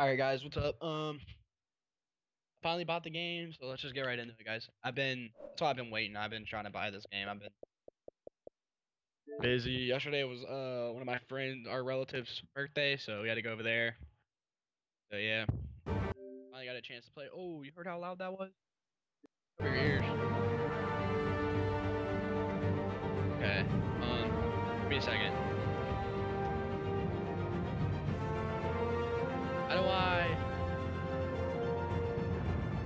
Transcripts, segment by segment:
All right, guys, what's up? Finally bought the game, so let's just get right into it, guys. That's why I've been waiting. I've been trying to buy this game. I've been busy. Yesterday was one of my friends, our relative's birthday, so we had to go over there. So yeah, finally got a chance to play. Oh, you heard how loud that was? Over your ears. Okay. Give me a second. How do I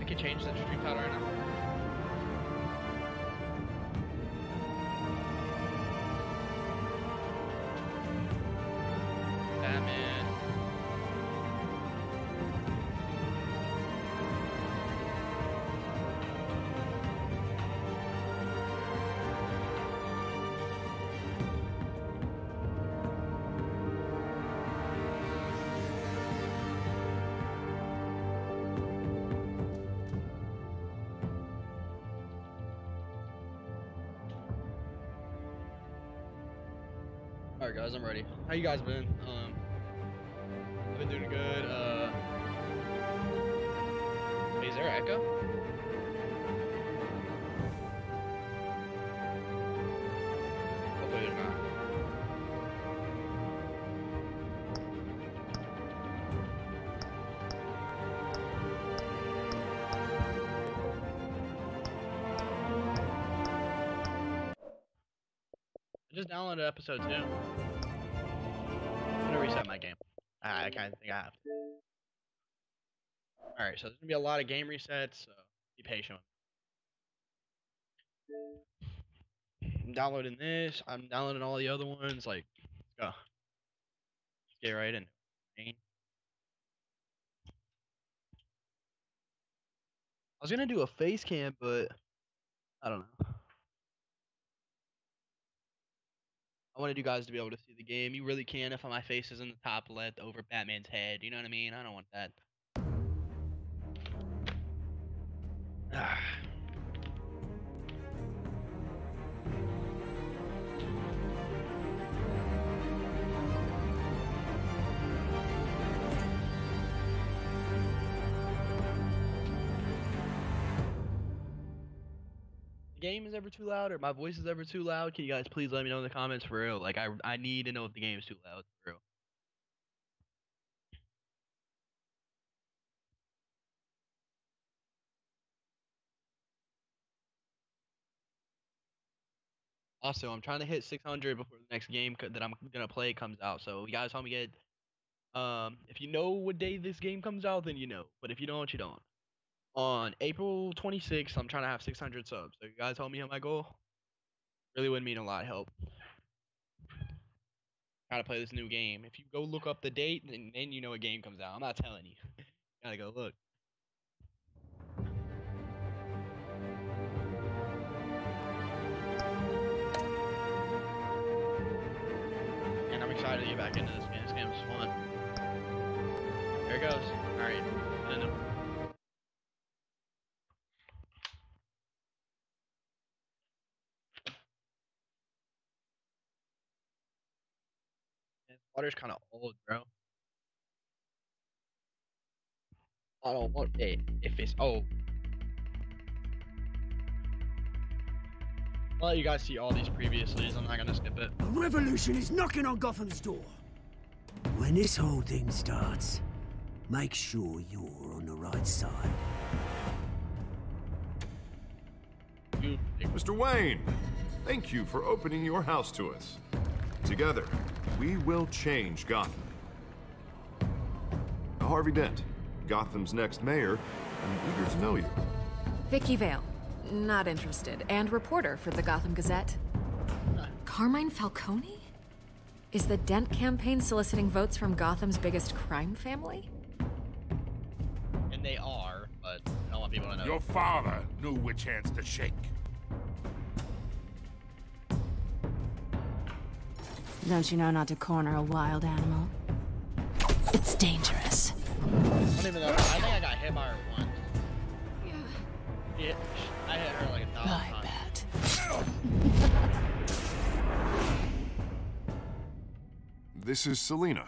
can change the stream title right now. Batman. Alright guys, I'm ready. How you guys been? I've been doing good. Hey, is there an echo? Hopefully there's not. I just downloaded episode 2. I'm gonna reset my game. I kind of think I have to. Alright, so there's gonna be a lot of game resets, so be patient. I'm downloading this, I'm downloading all the other ones, like, let's go. Let's get right into it. I was gonna do a face cam, but I don't know. I wanted you guys to be able to see the game. You really can if my face is in the top left over Batman's head. You know what I mean? I don't want that. The game is ever too loud or my voice is ever too loud, can you guys please let me know in the comments for real? Like, I need to know if the game is too loud for real. Also, I'm trying to hit 600 before the next game that I'm gonna play comes out. So you guys help me get. If you know what day this game comes out, then you know. But if you don't, you don't. On April 26th, I'm trying to have 600 subs. So you guys help me hit my goal. Really would mean a lot of help. Try to play this new game. If you go look up the date, then you know a game comes out. I'm not telling you. Gotta go look. And I'm excited to get back into this game. This game is fun. There it goes. Alright. Water's kind of old, bro. I don't want it if it's old. I'll let you guys see all these previously, so I'm not gonna skip it. A revolution is knocking on Gotham's door. When this whole thing starts, make sure you're on the right side. Mr. Wayne, thank you for opening your house to us. Together, we will change Gotham. Harvey Dent, Gotham's next mayor. I'm eager to know you. Vicky Vale, not interested, and reporter for the Gotham Gazette. Carmine Falcone? Is the Dent campaign soliciting votes from Gotham's biggest crime family? And they are, but I don't want people to know. Your father knew which hands to shake. Don't you know not to corner a wild animal? It's dangerous. I don't even know. I think I got hit by her once. Yeah. I hit her like 1,000 times. I bet. This is Selina.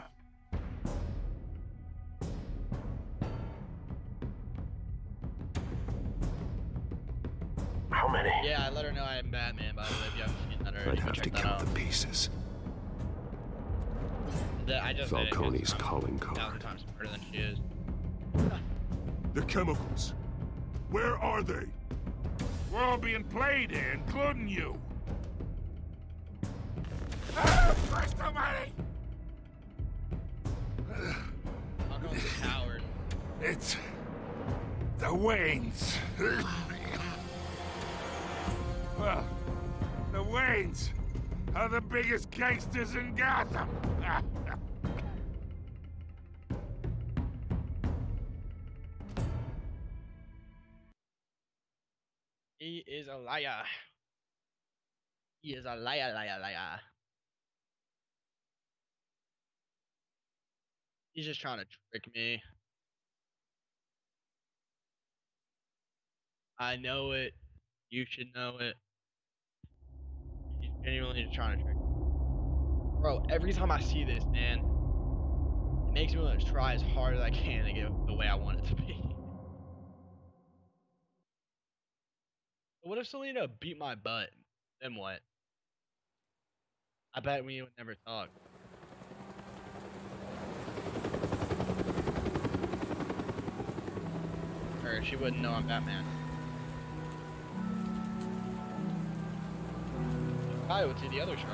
many? Yeah, I let her know I am Batman, by the way, if you haven't seen that already. I'd have to Check that count out. the pieces. I just did it 'cause Falcone's I'm calling 1,000 card. times smarter than she is. The chemicals. Where are they? We're all being played here, including you. Ah, Christ almighty! Falcone's a coward. It's... the Waynes. Well, the Waynes are the biggest gangsters in Gotham. He is a liar. He is a liar, liar, liar. He's just trying to trick me. I know it. You should know it. He's genuinely just trying to trick me. Bro, every time I see this, man, it makes me want to try as hard as I can to get it the way I want it to be. What if Selena beat my butt? Then what? I bet we would never talk. Or she wouldn't know I'm Batman. I would see the other shark.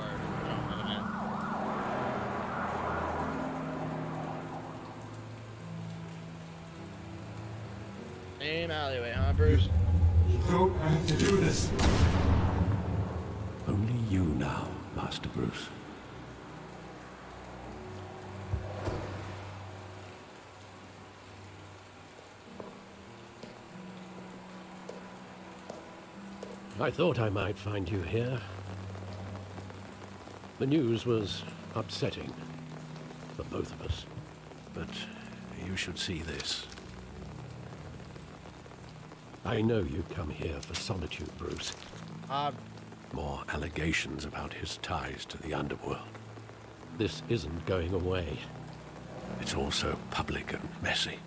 Same alleyway, huh, Bruce? You don't have to do this. Only you now, Master Bruce. I thought I might find you here. The news was upsetting for both of us, but you should see this. I know you come here for solitude, Bruce. More allegations about his ties to the underworld. This isn't going away. It's also public and messy.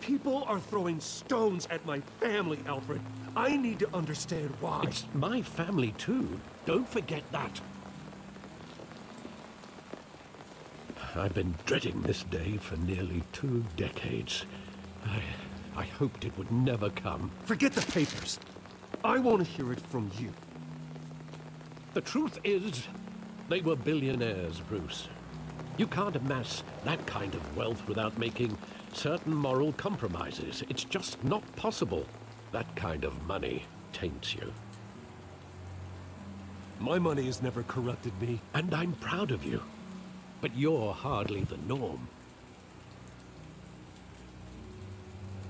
People are throwing stones at my family, Alfred. I need to understand why. It's my family, too. Don't forget that. I've been dreading this day for nearly 2 decades. I hoped it would never come. Forget the papers. I want to hear it from you. The truth is, they were billionaires, Bruce. You can't amass that kind of wealth without making certain moral compromises. It's just not possible. That kind of money taints you. My money has never corrupted me. And I'm proud of you. But you're hardly the norm.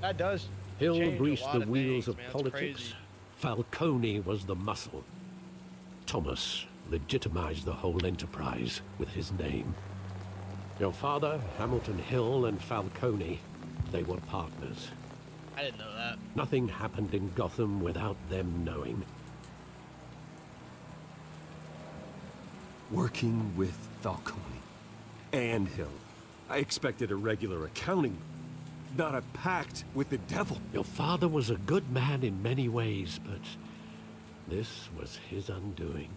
That does. Hill change a greased lot the of wheels things, of man. It's politics. crazy. Falcone was the muscle. Thomas legitimized the whole enterprise with his name. Your father, Hamilton Hill, and Falcone, they were partners. I didn't know that. Nothing happened in Gotham without them knowing. Working with Falcone and Hill. I expected a regular accounting, not a pact with the devil. Your father was a good man in many ways, but this was his undoing.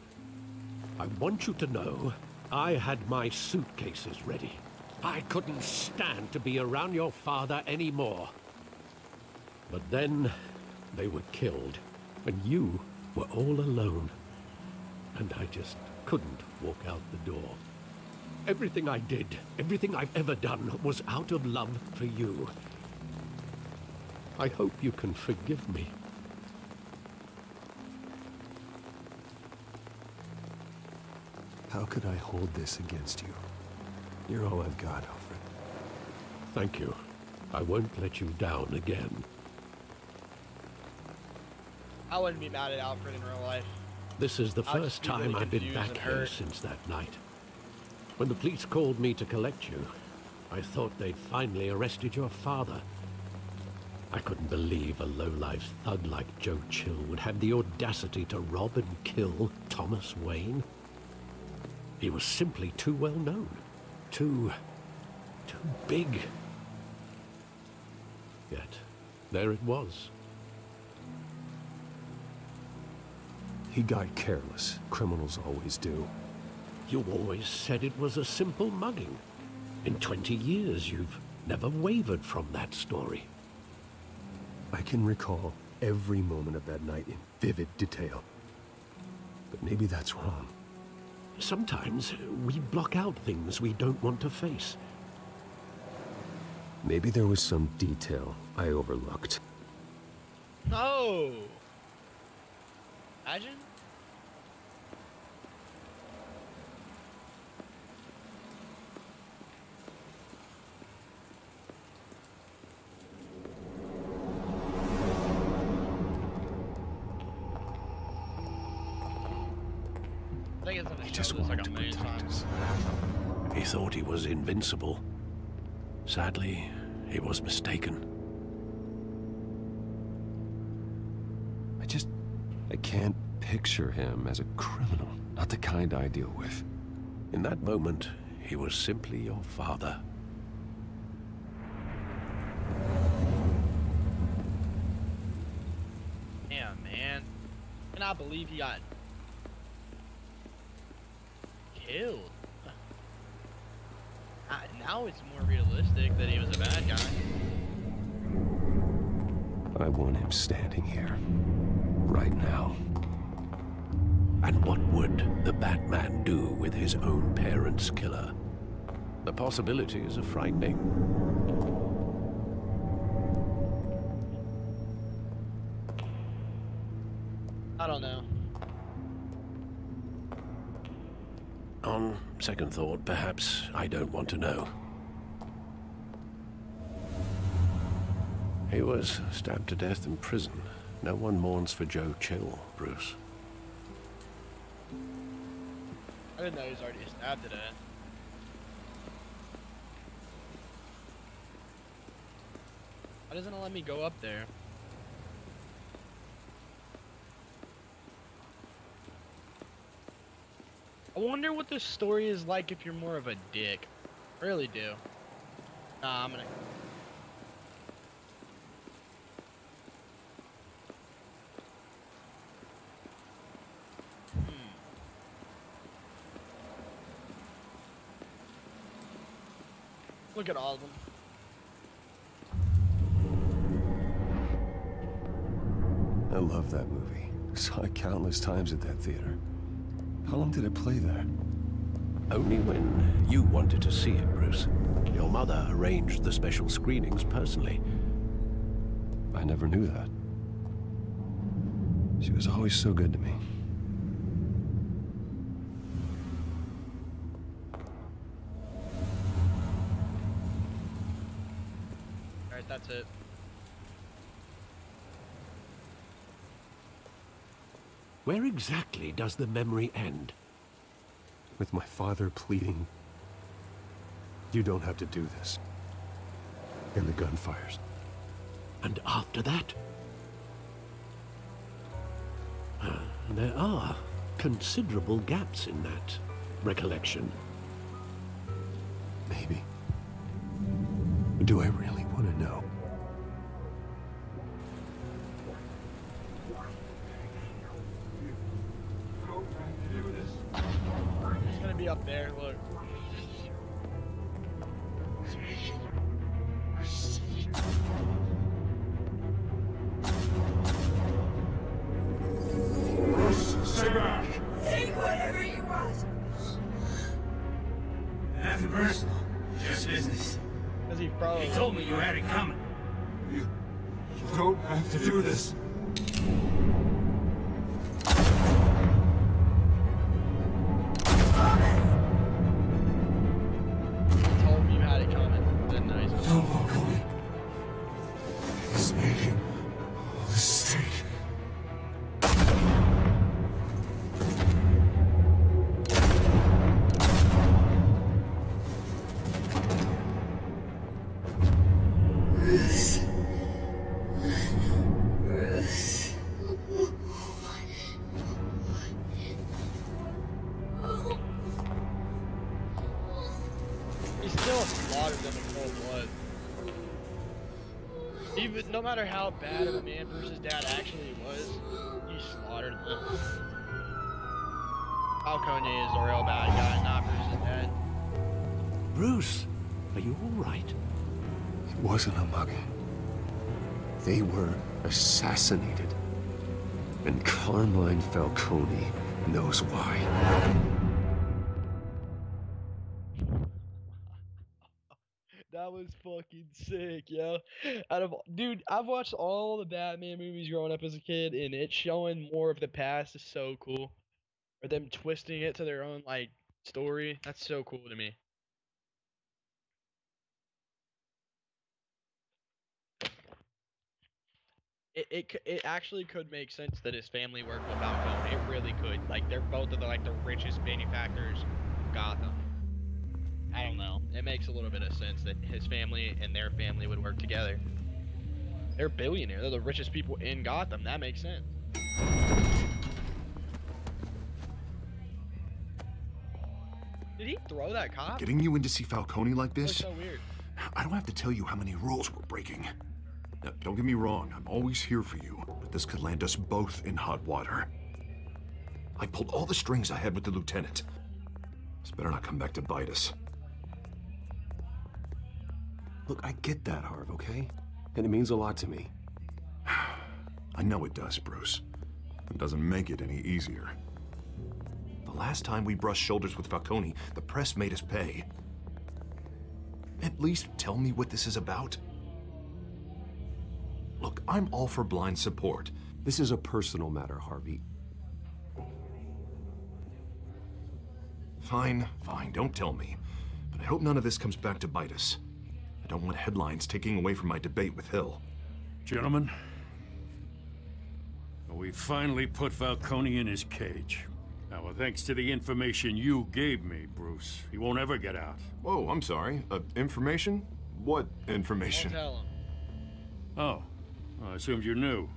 I want you to know, I had my suitcases ready. I couldn't stand to be around your father anymore. But then, they were killed, and you were all alone. And I just couldn't walk out the door. Everything I did, everything I've ever done, was out of love for you. I hope you can forgive me. How could I hold this against you? You're all I've got, Alfred. Thank you. I won't let you down again. I wouldn't be mad at Alfred in real life. This is the I'll first just be time really I've been confused back and here hurt. since that night. When the police called me to collect you, I thought they'd finally arrested your father. I couldn't believe a low-life thug like Joe Chill would have the audacity to rob and kill Thomas Wayne. He was simply too well known. Too big. Yet, there it was. He got careless. Criminals always do. You always said it was a simple mugging. In 20 years, you've never wavered from that story. I can recall every moment of that night in vivid detail. But maybe that's wrong. Sometimes we block out things we don't want to face. Maybe there was some detail I overlooked. No. Imagine. I think it's gonna He show just this like wanted a to million protect times. us. He thought he was invincible. Sadly, he was mistaken. I can't picture him as a criminal. Not the kind I deal with. In that moment, he was simply your father. Damn, man. I cannot believe he got killed. Now it's more realistic that he was a bad guy. I want him standing here. Right now. And what would the Batman do with his own parents' killer? The possibilities are frightening. I don't know. On second thought, perhaps I don't want to know. He was stabbed to death in prison. No one mourns for Joe Chill, Bruce. I didn't know he was already stabbed to death. Why doesn't it let me go up there? I wonder what this story is like if you're more of a dick. I really do. Nah, I'm gonna... Look at all of them. I love that movie. Saw it countless times at that theater. How long did it play there? Only when you wanted to see it, Bruce. Your mother arranged the special screenings personally. I never knew that. She was always so good to me. Alright, that's it. Where exactly does the memory end? With my father pleading, "You don't have to do this." And the gun fires. And after that? There are considerable gaps in that recollection. Maybe. Do I really want to know? It's gonna be up there, look. Stay back! Take whatever you want. Nothing personal, just business. Cause he froze. He told me you had it coming. You don't have to do this. He told me you had it coming. Then no, he's Don't fuck with me. He's making a mistake. He still slaughtered them in cold blood. Even no matter how bad of a man Bruce's dad actually was, he slaughtered them. Falcone is the real bad guy, not Bruce's dad. Bruce, are you all right? It wasn't a mug. They were assassinated. And Carmine Falcone knows why. That was fucking sick, yo. Dude, I've watched all the Batman movies growing up as a kid, and it showing more of the past is so cool. Or them twisting it to their own like story. That's so cool to me. It actually could make sense that his family worked with Falcone. It really could. Like they're both of the richest manufacturers in Gotham. I don't know. It makes a little bit of sense that his family and their family would work together. They're billionaires. They're the richest people in Gotham. That makes sense. Did he throw that cop? Getting you in to see Falcone like That was this? so weird. I don't have to tell you how many rules we're breaking. Now, don't get me wrong, I'm always here for you, but this could land us both in hot water. I pulled all the strings I had with the lieutenant. This better not come back to bite us. Look, I get that, Harv, okay? And it means a lot to me. I know it does, Bruce. It doesn't make it any easier. The last time we brushed shoulders with Falcone, the press made us pay. At least tell me what this is about. Look, I'm all for blind support. This is a personal matter, Harvey. Fine, don't tell me. But I hope none of this comes back to bite us. I don't want headlines taking away from my debate with Hill. Gentlemen, we finally put Falcone in his cage. Now, thanks to the information you gave me, Bruce, he won't ever get out. Whoa, I'm sorry. Information? What information? Don't tell him. Oh, I assumed you knew.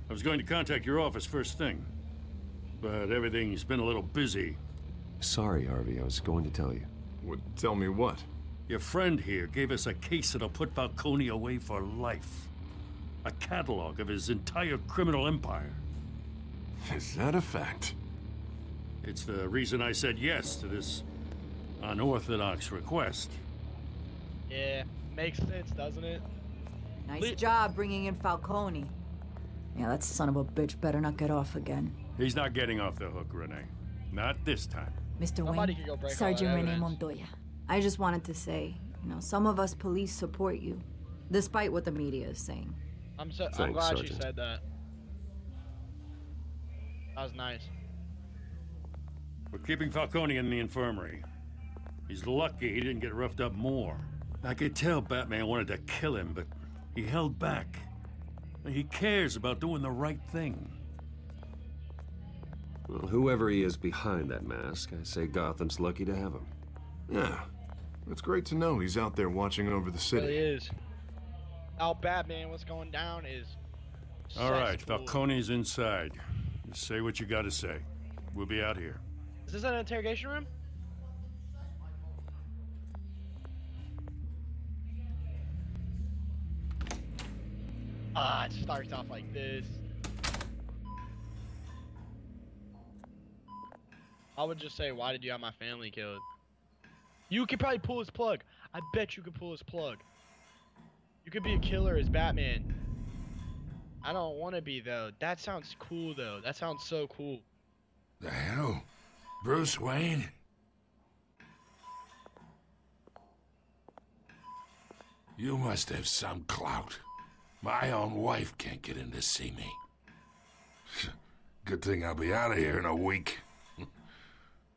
I was going to contact your office first thing, but everything's been a little busy. Sorry, Harvey, I was going to tell you. Would tell me what? Your friend here gave us a case that'll put Falcone away for life. A catalog of his entire criminal empire. Is that a fact? It's the reason I said yes to this unorthodox request. Yeah, makes sense, doesn't it? Nice job bringing in Falcone. Yeah, that son of a bitch better not get off again. He's not getting off the hook, Renee. Not this time. Mr. Somebody Wayne, could go break all Sergeant that Renee evidence. Montoya. I just wanted to say, some of us police support you, despite what the media is saying. I'm Thanks, glad she Sergeant. said that. That was nice. We're keeping Falcone in the infirmary. He's lucky he didn't get roughed up more. I could tell Batman wanted to kill him, but he held back. He cares about doing the right thing. Well, whoever he is behind that mask, I say Gotham's lucky to have him. Yeah. It's great to know he's out there watching over the It city. really is. Out Batman, what's going down is. All right, cesspool. Falcone's inside. Just say what you gotta say. We'll be out here. Is this an interrogation room? Ah, it starts off like this. I would just say, why did you have my family killed? You could probably pull his plug. I bet you could pull his plug. You could be a killer as Batman. I don't want to be, though. That sounds cool, though. That sounds so cool. The hell? Bruce Wayne? You must have some clout. My own wife can't get in to see me. Good thing I'll be out of here in a week.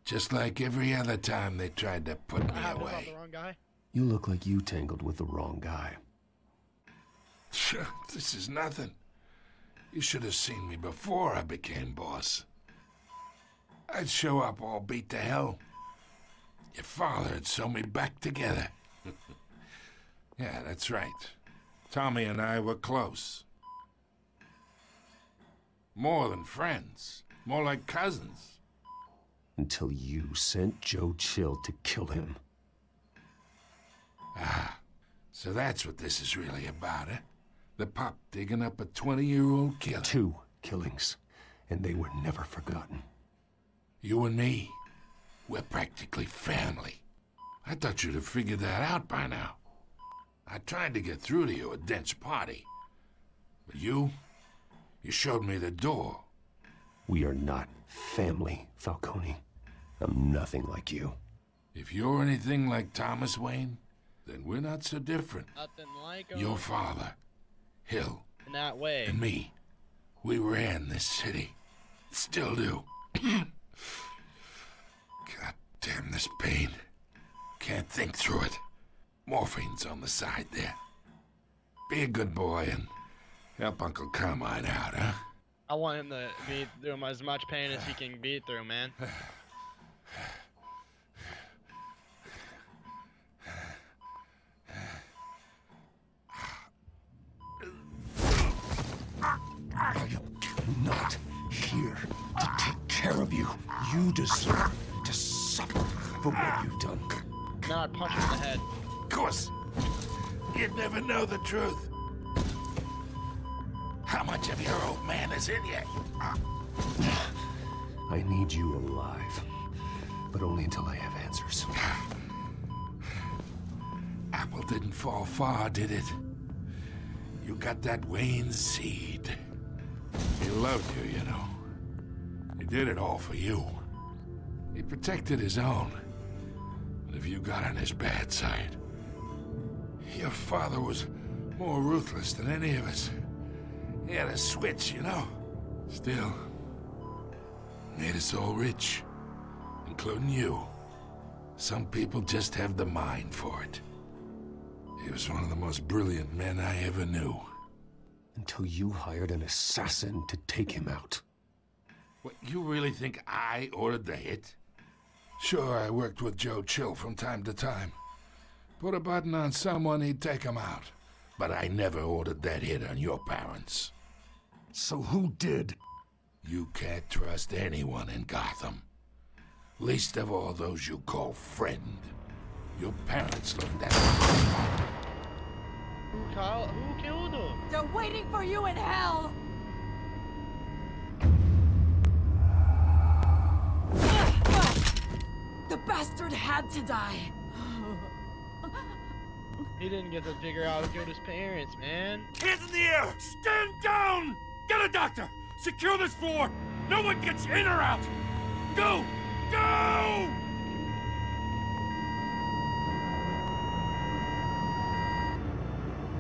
Just like every other time they tried to put me I have away. the wrong guy. You look like you tangled with the wrong guy. Sure, this is nothing. You should have seen me before I became boss. I'd show up all beat to hell. Your father'd sew me back together. Yeah, that's right. Tommy and I were close. More than friends. More like cousins. Until you sent Joe Chill to kill him. Ah, so that's what this is really about, eh? The pup digging up a 20-year-old killer. 2 killings, and they were never forgotten. You and me, We're practically family. I thought you'd have figured that out by now. I tried to get through to you at Dent's party. But you showed me the door. We are not family, Falcone. I'm nothing like you. If you're anything like Thomas Wayne, then we're not so different. Nothing like him. Your father, Hill, In that way. and me, we ran this city. Still do. God damn this pain. Can't think through it. Morphine's on the side there. Be a good boy and help Uncle Carmine out, huh? I want him to beat through him as much pain as he can beat through, man. I am not here to take care of you. You deserve to suffer for what you've done. Now I'd punch him in the head. Of course. You'd never know the truth. How much of your old man is in you? I need you alive, but only until I have answers. Apple didn't fall far, did it? You got that Wayne seed. He loved you, you know. He did it all for you. He protected his own. But if you got on his bad side, your father was more ruthless than any of us. He had a switch, you know. Still, made us all rich, including you. Some people just have the mind for it. He was one of the most brilliant men I ever knew. Until you hired an assassin to take him out. What, you really think I ordered the hit? Sure, I worked with Joe Chill from time to time. Put a button on someone, he'd take him out. But I never ordered that hit on your parents. So who did? You can't trust anyone in Gotham. Least of all those you call friend. Your parents learned that. Kyle, who killed him? They're waiting for you in hell! The bastard had to die. He didn't get to figure out who killed his parents, man. Hands in the air! Stand down! Get a doctor! Secure this floor! No one gets in or out! Go! Go!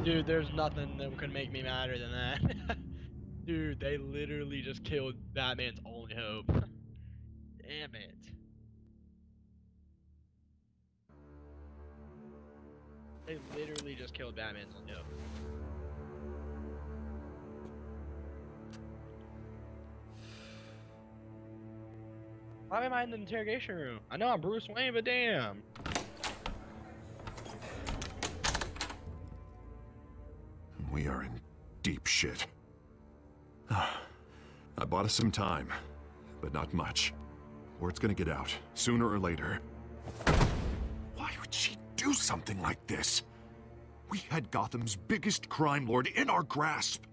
Dude, there's nothing that could make me madder than that. Dude, they literally just killed Batman's only hope. Damn it. They literally just killed Batman's only hope. Why am I in the interrogation room? I know I'm Bruce Wayne, but damn. We are in deep shit. I bought us some time, but not much. Word's gonna get out, sooner or later. Why would she do something like this? We had Gotham's biggest crime lord in our grasp.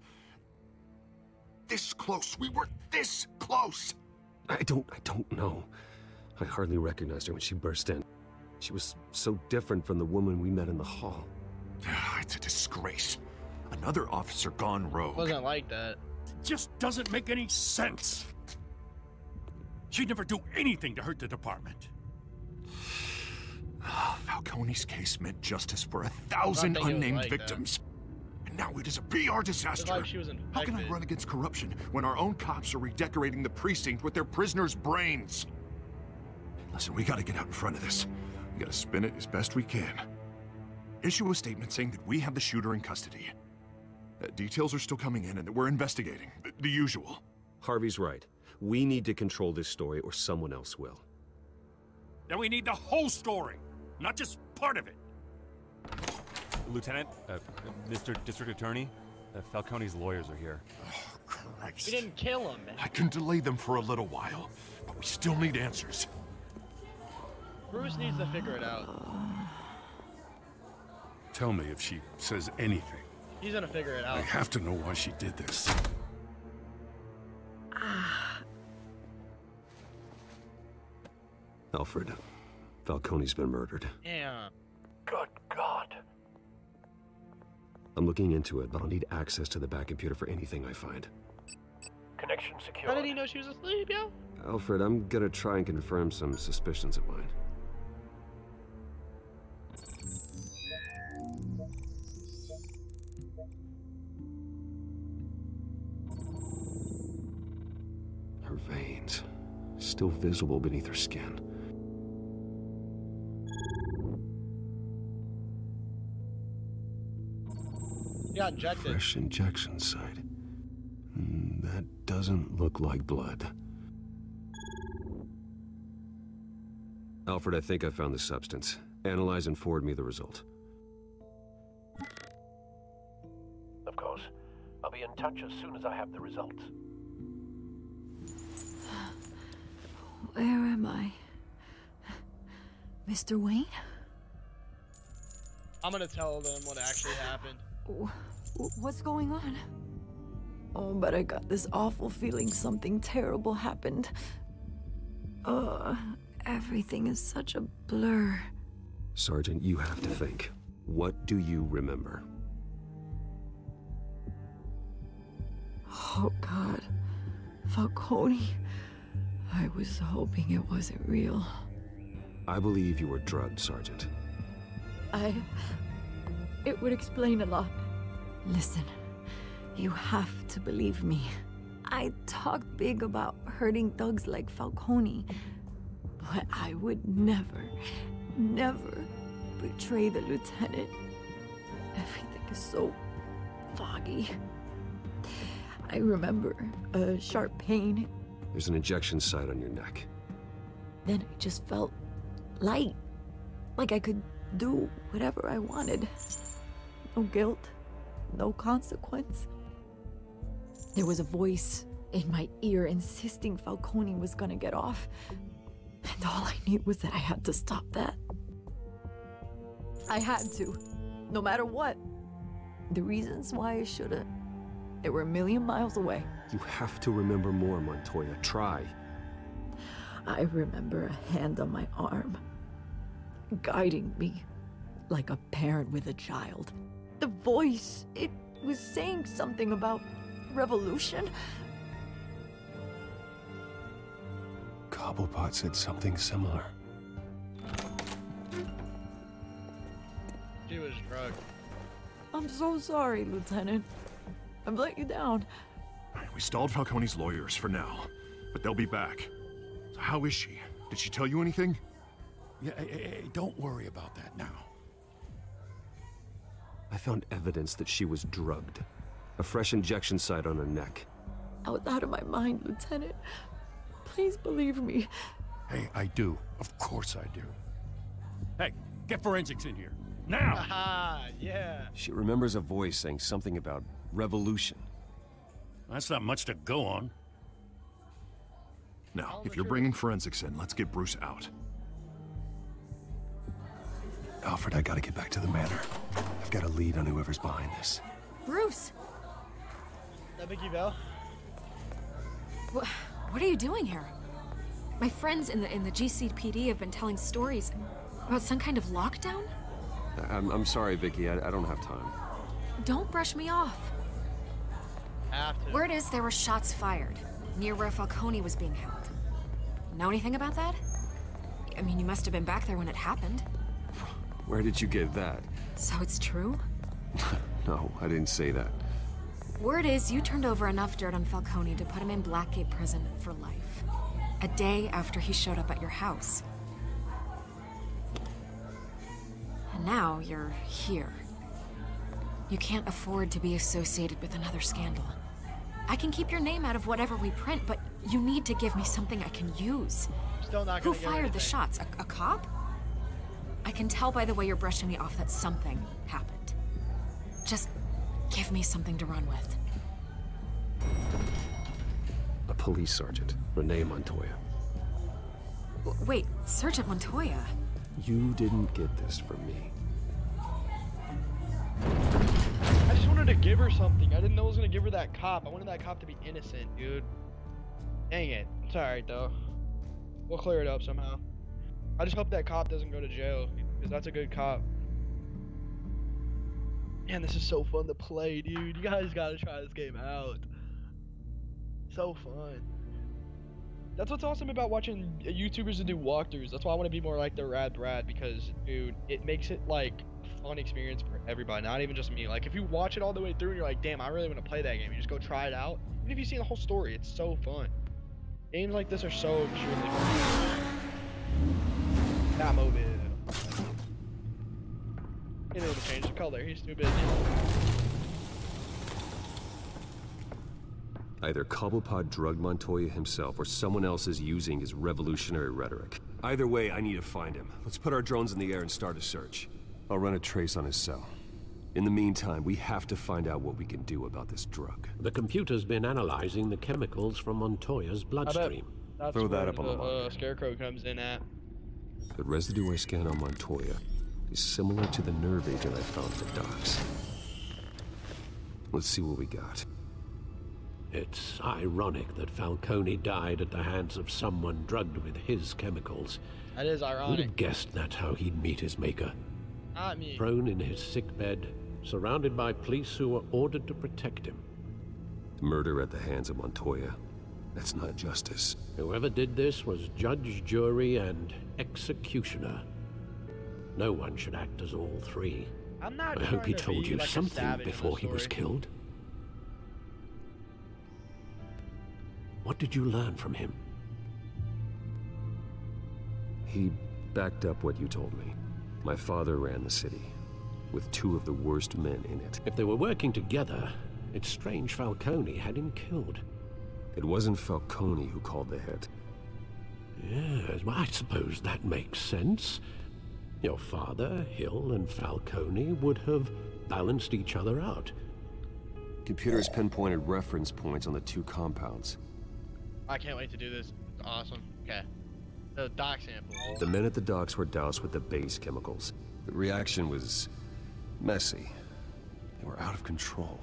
This close, we were this close! I don't know. I hardly recognized her when she burst in. She was so different from the woman we met in the hall. It's a disgrace. Another officer gone rogue. Wasn't like that. It just doesn't make any sense. She'd never do anything to hurt the department. Falcone's case meant justice for 1,000 unnamed victims. And now it is a PR disaster. Like she was How can I run against corruption when our own cops are redecorating the precinct with their prisoners' brains? Listen, we gotta get out in front of this. We gotta spin it as best we can. Issue a statement saying that we have the shooter in custody. Details are still coming in and that we're investigating. The usual. Harvey's right. We need to control this story or someone else will. Then we need the whole story, not just part of it. Lieutenant, Mr. District Attorney, Falcone's lawyers are here. Oh, Christ. We didn't kill him, man. I can delay them for a little while, but we still need answers. Bruce needs to figure it out. Tell me if she says anything. He's gonna figure it out. I have to know why she did this. Alfred, Falcone's been murdered. Damn. Good God. I'm looking into it, but I'll need access to the back computer for anything I find. Connection secured. How did he know she was asleep, yo? Alfred, I'm gonna try and confirm some suspicions of mine. Her veins, still visible beneath her skin. Got injected. Fresh injection site. That doesn't look like blood. Alfred, I think I found the substance. Analyze and forward me the result. Of course. I'll be in touch as soon as I have the results. Where am I? Mr. Wayne? I'm gonna tell them what actually happened. What's going on? Oh, but I got this awful feeling something terrible happened. Everything is such a blur. Sergeant, you have to think. What do you remember? Oh, God. Falcone. I was hoping it wasn't real. I believe you were drugged, Sergeant. It would explain a lot. Listen, you have to believe me. I talk big about hurting thugs like Falcone, but I would never betray the lieutenant. Everything is so foggy. I remember a sharp pain. There's an injection site on your neck. Then I just felt light, like I could do whatever I wanted. No guilt, no consequence. There was a voice in my ear insisting Falcone was gonna get off. And all I knew was that I had to stop that. I had to, no matter what. The reasons why I should've, they were a million miles away. You have to remember more, Montoya. Try. I remember a hand on my arm, guiding me like a parent with a child. The voice, it was saying something about revolution. Cobblepot said something similar. She was drugged. I'm so sorry, Lieutenant. I've let you down. We stalled Falcone's lawyers for now, but they'll be back. So how is she? Did she tell you anything? Yeah, hey, don't worry about that now. I found evidence that she was drugged. A fresh injection site on her neck. I was out of my mind, Lieutenant. Please believe me. Hey, I do. Of course I do. Hey, get forensics in here. Now! Haha, yeah. She remembers a voice saying something about revolution. That's not much to go on. Now, if you're bringing forensics in, let's get Bruce out. Alfred, I gotta get back to the manor. I've got a lead on whoever's behind this. Bruce! That Vicky Bell? What are you doing here? My friends in the GCPD have been telling stories about some kind of lockdown? I'm sorry, Vicky. I don't have time. Don't brush me off. Have to. Word is there were shots fired near where Falcone was being held. Know anything about that? I mean, you must have been back there when it happened. Where did you get that? So it's true? No, I didn't say that. Word is you turned over enough dirt on Falcone to put him in Blackgate Prison for life. A day after he showed up at your house. And now you're here. You can't afford to be associated with another scandal. I can keep your name out of whatever we print, but you need to give me something I can use. Still not Who gonna give fired the anything. shots? A cop? I can tell by the way you're brushing me off that something happened. Just give me something to run with. A police sergeant, Renee Montoya. Wait, Sergeant Montoya? You didn't get this from me. I just wanted to give her something. I didn't know I was gonna give her that cop. I wanted that cop to be innocent, dude. Dang it. It's alright though. We'll clear it up somehow. I just hope that cop doesn't go to jail, because that's a good cop. Man, this is so fun to play, dude. You guys gotta try this game out. So fun. That's what's awesome about watching YouTubers that do walkthroughs. That's why I want to be more like the Rad Brad, because, dude, it makes it, like, a fun experience for everybody, not even just me. Like, if you watch it all the way through and you're like, damn, I really want to play that game, you just go try it out. Even if you see the whole story, it's so fun. Games like this are so extremely fun. Batmobile. He didn't even change the color, he's too busy. Either Cobblepot drugged Montoya himself, or someone else is using his revolutionary rhetoric. Either way, I need to find him. Let's put our drones in the air and start a search. I'll run a trace on his cell. In the meantime, we have to find out what we can do about this drug. The computer's been analyzing the chemicals from Montoya's bloodstream. That's Throw that where up on the monitor. Scarecrow comes in at. The residue I scanned on Montoya is similar to the nerve agent I found at the docks. Let's see what we got. It's ironic that Falcone died at the hands of someone drugged with his chemicals. That is Who'd ironic. have guessed that's how he'd meet his maker? Not me. Prone in his sickbed, surrounded by police who were ordered to protect him. Murder at the hands of Montoya. That's not justice. Whoever did this was judge, jury, and executioner. No one should act as all three. I'm not I hope he trying to told be you like a something savage in before this he was story. killed. What did you learn from him? He backed up what you told me. My father ran the city, with two of the worst men in it. If they were working together, it's strange Falcone had him killed. It wasn't Falcone who called the hit. Yes, well, I suppose that makes sense. Your father, Hill, and Falcone would have balanced each other out. Computers pinpointed reference points on the two compounds. I can't wait to do this. It's awesome. Okay. The doc sample. The men at the docks were doused with the base chemicals. The reaction was messy. They were out of control.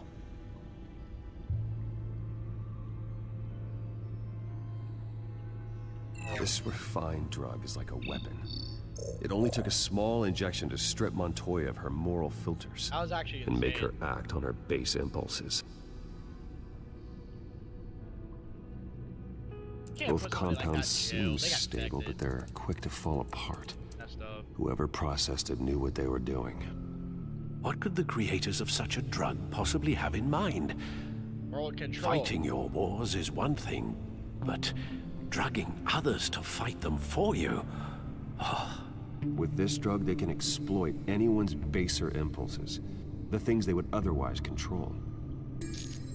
This refined drug is like a weapon. It only took a small injection to strip Montoya of her moral filters That was actually and make insane. her act on her base impulses. Can't Both put somebody like compounds that in jail. seem They got stable, but infected. they're quick to fall apart. Messed up. Whoever processed it knew what they were doing. What could the creators of such a drug possibly have in mind? World control. Fighting your wars is one thing, but drugging others to fight them for you? With this drug, they can exploit anyone's baser impulses, the things they would otherwise control.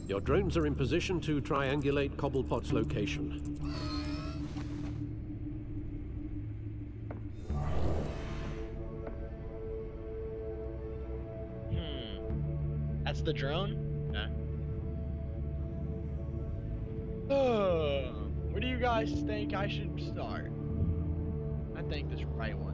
Your drones are in position to triangulate Cobblepot's location. That's the drone? Okay. Where do you guys think I should start? I think this right one.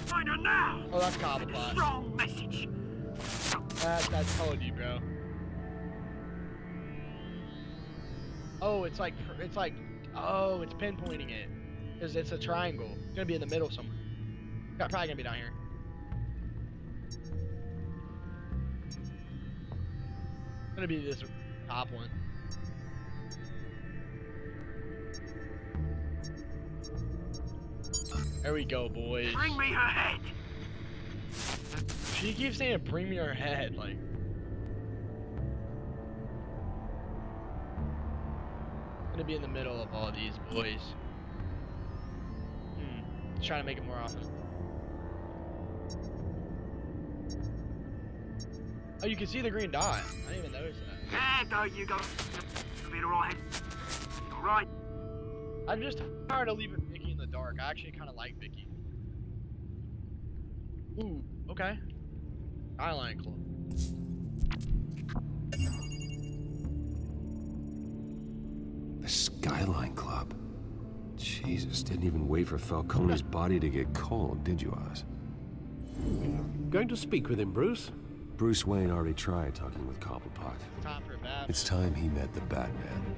Find her now! Oh, that's Cobblepot. Strong message. I told you, bro. Oh, it's like, oh, it's pinpointing it. Because it's a triangle. It's gonna be in the middle somewhere. Probably gonna be down here. It's gonna be this top one. There we go, boys. Bring me her head! She keeps saying, bring me her head, like. Gonna be in the middle of all these boys. Trying to make it more often. Oh, you can see the green dot. I didn't even notice that. There you go. Be alright. Alright. I'm just tired of leaving Vicky in the dark. I actually kind of like Vicky. Ooh, okay. Skyline Club. The Skyline Club. Jesus, didn't even wait for Falcone's body to get cold, did you, Oz? Going to speak with him, Bruce? Bruce Wayne already tried talking with Cobblepot. Time for Batman. It's time he met the Batman.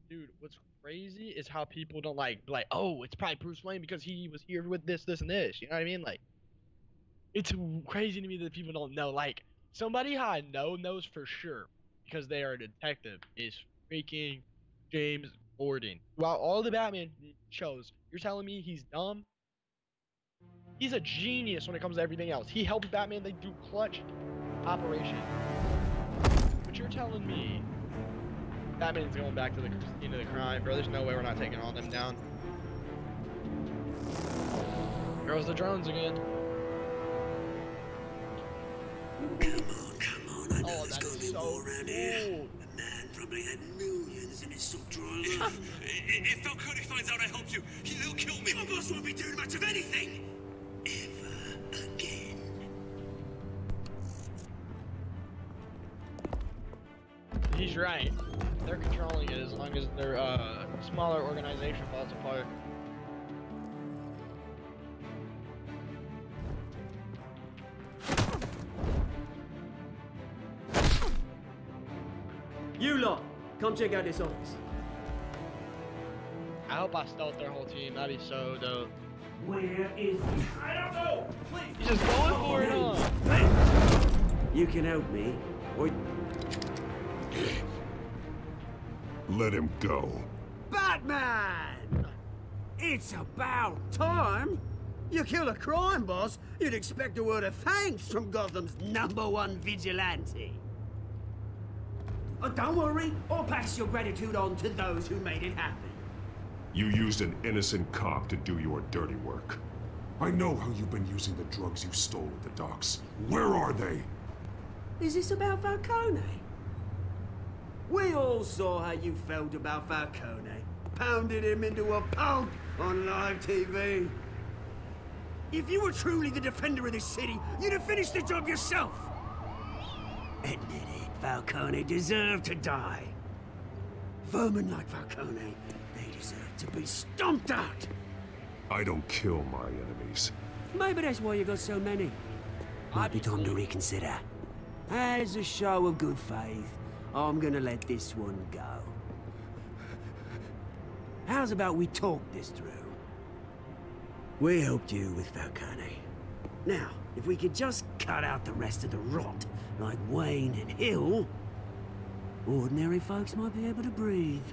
Dude, what's crazy is how people don't like, oh, it's probably Bruce Wayne because he was here with this, this, and this. You know what I mean? Like, it's crazy to me that people don't know. Like, somebody I know knows for sure because they are a detective is freaking James Gordon. Throughout all the Batman shows, you're telling me he's dumb? He's a genius when it comes to everything else. He helped Batman. They do clutch operation. But you're telling me Batman's going back to the scene of the crime, bro? There's no way we're not taking all them down. There goes the drones again. Come on, I know there's gonna be more around here. The man probably had millions in his sock drawer alone. If Falcone finds out I helped you, he'll kill me. Your boss won't be doing much of anything. Ever again. He's right. They're controlling it as long as their smaller organization falls apart. You lot, come check out this office. I hope I stealth their whole team. That'd be so dope. Where is he? I don't know. Please. He's just going for it on. You can help me, or... Let him go. Batman! It's about time. You kill a crime boss, you'd expect a word of thanks from Gotham's #1 vigilante. Oh, don't worry, I'll pass your gratitude on to those who made it happen. You used an innocent cop to do your dirty work. I know how you've been using the drugs you stole at the docks. Where are they? Is this about Falcone? We all saw how you felt about Falcone. Pounded him into a pulp on live TV. If you were truly the defender of this city, you'd have finished the job yourself. Admit it, Falcone deserved to die. Vermin like Falcone, they deserve to be stomped out. I don't kill my enemies. Maybe that's why you got so many. Might be time to reconsider. As a show of good faith, I'm gonna let this one go. How's about we talk this through? We helped you with Falcone. Now, if we could just cut out the rest of the rot, like Wayne and Hill, ordinary folks might be able to breathe.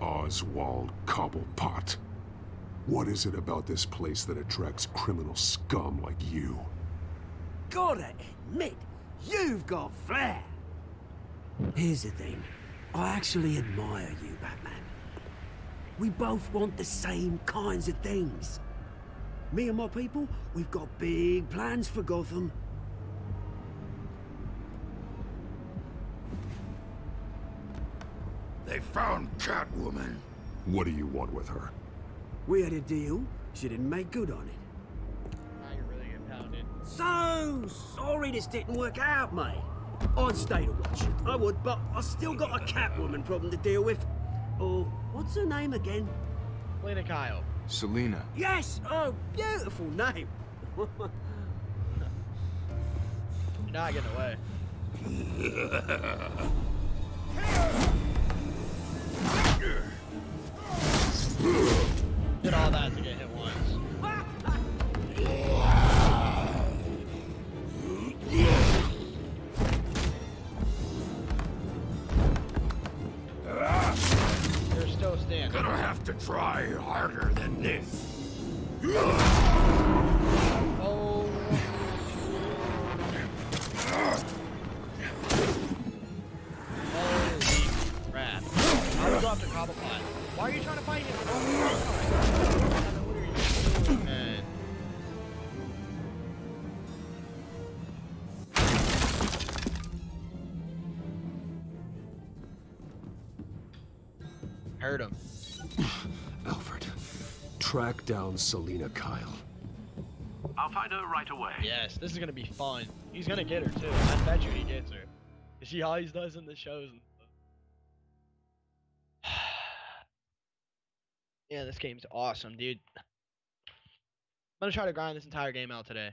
Oswald Cobblepot. What is it about this place that attracts criminal scum like you? Gotta admit, you've got flair. Here's the thing. I actually admire you, Batman. We both want the same kinds of things. Me and my people, we've got big plans for Gotham. They found Catwoman. What do you want with her? We had a deal. She didn't make good on it. Now you're really getting pounded. So sorry this didn't work out, mate. I'd stay to watch. I would, but I still got a Catwoman problem to deal with. Oh, what's her name again? Selena Kyle. Selena. Yes! Oh, beautiful name. You're not getting away. Did all that to get hit once. You're still standing. Gonna have to try harder than this. Oh. Holy crap. I would go after Cobblepot. Why are you trying to fight him? What are you doing, man? Hurt him. Alfred, track down Selena Kyle. I'll find her right away. Yes, this is gonna be fun. He's gonna get her too. I bet you he gets her. She always does in the shows and stuff. Yeah, this game's awesome, dude. I'm gonna try to grind this entire game out today.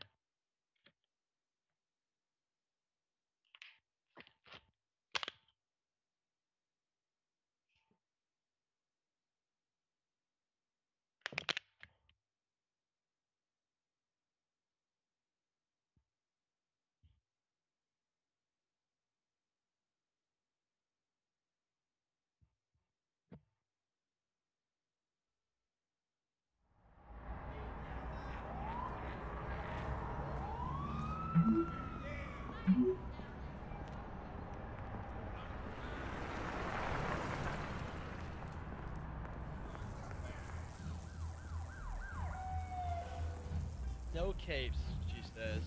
No capes, she says.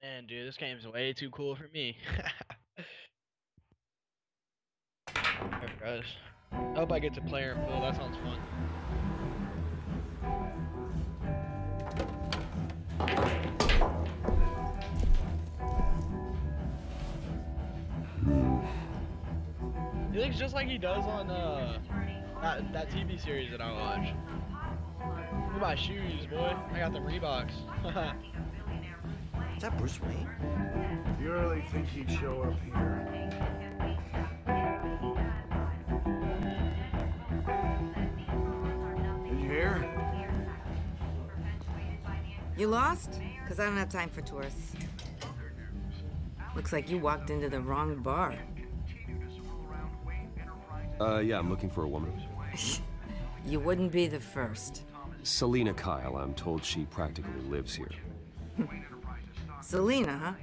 Man, dude, this game's way too cool for me. There it goes. I hope I get to play her in full. That sounds fun. He looks just like he does on that TV series that I watch. Look at my shoes, boy. I got them Reeboks. Is that Bruce Wayne? You really think he'd show up here? Did you hear? You lost? Because I don't have time for tourists. Looks like you walked into the wrong bar. Yeah, I'm looking for a woman. You wouldn't be the first. Selina Kyle, I'm told she practically lives here. Selina, huh?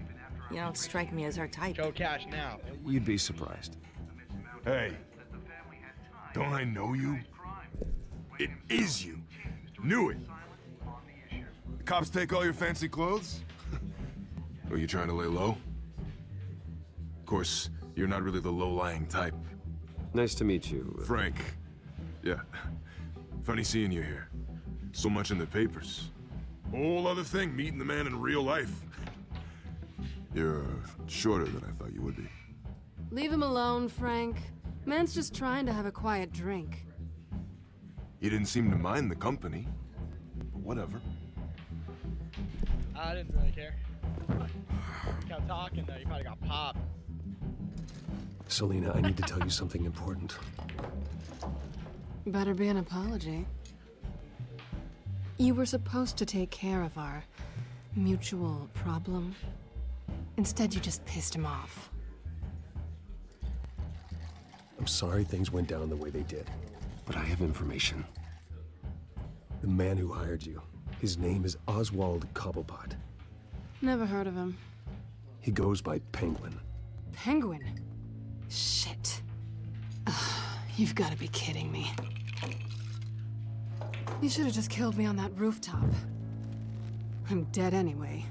You don't strike me as her type. Joe Cash now. You'd be surprised. Hey, don't I know you? It is you. Knew it. The cops take all your fancy clothes? Are you trying to lay low? Of course, you're not really the low-lying type. Nice to meet you. Frank. Yeah. Funny seeing you here. So much in the papers. Whole other thing, meeting the man in real life. You're shorter than I thought you would be. Leave him alone, Frank. Man's just trying to have a quiet drink. You didn't seem to mind the company. But whatever. I didn't really care. You kept talking though, you probably got popped. Selina, I need to tell you something important. Better be an apology. You were supposed to take care of our mutual problem. Instead, you just pissed him off. I'm sorry things went down the way they did, but I have information. The man who hired you, his name is Oswald Cobblepot. Never heard of him. He goes by Penguin. Penguin? Shit. You've got to be kidding me. You should have just killed me on that rooftop. I'm dead anyway.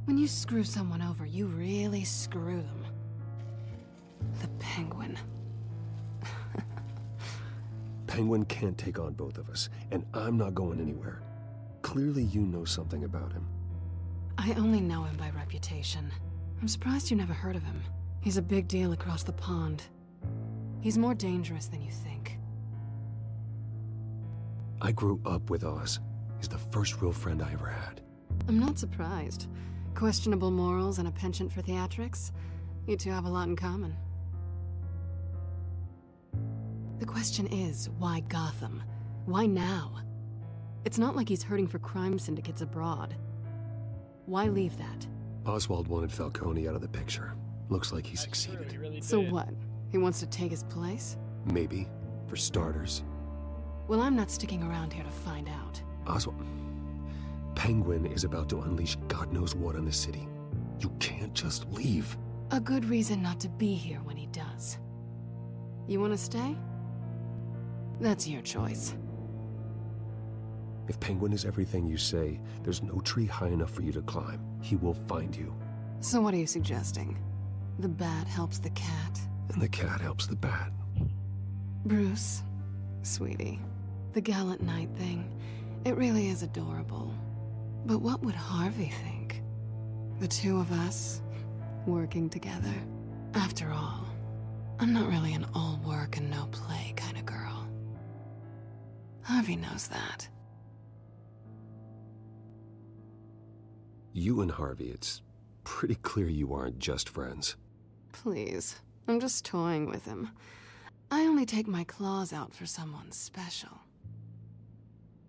When you screw someone over, you really screw them. The Penguin. Penguin can't take on both of us, and I'm not going anywhere. Clearly you know something about him. I only know him by reputation. I'm surprised you never heard of him. He's a big deal across the pond. He's more dangerous than you think. I grew up with Oz. He's the first real friend I ever had. I'm not surprised. Questionable morals and a penchant for theatrics. You two have a lot in common. The question is, why Gotham? Why now? It's not like he's hurting for crime syndicates abroad. Why leave that? Oswald wanted Falcone out of the picture. Looks like he succeeded. He really So did. what? He wants to take his place? Maybe, for starters. Well, I'm not sticking around here to find out. Oswald... Penguin is about to unleash God knows what on the city. You can't just leave. A good reason not to be here when he does. You want to stay? That's your choice. If Penguin is everything you say, there's no tree high enough for you to climb. He will find you. So what are you suggesting? The bat helps the cat? And the cat helps the bat. Bruce, sweetie, the gallant knight thing, it really is adorable. But what would Harvey think? The two of us, working together. After all, I'm not really an all work and no play kind of girl. Harvey knows that. You and Harvey, it's pretty clear you aren't just friends. Please, I'm just toying with him. I only take my claws out for someone special.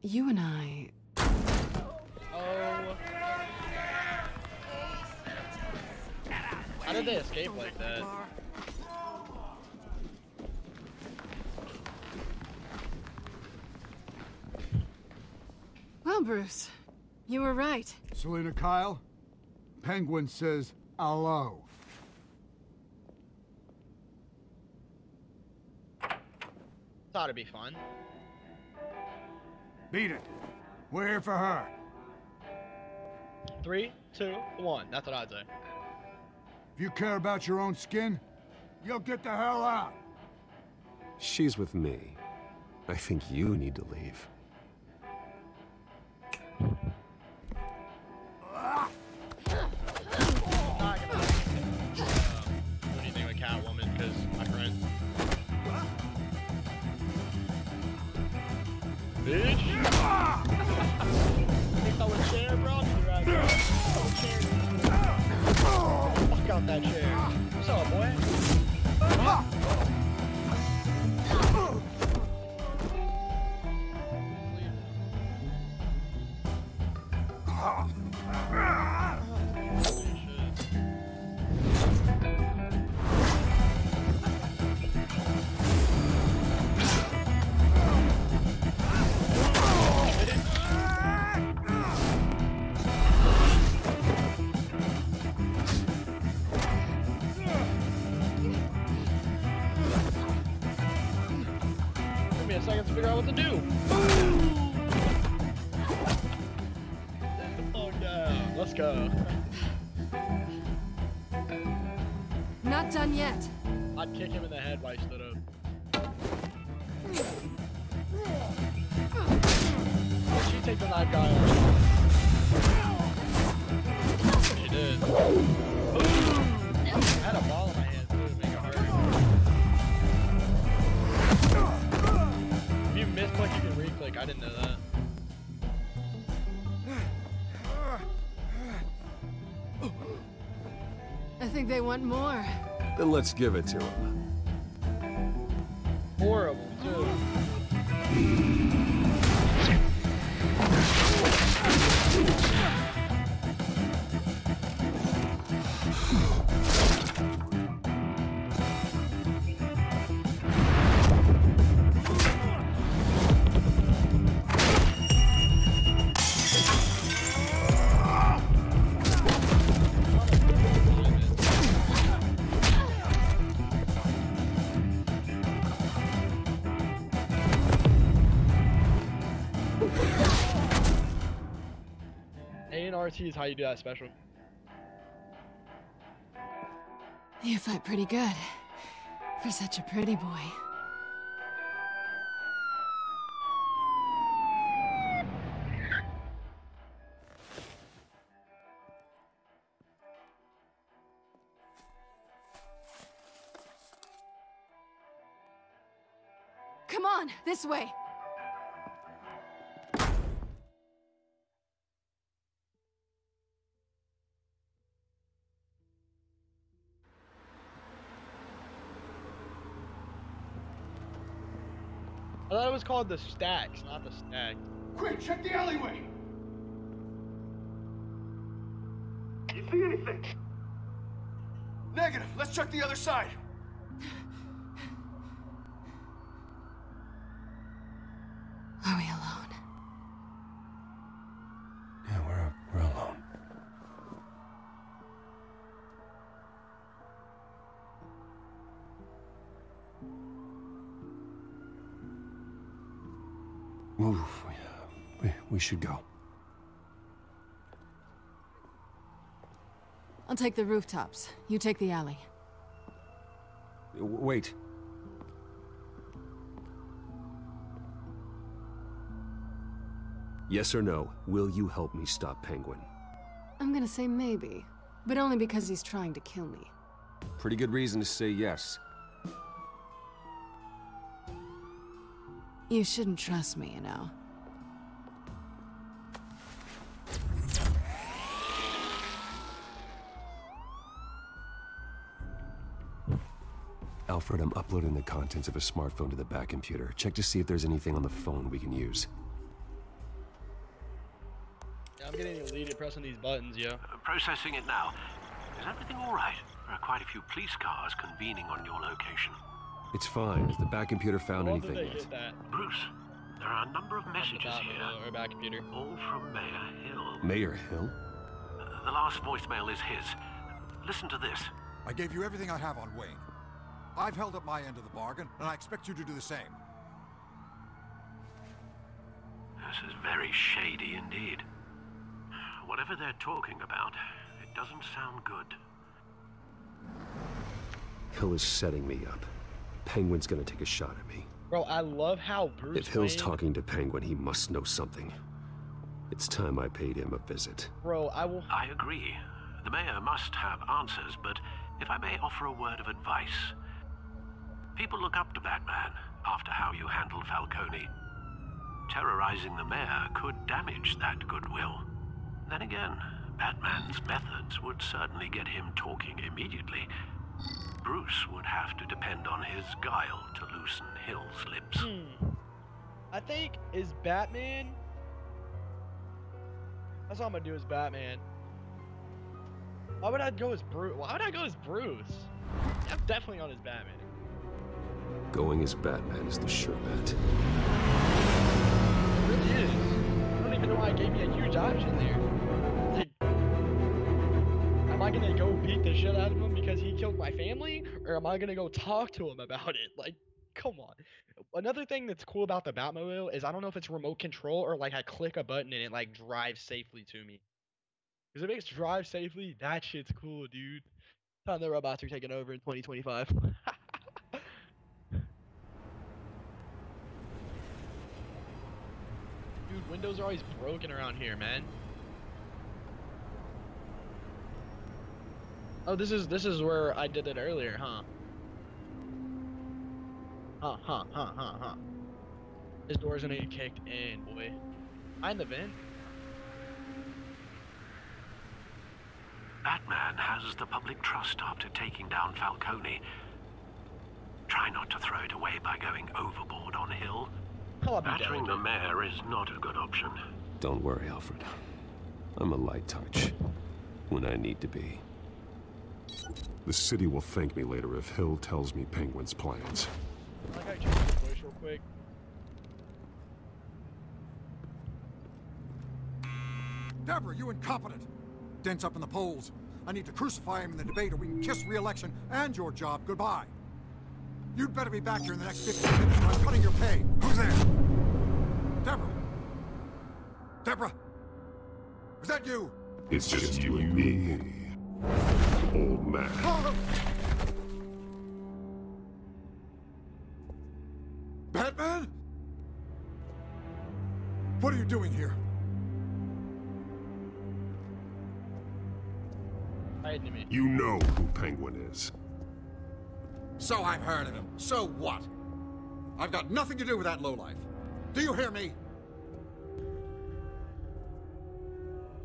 You and I... Oh. How did they escape like that? Well, Bruce, you were right. Selina Kyle, Penguin says hello. Thought it'd be fun. Beat it. We're here for her. 3, 2, 1. That's what I'd say. If you care about your own skin, you'll get the hell out. She's with me. I think you need to leave. What do you think of Catwoman? Because my friend. Bitch! Think I would share, bro? Right, bro. Fuck out that chair. What's up, boy? Give me a second to figure out what to do. Oh no, let's go. Not done yet. I'd kick him in the head while he stood up. Did she take the knife guy off? She did. Ooh. I had a ball in my hand too to make it hurt. If you misclick, you can re-click. I didn't know that. I think they want more. Then let's give it to him. Horrible, too. RT is how you do that special. You fight pretty good. For such a pretty boy. Come on, this way. I thought it was called the Stacks, not the Stack. Quick, check the alleyway! You see anything? Negative. Let's check the other side. Are we alone? Yeah, we're alone. Move. We should go. I'll take the rooftops. You take the alley. Wait. Yes or no, will you help me stop Penguin? I'm gonna say maybe, but only because he's trying to kill me. Pretty good reason to say yes. You shouldn't trust me, you know. Alfred, I'm uploading the contents of a smartphone to the back computer. Check to see if there's anything on the phone we can use. Yeah, I'm getting deleted pressing these buttons, yo. Processing it now. Is everything all right? There are quite a few police cars convening on your location. It's fine. Has the back computer found Well, did anything they yet? hit that? Bruce, there are a number of messages here. Or back computer. All from Mayor Hill. Mayor Hill? The last voicemail is his. Listen to this. I gave you everything I have on Wayne. I've held up my end of the bargain, and I expect you to do the same. This is very shady indeed. Whatever they're talking about, it doesn't sound good. Hill is setting me up. Penguin's gonna take a shot at me. Bro, I love how Bruce If Hill's Wayne... talking to Penguin, he must know something. It's time I paid him a visit. Bro, I agree. The mayor must have answers, but if I may offer a word of advice. People look up to Batman after how you handled Falcone. Terrorizing the mayor could damage that goodwill. Then again, Batman's methods would certainly get him talking immediately. Bruce would have to depend on his guile to loosen Hill's lips. I think is Batman. That's all I'm gonna do is Batman. Why would I go as Bruce? Why would I go as Bruce? I'm definitely on as Batman. Going as Batman is the sure bet. It really is. I don't even know why it gave me a huge option there. Like, am I gonna go beat the shit out of him because he killed my family? Or am I gonna go talk to him about it? Like, come on. Another thing that's cool about the Batmobile is I don't know if it's remote control or like I click a button and it like drives safely to me. Because if it makes drive safely, that shit's cool, dude. Time the robots are taking over in 2025. Dude, windows are always broken around here, man. Oh, this is where I did it earlier, huh? Huh. This door's gonna get kicked in, boy. Behind the vent. Batman has the public trust after taking down Falcone. Try not to throw it away by going overboard on Hill. Battering the mayor is not a good option. Don't worry, Alfred. I'm a light touch when I need to be. The city will thank me later if Hill tells me Penguin's plans. I gotta change my voice real quick. Deborah, you incompetent! Dent's up in the polls. I need to crucify him in the debate or we can kiss re-election and your job goodbye. You'd better be back here in the next 15 minutes or I'm cutting your pay. Who's there? Deborah? Deborah? Is that you? It's just you and me, old man. Batman? What are you doing here? You know who Penguin is. So I've heard of him. So what? I've got nothing to do with that lowlife. Do you hear me?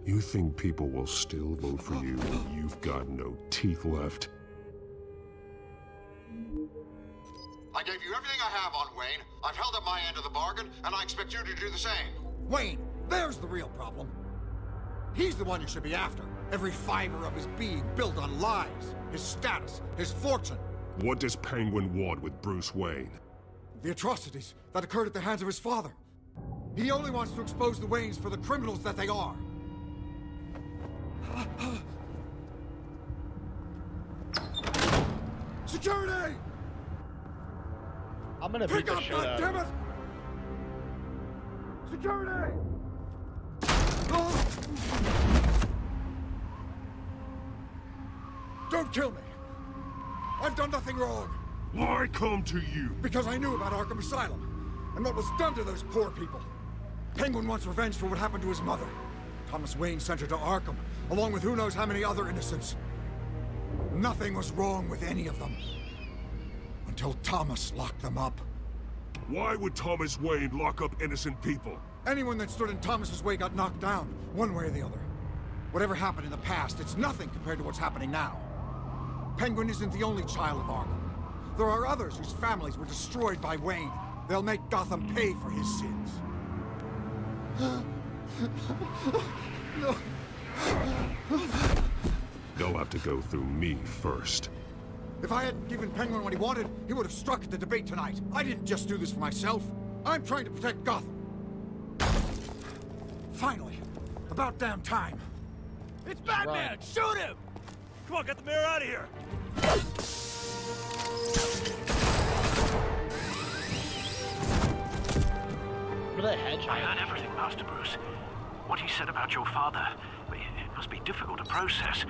You think people will still vote for you when you've got no teeth left? I gave you everything I have on Wayne. I've held up my end of the bargain, and I expect you to do the same. Wayne, there's the real problem. He's the one you should be after. Every fiber of his being built on lies, his status, his fortune. What does Penguin want with Bruce Wayne? The atrocities that occurred at the hands of his father. He only wants to expose the Waynes for the criminals that they are. Security! I'm gonna beat the shit out of him. Damn it! Security! Don't kill me! I've done nothing wrong! Why come to you? Because I knew about Arkham Asylum, and what was done to those poor people. Penguin wants revenge for what happened to his mother. Thomas Wayne sent her to Arkham, along with who knows how many other innocents. Nothing was wrong with any of them. Until Thomas locked them up. Why would Thomas Wayne lock up innocent people? Anyone that stood in Thomas's way got knocked down, one way or the other. Whatever happened in the past, it's nothing compared to what's happening now. Penguin isn't the only child of Arkham. There are others whose families were destroyed by Wayne. They'll make Gotham pay for his sins. No. They'll have to go through me first. If I hadn't given Penguin what he wanted, he would have struck at the debate tonight. I didn't just do this for myself. I'm trying to protect Gotham. Finally. About damn time. It's Batman! Right. Shoot him! Come on, get the mayor out of here! I heard everything, Master Bruce. What he said about your father, it must be difficult to process.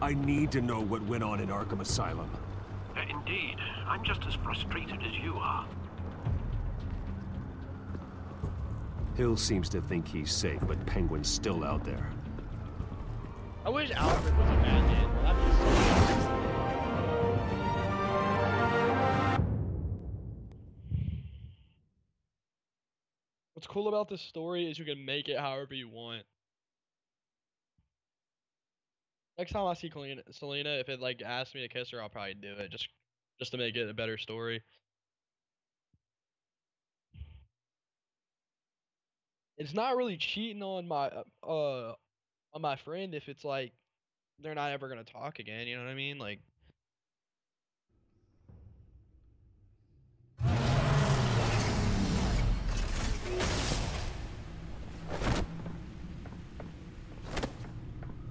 I need to know what went on in Arkham Asylum. Indeed. I'm just as frustrated as you are. Hill seems to think he's safe, but Penguin's still out there. I wish Alfred was a Batman. That'd be so nice. What's cool about this story is you can make it however you want. Next time I see Selena, if it like asks me to kiss her, I'll probably do it just to make it a better story. It's not really cheating on my friend if it's like they're not ever gonna talk again. You know what I mean? Like.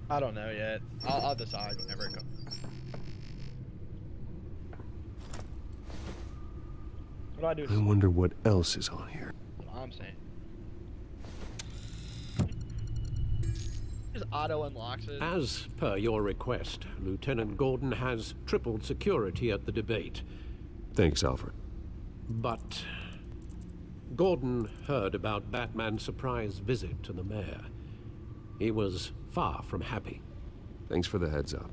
I don't know yet. I'll decide whenever it comes. What do I do? I wonder what else is on here. That's what I'm saying. Just auto unlocks it. As per your request, Lieutenant Gordon has tripled security at the debate. Thanks, Alfred. But Gordon heard about Batman's surprise visit to the mayor. He was far from happy. Thanks for the heads up.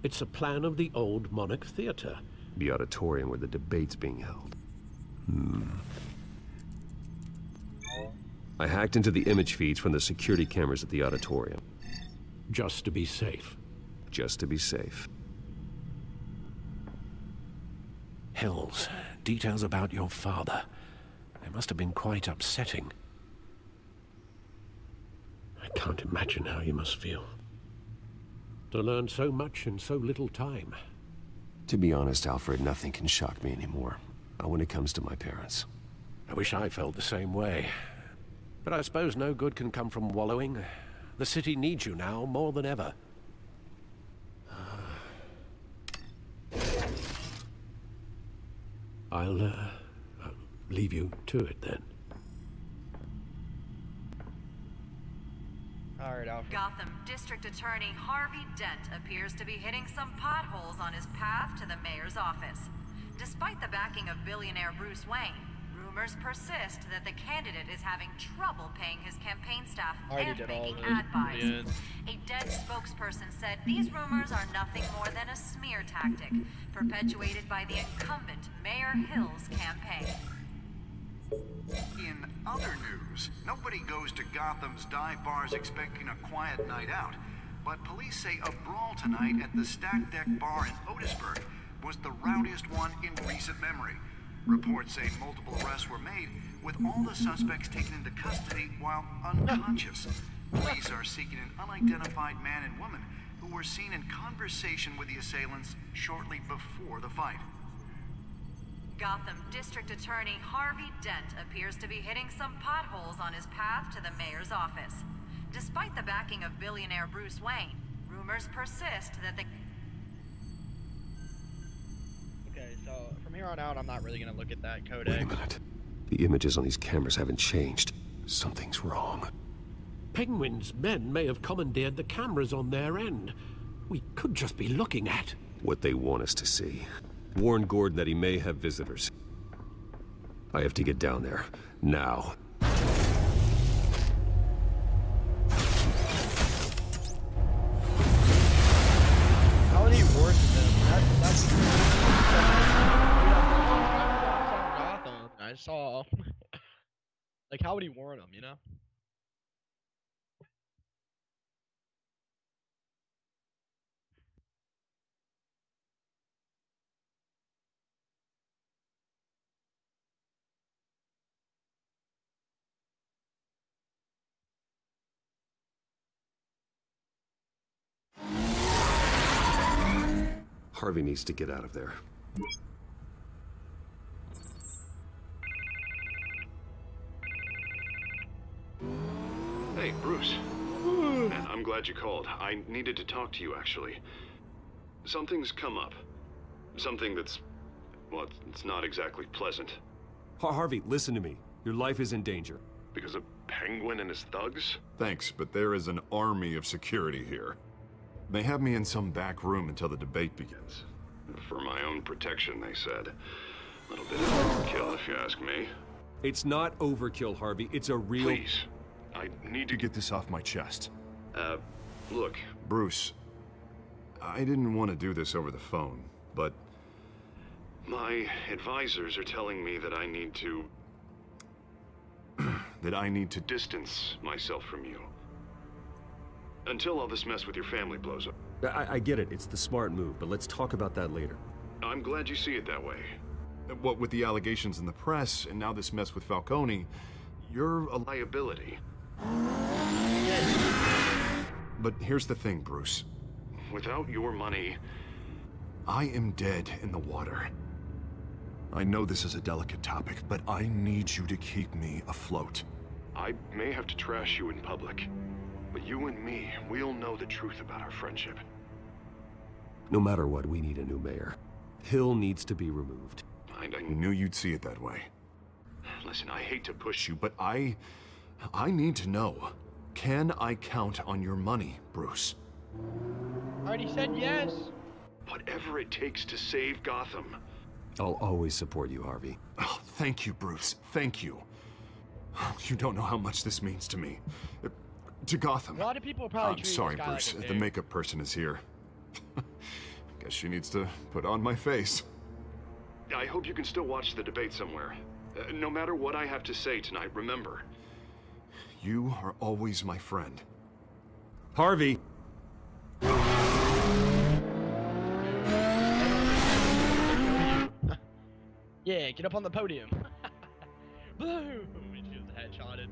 It's a plan of the old Monarch Theater. The auditorium where the debate's being held. I hacked into the image feeds from the security cameras at the auditorium. Just to be safe. Just to be safe. Hills, details about your father. They must have been quite upsetting. I can't imagine how you must feel. To learn so much in so little time. To be honest, Alfred, nothing can shock me anymore. Not when it comes to my parents. I wish I felt the same way. But I suppose no good can come from wallowing. The city needs you now more than ever. I'll leave you to it then. Alright, Alfred. Gotham District Attorney Harvey Dent appears to be hitting some potholes on his path to the mayor's office. Despite the backing of billionaire Bruce Wayne, rumors persist that the candidate is having trouble paying his campaign staff and making ad buys. A Dent spokesperson said these rumors are nothing more than a smear tactic perpetuated by the incumbent Mayor Hill's campaign. In other news, nobody goes to Gotham's dive bars expecting a quiet night out, but police say a brawl tonight at the Stack Deck Bar in Otisburg was the rowdiest one in recent memory. Reports say multiple arrests were made, with all the suspects taken into custody while unconscious. Police are seeking an unidentified man and woman who were seen in conversation with the assailants shortly before the fight. Gotham District Attorney Harvey Dent appears to be hitting some potholes on his path to the mayor's office. Despite the backing of billionaire Bruce Wayne, rumors persist that the... Okay, so from here on out, I'm not really going to look at that codex. Wait a minute. The images on these cameras haven't changed. Something's wrong. Penguin's men may have commandeered the cameras on their end. we could just be looking at. What they want us to see. Warn Gordon that he may have visitors. I have to get down there. Now. How would he work them? That's Gotham. I saw. Like, how would he warn them, you know? Harvey needs to get out of there. Hey, Bruce. Man, I'm glad you called. I needed to talk to you, actually. Something's come up. Something that's... well, it's not exactly pleasant. Harvey, listen to me. Your life is in danger. Because of Penguin and his thugs? Thanks, but there is an army of security here. They have me in some back room until the debate begins. For my own protection, they said. A little bit of overkill, if you ask me. It's not overkill, Harvey. It's a real... Please. I need to get this off my chest. Look. Bruce, I didn't want to do this over the phone, but... my advisors are telling me that I need to... that I need to distance myself from you. Until all this mess with your family blows up. I get it. It's the smart move, but let's talk about that later. I'm glad you see it that way. What with the allegations in the press, and now this mess with Falcone, you're a liability. But here's the thing, Bruce. Without your money... I am dead in the water. I know this is a delicate topic, but I need you to keep me afloat. I may have to trash you in public. But you and me, we'll know the truth about our friendship. No matter what, we need a new mayor. Hill needs to be removed. I knew you'd see it that way. Listen, I hate to push you, but I need to know. Can I count on your money, Bruce? I already said yes. Whatever it takes to save Gotham. I'll always support you, Harvey. Oh, thank you, Bruce. Thank you. You don't know how much this means to me. To Gotham. A lot of people are probably I'm sorry, Bruce. Like the makeup person is here. Guess she needs to put on my face. I hope you can still watch the debate somewhere. No matter what I have to say tonight, remember. You are always my friend. Harvey! Yeah, get up on the podium. Boom! She was headshotted.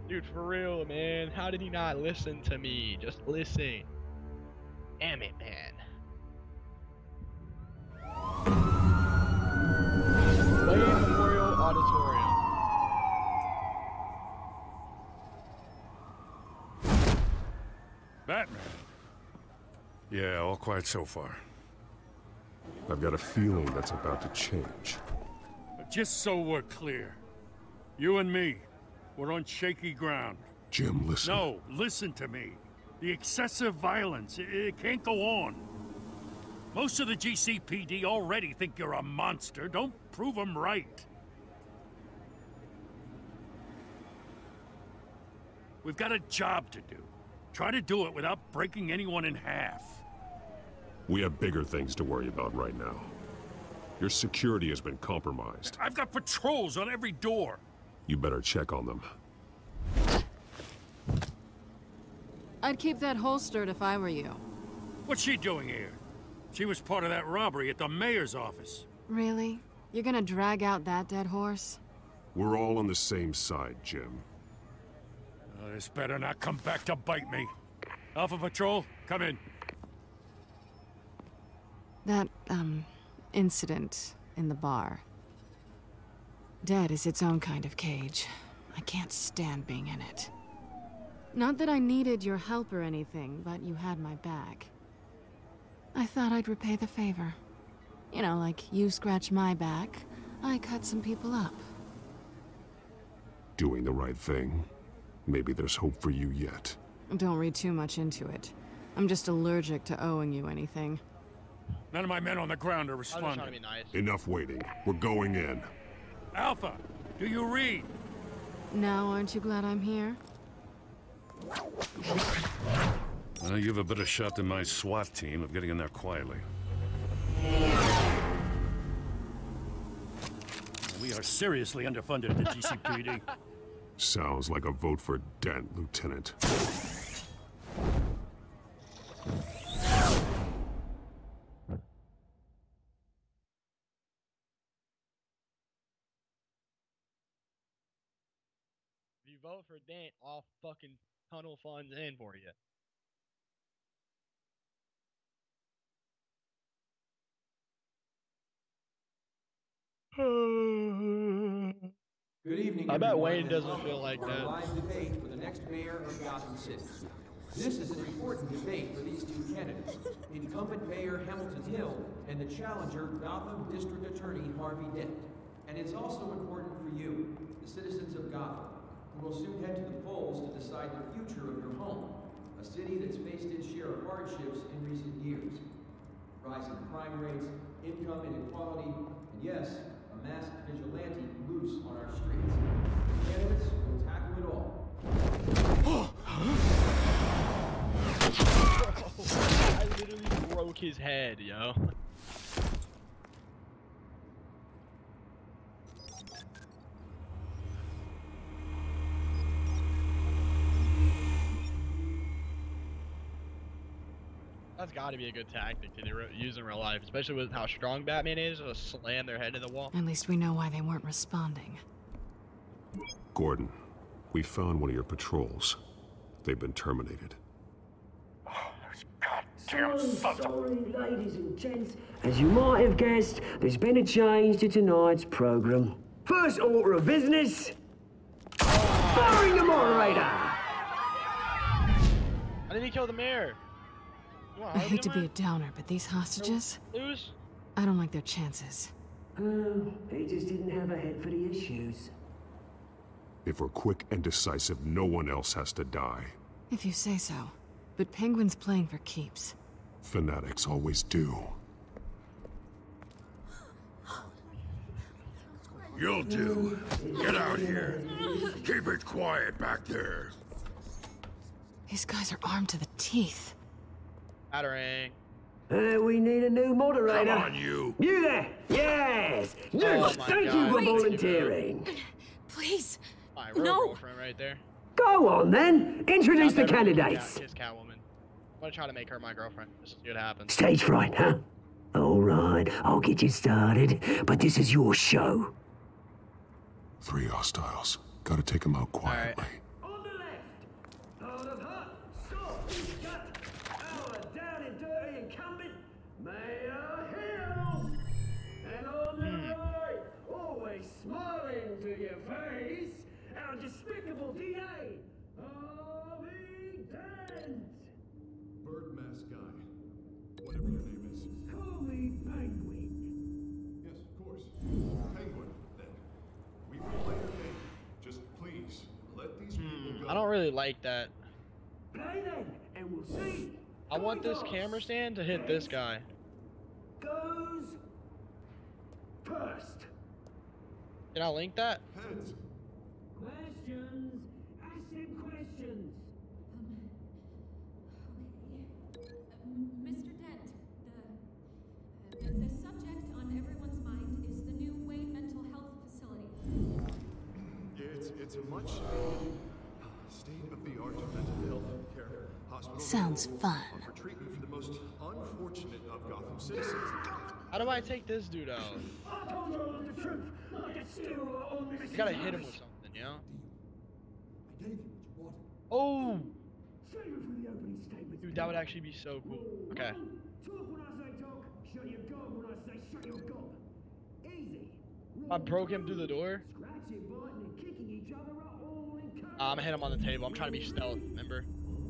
Dude, for real, man. How did he not listen to me? Just listen. Damn it, man. Wayne Memorial Auditorium. Batman. Yeah, all quiet so far. I've got a feeling that's about to change. Just so we're clear, you and me, we're on shaky ground. Jim, listen. No, listen to me. The excessive violence, it can't go on. Most of the GCPD already think you're a monster. Don't prove them right. We've got a job to do. Try to do it without breaking anyone in half. We have bigger things to worry about right now. Your security has been compromised. I've got patrols on every door. You better check on them. I'd keep that holstered if I were you. What's she doing here? She was part of that robbery at the mayor's office. Really? You're gonna drag out that dead horse? We're all on the same side, Jim. This better not come back to bite me. Alpha Patrol, come in. That, incident in the bar. Dead is its own kind of cage. I can't stand being in it. Not that I needed your help or anything, but you had my back. I thought I'd repay the favor. You know, like you scratch my back, I cut some people up. Doing the right thing. Maybe there's hope for you yet. Don't read too much into it. I'm just allergic to owing you anything. None of my men on the ground are I'm just trying to responding. be nice. Enough waiting. We're going in. Alpha, do you read? Now, aren't you glad I'm here? Well, you have a better shot than my SWAT team of getting in there quietly. We are seriously underfunded at the GCPD. Sounds like a vote for Dent, Lieutenant. If you vote for Dent, I'll fucking tunnel funds in for you. Good evening, I bet everyone, Wayne and doesn't welcome feel like to our that. live debate for the next mayor of Gotham City. This is an important debate for these two candidates, incumbent Mayor Hamilton Hill and the challenger Gotham District Attorney Harvey Dent. And it's also important for you, the citizens of Gotham, who will soon head to the polls to decide the future of your home, a city that's faced its share of hardships in recent years. Rising crime rates, income inequality, and yes, a masked vigilante loose on our streets. The candidates will tackle it all. I literally broke his head, yo. That's got to be a good tactic to use in real life, especially with how strong Batman is, to slam their head in the wall. At least we know why they weren't responding. Gordon, we found one of your patrols. They've been terminated. So sorry, ladies and gents. As you might have guessed, there's been a change to tonight's program. First order of business, firing the moderator. How did he kill the mayor? I hate to be a downer, but these hostages, Lose? I don't like their chances. He just didn't have a head for the issues. If we're quick and decisive, no one else has to die. If you say so. But Penguin's playing for keeps. Fanatics always do. You'll do. Get out here. Keep it quiet back there. These guys are armed to the teeth. Battering. We need a new moderator. Come on, you. You there? Yes. Yes. Thank you for volunteering. Please. My real girlfriend right there. Go on then. Introduce the candidates. Kiss Catwoman. I'm gonna try to make her my girlfriend. Just to see what happens. Stage fright, huh? All right, I'll get you started, but this is your show. 3 hostiles. Gotta take them out quietly. On the left, out of hot, soft, gut, our down and dirty incumbent, Mayor Hill. And on the right, always smiling to your face, our despicable DA, Harvey Dent. Bird mask guy. Whatever your name is. Call me Penguin. Yes, of course. Penguin, then. We will play your game. Just please, let these people go. I don't really like that. Play then, and we'll see. I want this camera stand to hit this guy. Goes first. Can I link that? Heads. Questions. Ask him questions. Mr. Dent, the subject on everyone's mind is the new Wayne Mental Health Facility. It's a much state-of-the-art mental health care hospital. Sounds fun. For treatment for the most unfortunate of Gotham citizens. How do I take this dude out? I told you all the truth. Like a steal on this. You gotta hit him with something, you know? I gave you what you wanted. Oh! Save it for the opening statement. Dude, that would actually be so cool. Okay. Talk when I say talk. Shut your gob when I say shut your gob. Easy. I broke him through the door. Scratching, biting, and kicking each other are all in I'm gonna hit him on the table. I'm trying to be stealth, remember?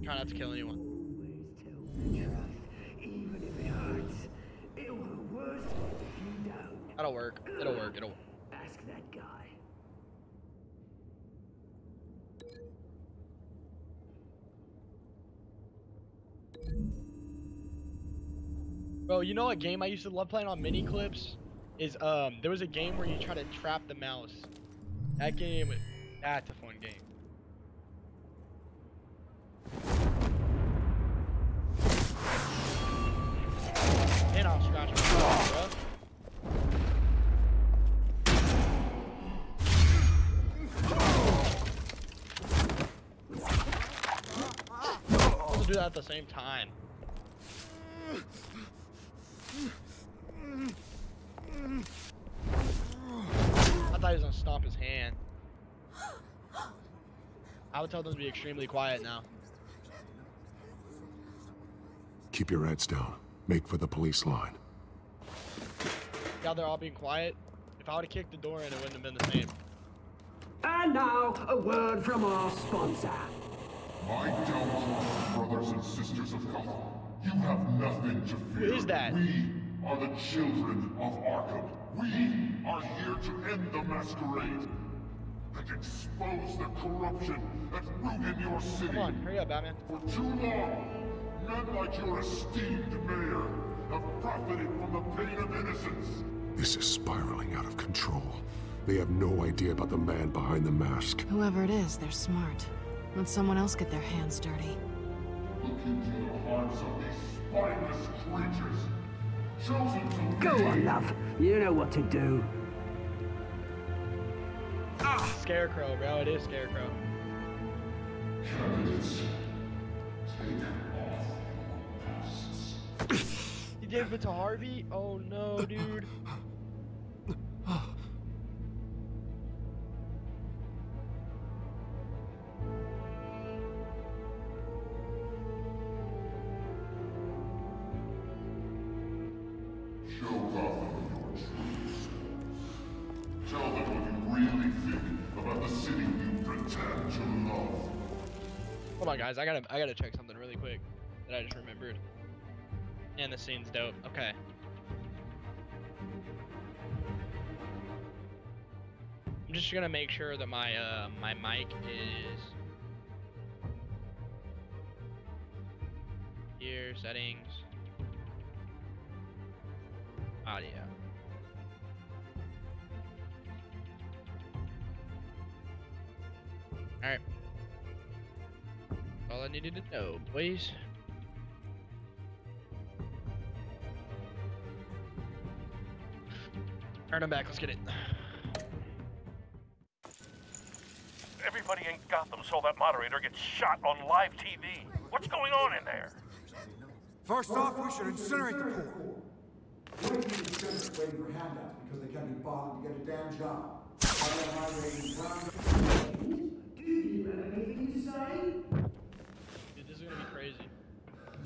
Try not to kill anyone. Always tell the truth, even if it hurts. It'll hurt worse if you don't. That'll work. It'll work. It'll work. Ask that guy. Bro, you know what game I used to love playing on mini clips? Is there was a game where you try to trap the mouse. That game, that's a fun game. And I'll scratch my bro. Do that at the same time. I thought he was gonna stomp his hand. I would tell them to be extremely quiet now. Keep your heads down. Make for the police line. Yeah, they're all being quiet. If I would have kicked the door in, it wouldn't have been the same. And now, a word from our sponsor. My downtrodden brothers and sisters of Gotham, you have nothing to fear. Who is that? We are the children of Arkham. We are here to end the masquerade and expose the corruption that ruined your city. Come on, hurry up, Batman. For too long, men like your esteemed mayor have profited from the pain of innocence. This is spiraling out of control. They have no idea about the man behind the mask. Whoever it is, they're smart. Let someone else get their hands dirty. Look into the hearts of these spineless creatures, chosen to Go on, love. You know what to do. Scarecrow, bro. It is Scarecrow. Candidates, take off your masks. He gave it to Harvey? Oh no, dude. Show Gotham your truth. Tell them what you really think about the city you pretend to love. Hold on, guys. I gotta check something really quick that I just remembered. And the scene's dope. Okay. I'm just gonna make sure that my my mic is here. Settings. Audio. Alright. All I needed to know, please. Alright, I'm back. Let's get it. Everybody in Gotham saw that moderator get shot on live TV. What's going on in there? First off, we should incinerate the poor. Waiting for handouts because they can't be bothered to get a damn job. Do you have anything to say? Dude, this is gonna be crazy.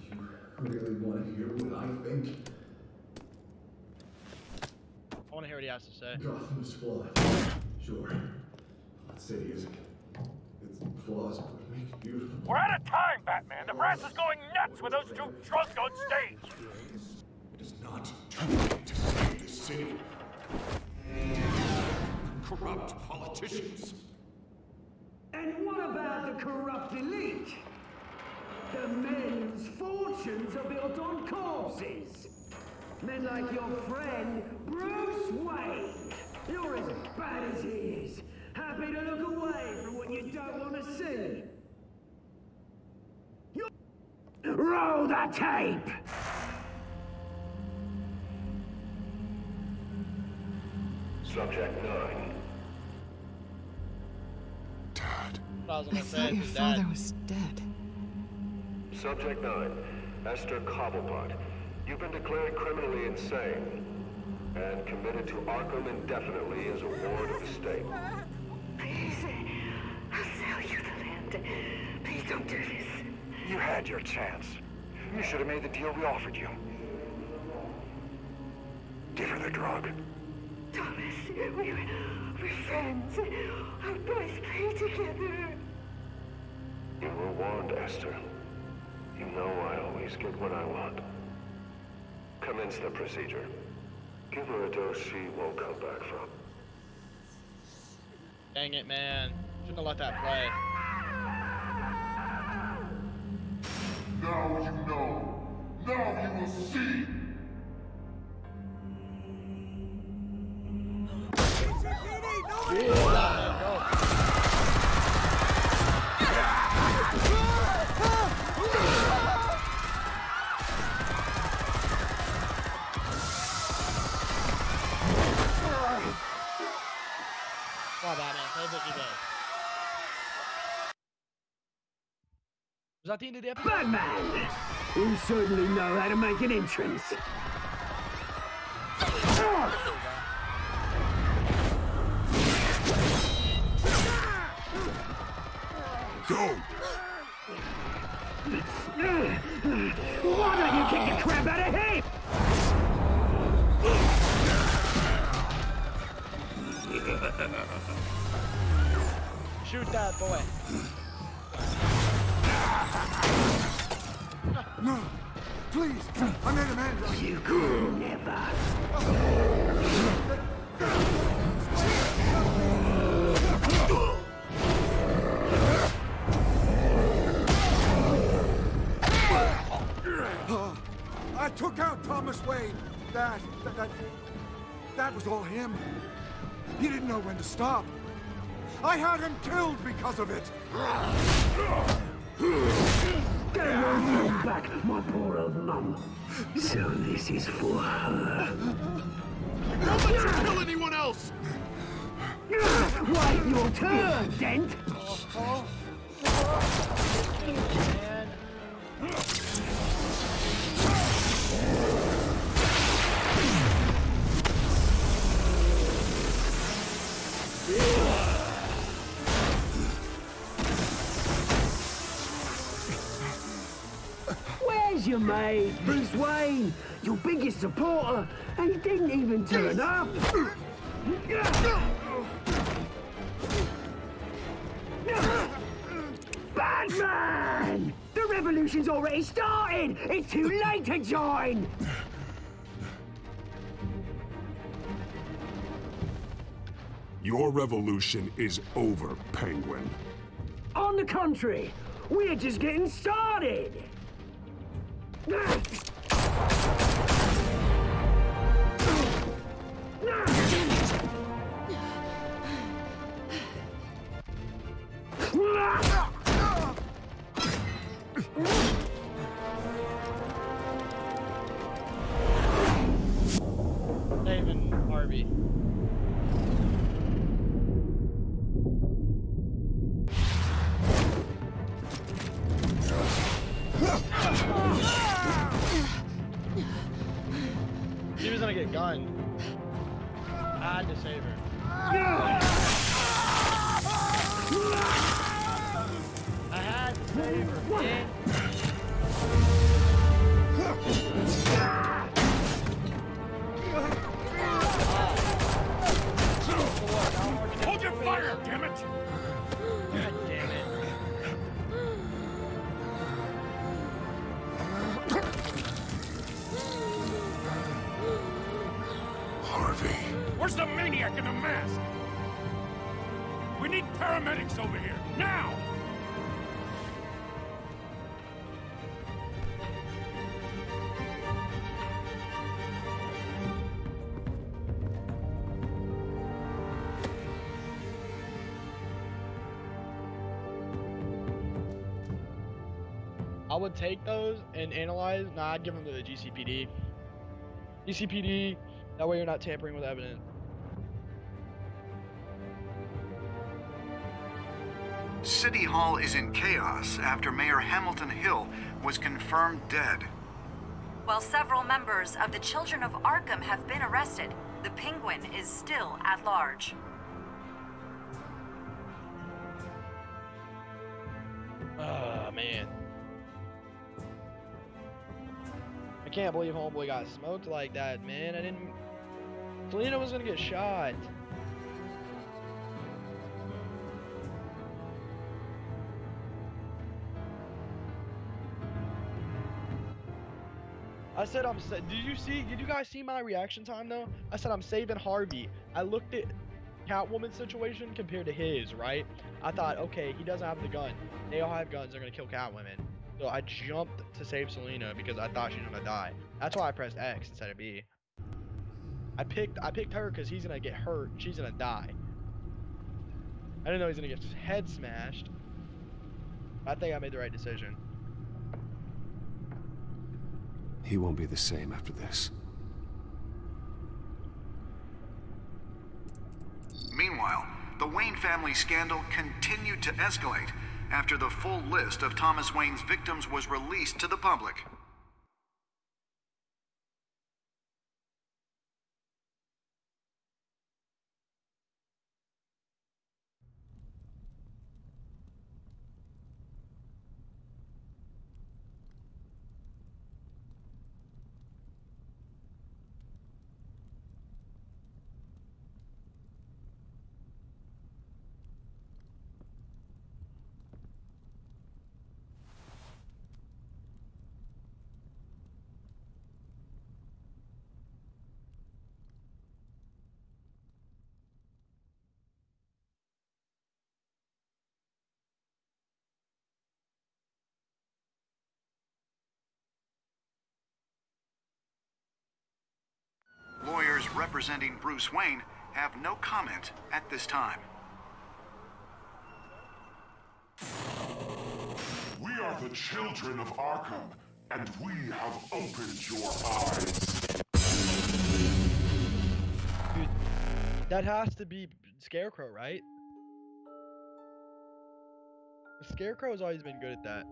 You really want to hear what I think? I wanna hear what he has to say. Gotham is flawed. Sure. Let's say it isn't. Its flaws are what make it beautiful. We're out of time, Batman. The press is going nuts with those two drunks on stage. It is not too late to save this city. Corrupt politicians. And what about the corrupt elite? The men whose fortunes are built on corpses. Men like your friend, Bruce Wayne. You're as bad as he is. Happy to look away from what you don't want to see. Roll the tape! Subject 9. Dad. I thought your father was dead. Subject 9. Esther Cobblepot. You've been declared criminally insane and committed to Arkham indefinitely as a ward of the state. Please, I'll sell you the land. Please don't do this. You had your chance. You should have made the deal we offered you. Give her the drug. Thomas, we're friends. Our boys play together. You were warned, Esther. You know I always get what I want. Commence the procedure. Give her a dose she won't come back from. Dang it, man. Shouldn't have let that play. Now you know. Now you will see. that the end of the episode? Batman! You certainly know how to make an entrance. Go! Why don't you kick the crap out of him? Shoot that boy. No, please, I made a man. You could never. I took out Thomas Wayne. That was all him. He didn't know when to stop. I had him killed because of it. Get your back, my poor old mum. So this is for her. Don't let you kill anyone else! Wait your turn, Dent! Where's your mate, Bruce Wayne? Your biggest supporter, and he didn't even turn up. Batman! The revolution's already started! It's too late to join! Your revolution is over, Penguin. On the contrary, we're just getting started! Saving Harvey. She was gonna get gunned. I had to save her. I had to save her, man. Hold your fire, damn it! God damn it. Harvey. Where's the maniac in the mask? We need paramedics over here, now! I would take those and analyze. Nah, I'd give them to the GCPD. GCPD, that way you're not tampering with evidence. City Hall is in chaos after Mayor Hamilton Hill was confirmed dead. While several members of the Children of Arkham have been arrested, the Penguin is still at large. Oh, man. I can't believe homeboy got smoked like that, man. I didn't... Selena was gonna get shot. I said did you guys see my reaction time though? I said I'm saving Harvey. I looked at Catwoman's situation compared to his, right? I thought, okay, he doesn't have the gun. They all have guns, they're gonna kill Catwoman. So I jumped to save Selena because I thought she was gonna die. That's why I pressed X instead of B. I picked her because he's gonna get hurt, she's gonna die. I didn't know he's gonna get his head smashed. I think I made the right decision. He won't be the same after this. Meanwhile, the Wayne family scandal continued to escalate after the full list of Thomas Wayne's victims was released to the public. Lawyers representing Bruce Wayne have no comment at this time. We are the children of Arkham, and we have opened your eyes. Dude, that has to be Scarecrow, right? The Scarecrow has always been good at that.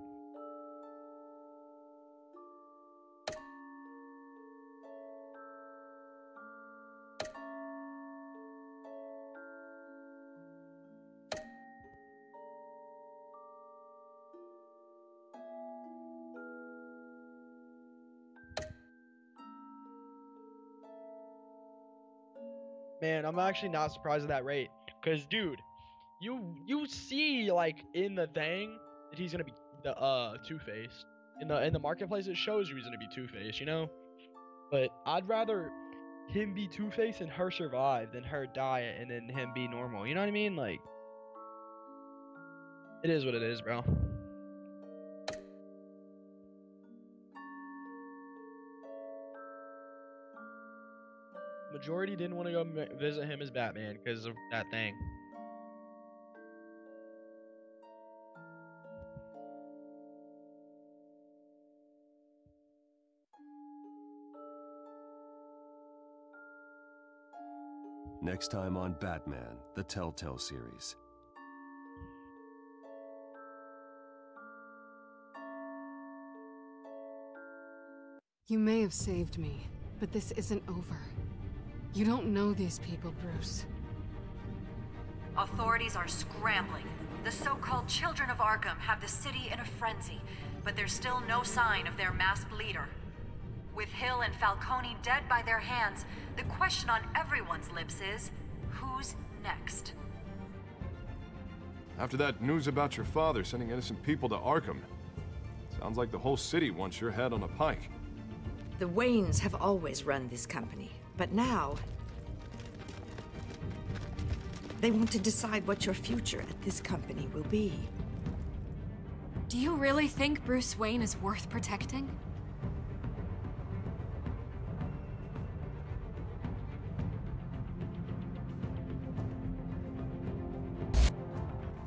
Man, I'm actually not surprised at that rate. Cause dude, you see like in the thing that he's gonna be the Two-Face. In the marketplace it shows you he's gonna be Two-Face, you know? But I'd rather him be Two-Face and her survive than her die and then him be normal. You know what I mean? Like, it is what it is, bro. Majority didn't want to go visit him as Batman because of that thing. Next time on Batman, the Telltale series. You may have saved me, but this isn't over. You don't know these people, Bruce. Authorities are scrambling. The so-called Children of Arkham have the city in a frenzy, but there's still no sign of their masked leader. With Hill and Falcone dead by their hands, the question on everyone's lips is, who's next? After that news about your father sending innocent people to Arkham, sounds like the whole city wants your head on a pike. The Waynes have always run this company, but now they want to decide what your future at this company will be. Do you really think Bruce Wayne is worth protecting?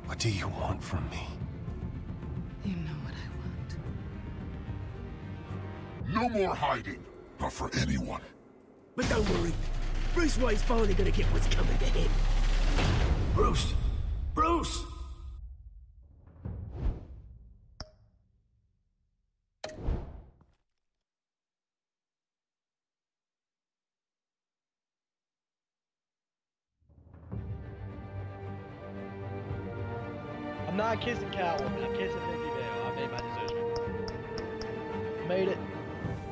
What do you want from me? You know what I No want. more hiding, not for anyone. But don't worry, Bruce Wayne's finally gonna get what's coming to him. Bruce! Bruce! I'm not kissing Catwoman, I'm kissing Vicky Vale. I made my decision. Made it.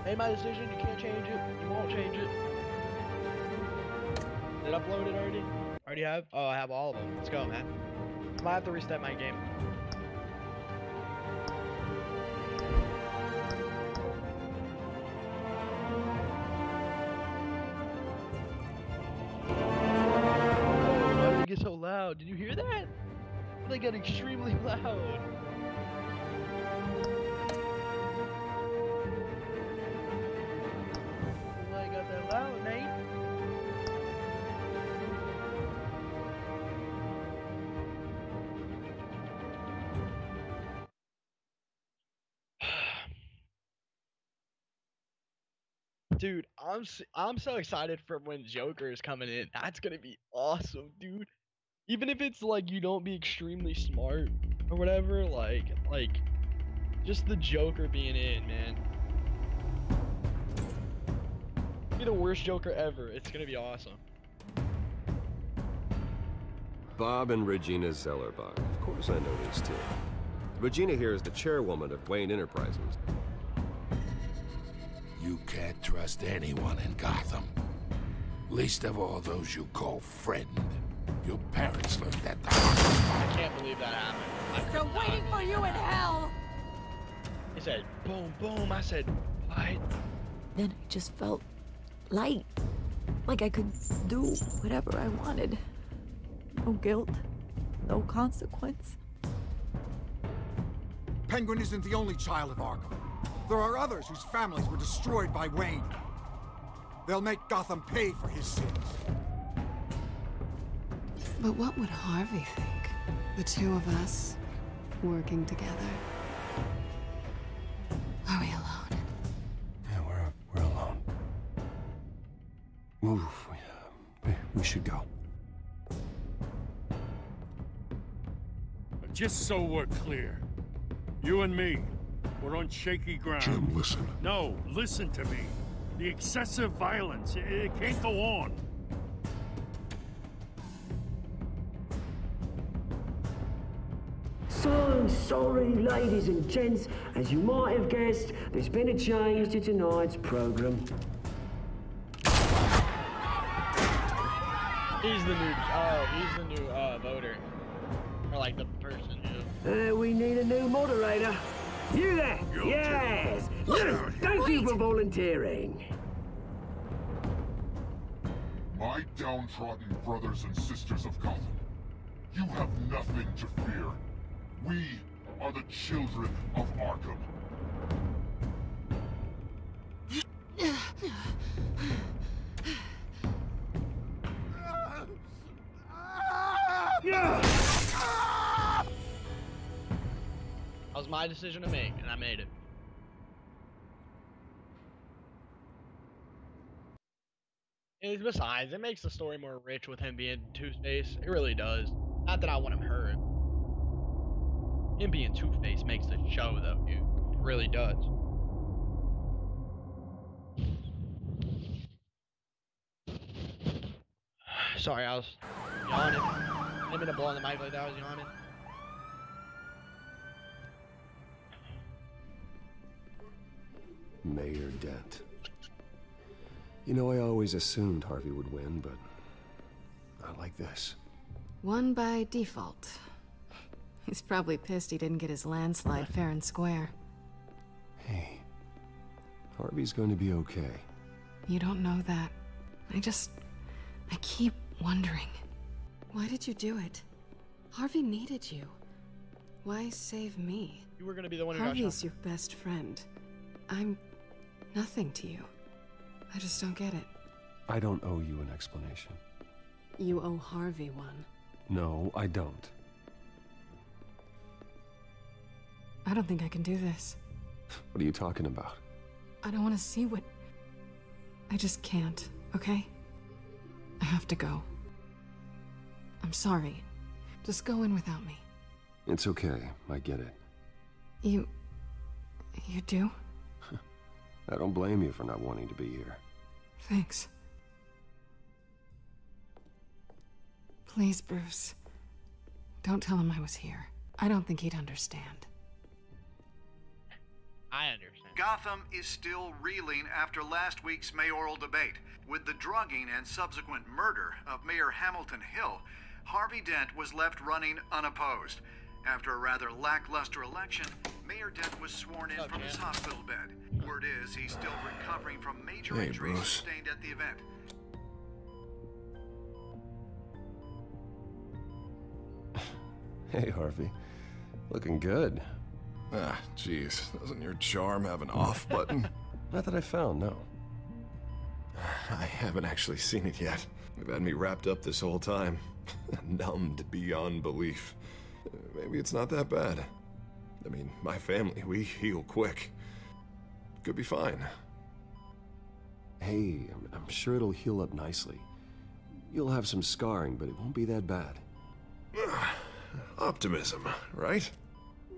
Made my decision, you can't change it. You won't change it. Did I upload it already? Already have? Oh, I have all of them. Let's go, man. I might have to reset my game. Why did it get so loud? Did you hear that? They got extremely loud. Why it got that loud, mate? Dude, I'm so excited for when Joker is coming in. That's gonna be awesome, dude. Even if it's like you don't be extremely smart, or whatever, like just the Joker being in, man. Be the worst Joker ever. It's gonna be awesome. Bob and Regina Zellerbach. Of course I know these two. Regina here is the chairwoman of Wayne Enterprises. You can't trust anyone in Gotham. Least of all those you call friend. Your parents learned that the hard way. I can't believe that happened. I'm still waiting for you in hell! He said, boom, boom. I said, what? Then I just felt light. Like I could do whatever I wanted. No guilt, no consequence. Penguin isn't the only child of Arkham. There are others whose families were destroyed by Wayne. They'll make Gotham pay for his sins. But what would Harvey think? The two of us working together. Are we alone? Yeah, we're alone. Move. We should go. Just so we're clear, you and me, we're on shaky ground. Jim, listen. No, listen to me. The excessive violence, it can't go on. So sorry, ladies and gents. As you might have guessed, there's been a change to tonight's program. He's the new voter. Or like the person who... We need a new moderator. You there? Yes! Yes! Thank you for volunteering. My downtrodden brothers and sisters of Gotham, you have nothing to fear. We are the children of Arkham. That was my decision to make, and I made it. And besides, it makes the story more rich with him being Two-Face. It really does. Not that I want him hurt. Him being Two-Face makes the show, though, dude. It really does. Sorry, I was yawning. I didn't mean to blow on the mic like that. I was yawning. Mayor Dent. You know, I always assumed Harvey would win, but not like this. Won by default. He's probably pissed he didn't get his landslide fair and square. Hey, Harvey's going to be okay. You don't know that. I keep wondering. Why did you do it? Harvey needed you. Why save me? You were going to be the one who got shot. Harvey's your best friend. I'm nothing to you. I just don't get it. I don't owe you an explanation. You owe Harvey one. No, I don't. I don't think I can do this. What are you talking about? I don't want to see what... I just can't, okay? I have to go. I'm sorry. Just go in without me. It's okay. I get it. You do? I don't blame you for not wanting to be here. Thanks. Please, Bruce. Don't tell him I was here. I don't think he'd understand. I understand. Gotham is still reeling after last week's mayoral debate. With the drugging and subsequent murder of Mayor Hamilton Hill, Harvey Dent was left running unopposed. After a rather lackluster election, Mayor Dent was sworn in from his hospital bed. Word is he's still recovering from major injuries sustained at the event. Hey, Harvey. Looking good. Ah, jeez. Doesn't your charm have an off button? Not that I found, no. I haven't actually seen it yet. You've had me wrapped up this whole time. Numbed beyond belief. Maybe it's not that bad. I mean, my family, we heal quick. Could be fine. Hey, I'm sure it'll heal up nicely. You'll have some scarring, but it won't be that bad. Optimism, right?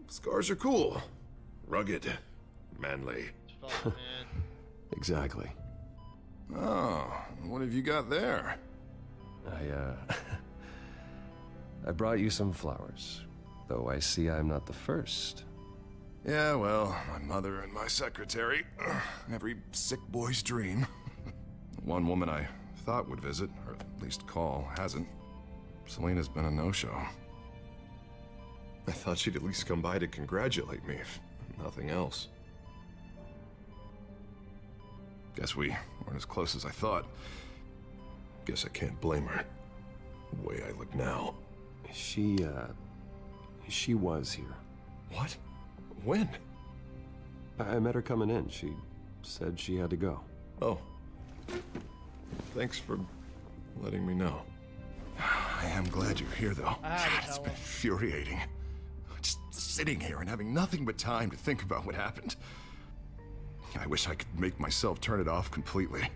Scars are cool. Rugged. Manly. Exactly. Oh, what have you got there? I brought you some flowers. Though I see I'm not the first. Yeah, well, my mother and my secretary. Every sick boy's dream. One woman I thought would visit, or at least call, hasn't. Selena's been a no-show. I thought she'd at least come by to congratulate me, if nothing else. Guess we weren't as close as I thought. Guess I can't blame her. The way I look now. She was here. What? When? I met her coming in. She said she had to go. Oh. Thanks for letting me know. I am glad you're here, though. It's been infuriating. Just sitting here and having nothing but time to think about what happened. I wish I could make myself turn it off completely.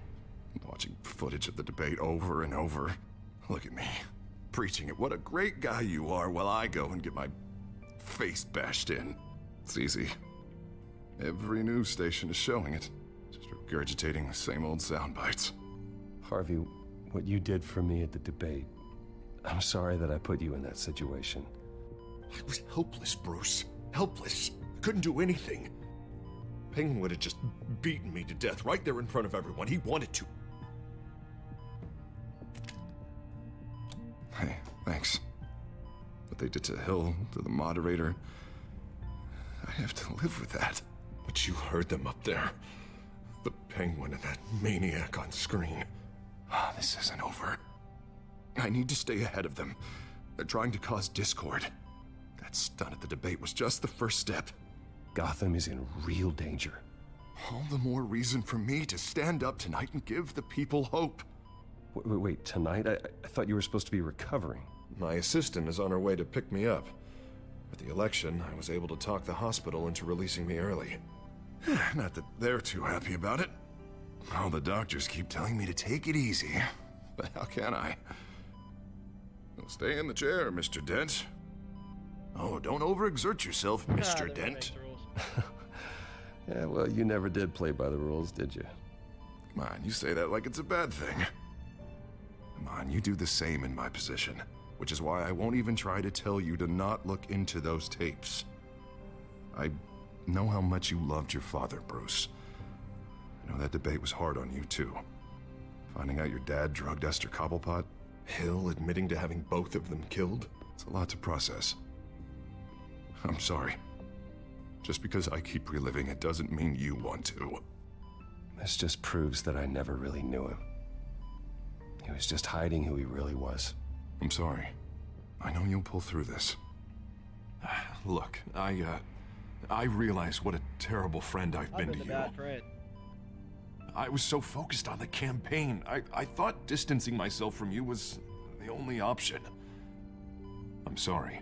Watching footage of the debate over and over. Look at me, preaching it. What a great guy you are, while I go and get my face bashed in. It's easy. Every news station is showing it. Just regurgitating the same old sound bites. Harvey, what you did for me at the debate, I'm sorry that I put you in that situation. I was helpless, Bruce. Helpless. Couldn't do anything. Penguin would have just beaten me to death right there in front of everyone. He wanted to. Hey, thanks. What they did to Hill, to the moderator, I have to live with that. But you heard them up there. The Penguin and that maniac on screen. This isn't over. I need to stay ahead of them. They're trying to cause discord. That stunt at the debate was just the first step. Gotham is in real danger. All the more reason for me to stand up tonight and give the people hope. Wait, tonight? I thought you were supposed to be recovering. My assistant is on her way to pick me up. With the election, I was able to talk the hospital into releasing me early. Not that they're too happy about it. All the doctors keep telling me to take it easy. But how can I? Well, stay in the chair, Mr. Dent. Oh, don't overexert yourself, Mr. Dent. Yeah, well, you never did play by the rules, did you? Come on, you say that like it's a bad thing. Come on, you do the same in my position. Which is why I won't even try to tell you to not look into those tapes. I know how much you loved your father, Bruce. I know that debate was hard on you, too. Finding out your dad drugged Esther Cobblepot, Hill admitting to having both of them killed, it's a lot to process. I'm sorry. Just because I keep reliving it doesn't mean you want to. This just proves that I never really knew him. He was just hiding who he really was. I'm sorry. I know you'll pull through this. Look, I realize what a terrible friend I've been to you. Bad friend. I was so focused on the campaign. I thought distancing myself from you was the only option. I'm sorry.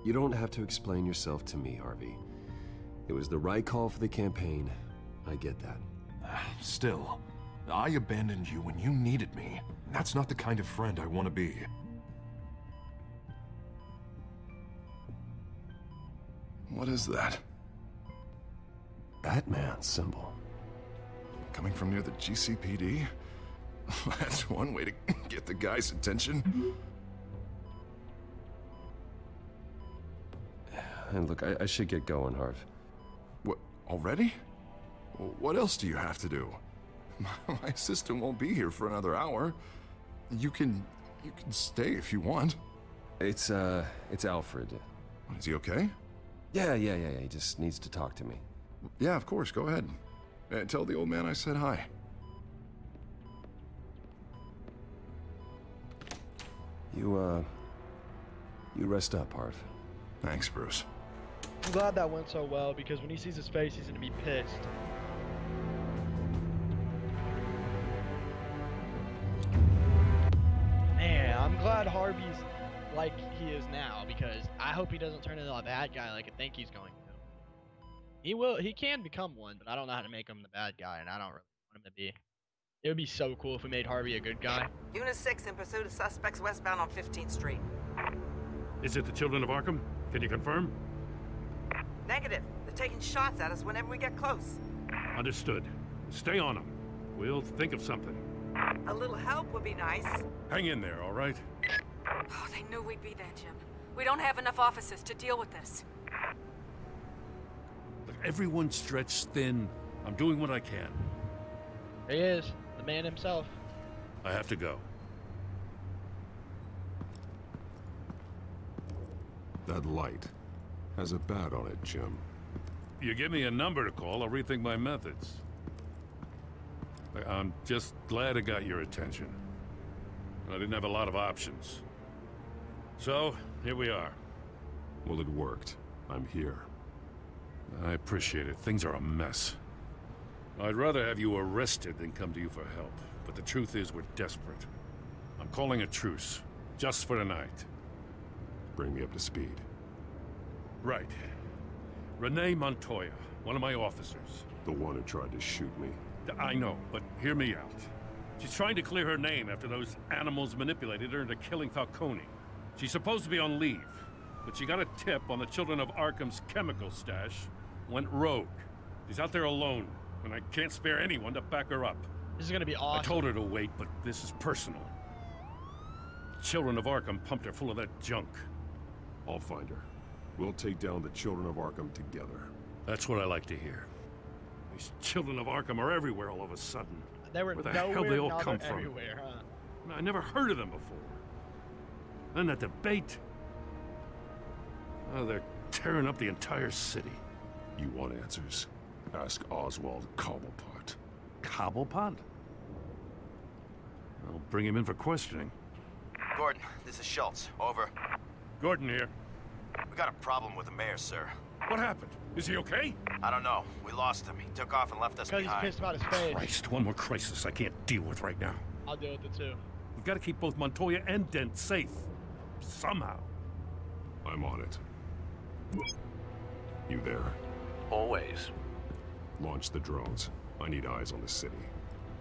You don't have to explain yourself to me, Harvey. It was the right call for the campaign. I get that. Still, I abandoned you when you needed me. That's not the kind of friend I want to be. What is that? Batman symbol. Coming from near the GCPD? That's one way to get the guy's attention. And look, I should get going, Harv. What, already? What else do you have to do? My assistant won't be here for another hour. You can stay if you want. It's Alfred. Is he okay? Yeah, he just needs to talk to me. Yeah, of course, go ahead. Tell the old man I said hi. You rest up, Harv. Thanks, Bruce. I'm glad that went so well, because when he sees his face, he's gonna be pissed. Man, I'm glad Harvey's like he is now, because I hope he doesn't turn into a bad guy like I think he's going to. He can become one, but I don't know how to make him the bad guy, and I don't really want him to be. It would be so cool if we made Harvey a good guy. Unit 6 in pursuit of suspects westbound on 15th Street. Is it the Children of Arkham? Can you confirm? Negative. They're taking shots at us whenever we get close. Understood. Stay on them. We'll think of something. A little help would be nice. Hang in there, all right? Oh, they knew we'd be there, Jim. We don't have enough officers to deal with this. Look, everyone's stretched thin. I'm doing what I can. There he is, the man himself. I have to go. That light has a bat on it, Jim. You give me a number to call, I'll rethink my methods. I'm just glad it got your attention. I didn't have a lot of options. So, here we are. Well, it worked. I'm here. I appreciate it. Things are a mess. I'd rather have you arrested than come to you for help. But the truth is, we're desperate. I'm calling a truce. Just for tonight. Bring me up to speed. Right. Renee Montoya, one of my officers. The one who tried to shoot me. I know, but hear me out. She's trying to clear her name after those animals manipulated her into killing Falcone. She's supposed to be on leave, but she got a tip on the Children of Arkham's chemical stash, went rogue. She's out there alone, and I can't spare anyone to back her up. This is gonna be awesome. I told her to wait, but this is personal. The Children of Arkham pumped her full of that junk. I'll find her. We'll take down the Children of Arkham together. That's what I like to hear. These Children of Arkham are everywhere all of a sudden. They were Where the hell they all come from? Everywhere, huh? I never heard of them before. Then that debate. Oh, they're tearing up the entire city. You want answers? Ask Oswald Cobblepot. Cobblepot? I'll bring him in for questioning. Gordon, this is Schultz. Over. Gordon here. We got a problem with the mayor, sir. What happened? Is he okay? I don't know. We lost him. He took off and left us behind. Because he's pissed about his face. Christ, one more crisis I can't deal with right now. I'll deal with it too. We've got to keep both Montoya and Dent safe. Somehow. I'm on it. You there? Always. Launch the drones. I need eyes on the city.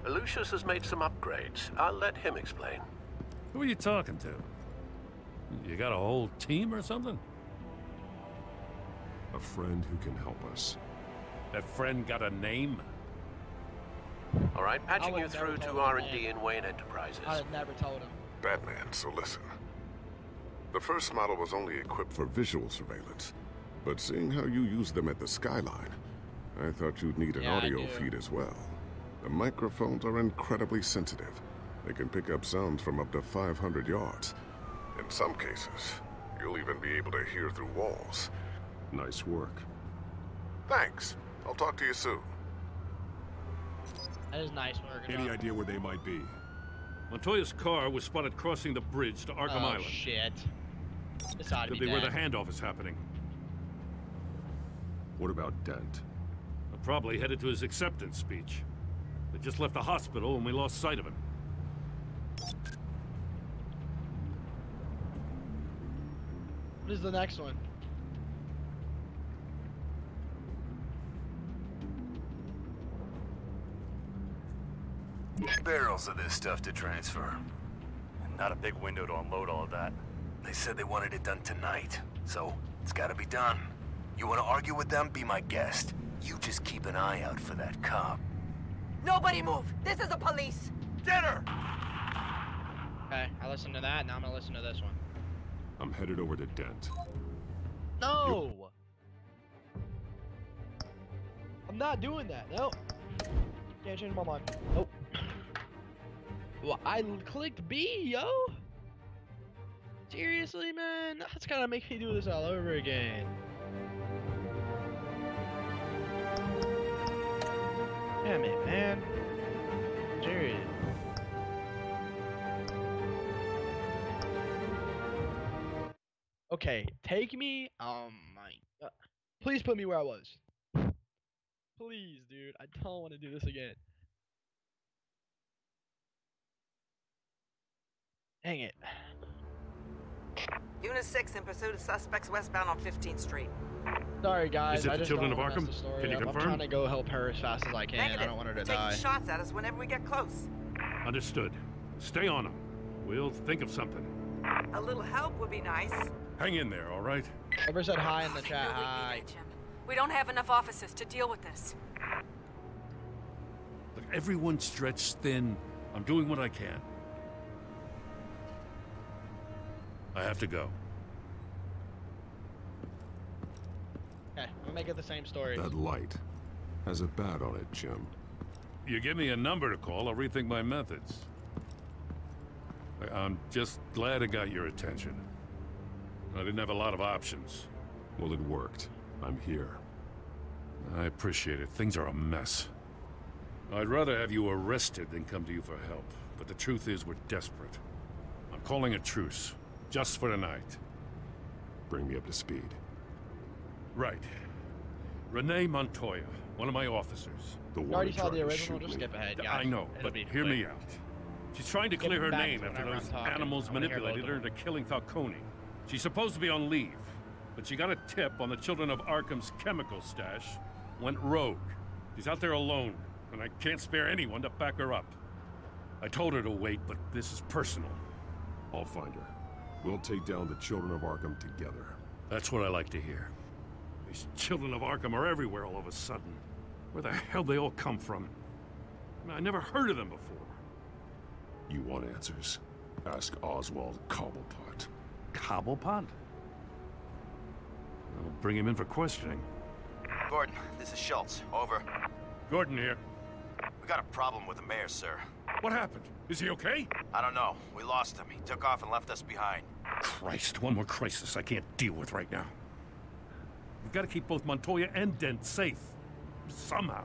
Lucius has made some upgrades. I'll let him explain. Who are you talking to? You got a whole team or something? A friend who can help us. That friend got a name? All right, patching you through to R&D in Wayne Enterprises. I had never told him. Batman, so listen. The first model was only equipped for visual surveillance, but seeing how you use them at the Skyline, I thought you'd need an audio feed as well. The microphones are incredibly sensitive. They can pick up sounds from up to 500 yards. In some cases, you'll even be able to hear through walls. Nice work. Thanks. I'll talk to you soon. That is nice work. Any idea where they might be? Montoya's car was spotted crossing the bridge to Arkham Island. Oh, shit. This ought to Could be be where the bad. handoff is happening. What about Dent? I'm probably headed to his acceptance speech. They just left the hospital and we lost sight of him. What is the next one? Barrels of this stuff to transfer. Not a big window to unload all of that. They said they wanted it done tonight, so it's gotta be done. You wanna argue with them? Be my guest. You just keep an eye out for that cop. Nobody move! This is the police! Get her! Okay, I listened to that, now I'm gonna listen to this one. I'm headed over to Dent. No! I'm not doing that, no. Can't change my mind. Nope. Well, I clicked B, yo! Seriously, man? That's gonna make me do this all over again. Damn it, man. Serious. Okay, take me. Oh my god. Please put me where I was. Please, dude. I don't want to do this again. Dang it. Unit 6 in pursuit of suspects westbound on 15th Street. Sorry guys, Is it I the just Children don't of wanna mess Arkham? the story Can you up. confirm? I'm trying to go help her as fast as I can. Negative. I don't want her to They're die. taking shots at us whenever we get close. Understood. Stay on them. We'll think of something. A little help would be nice. Hang in there, all right? Whoever said hi in the chat, hi. We don't have enough officers to deal with this. Look, everyone's stretched thin. I'm doing what I can. I have to go. Okay, we'll make it the same story. That light has a bat on it, Jim. You give me a number to call, I'll rethink my methods. I'm just glad I got your attention. I didn't have a lot of options. Well, it worked. I'm here. I appreciate it. Things are a mess. I'd rather have you arrested than come to you for help. But the truth is, we're desperate. I'm calling a truce. Just for tonight. Bring me up to speed. Right. Renee Montoya, one of my officers. The You one already who saw tried the to original, shoot just me. skip ahead, guys. I know, It'll but be hear quick. me out. She's trying to Skip clear her back name to after whenever those I'm talking. animals I wanna hear manipulated both her of into killing Falcone. She's supposed to be on leave, but she got a tip on the Children of Arkham's chemical stash, went rogue. She's out there alone, and I can't spare anyone to back her up. I told her to wait, but this is personal. I'll find her. We'll take down the Children of Arkham together. That's what I like to hear. These Children of Arkham are everywhere all of a sudden. Where the hell they all come from? I never heard of them before. You want answers? Ask Oswald Cobblepot. Cobblepot? I'll bring him in for questioning. Gordon, this is Schultz. Over. Gordon here. We got a problem with the mayor, sir. What happened? Is he okay? I don't know. We lost him. He took off and left us behind. Christ, one more crisis I can't deal with right now. We've got to keep both Montoya and Dent safe. Somehow.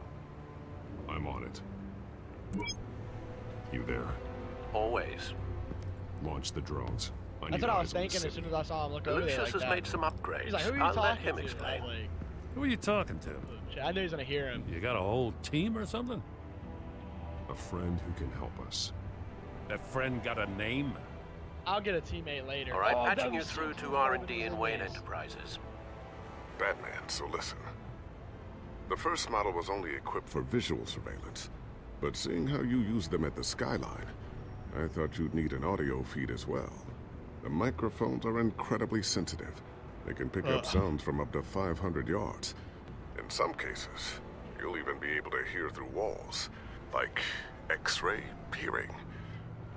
I'm on it. You there? Always. Launch the drones. That's what I was thinking as soon as I saw him look over there Lucius like has that. made some upgrades. He's like, who are you I'll let talking him to? explain. I was like, Who are you talking to? shit, I knew he was gonna hear him. You got a whole team or something? A friend who can help us. That friend got a name? I'll get a teammate later. All right, Oh, that patching you was through so to cool R&D with in Wayne his Enterprises. Batman, so listen. The first model was only equipped for visual surveillance, but seeing how you use them at the Skyline, I thought you'd need an audio feed as well. The microphones are incredibly sensitive. They can pick up sounds from up to 500 yards. In some cases, you'll even be able to hear through walls, like X-ray peering.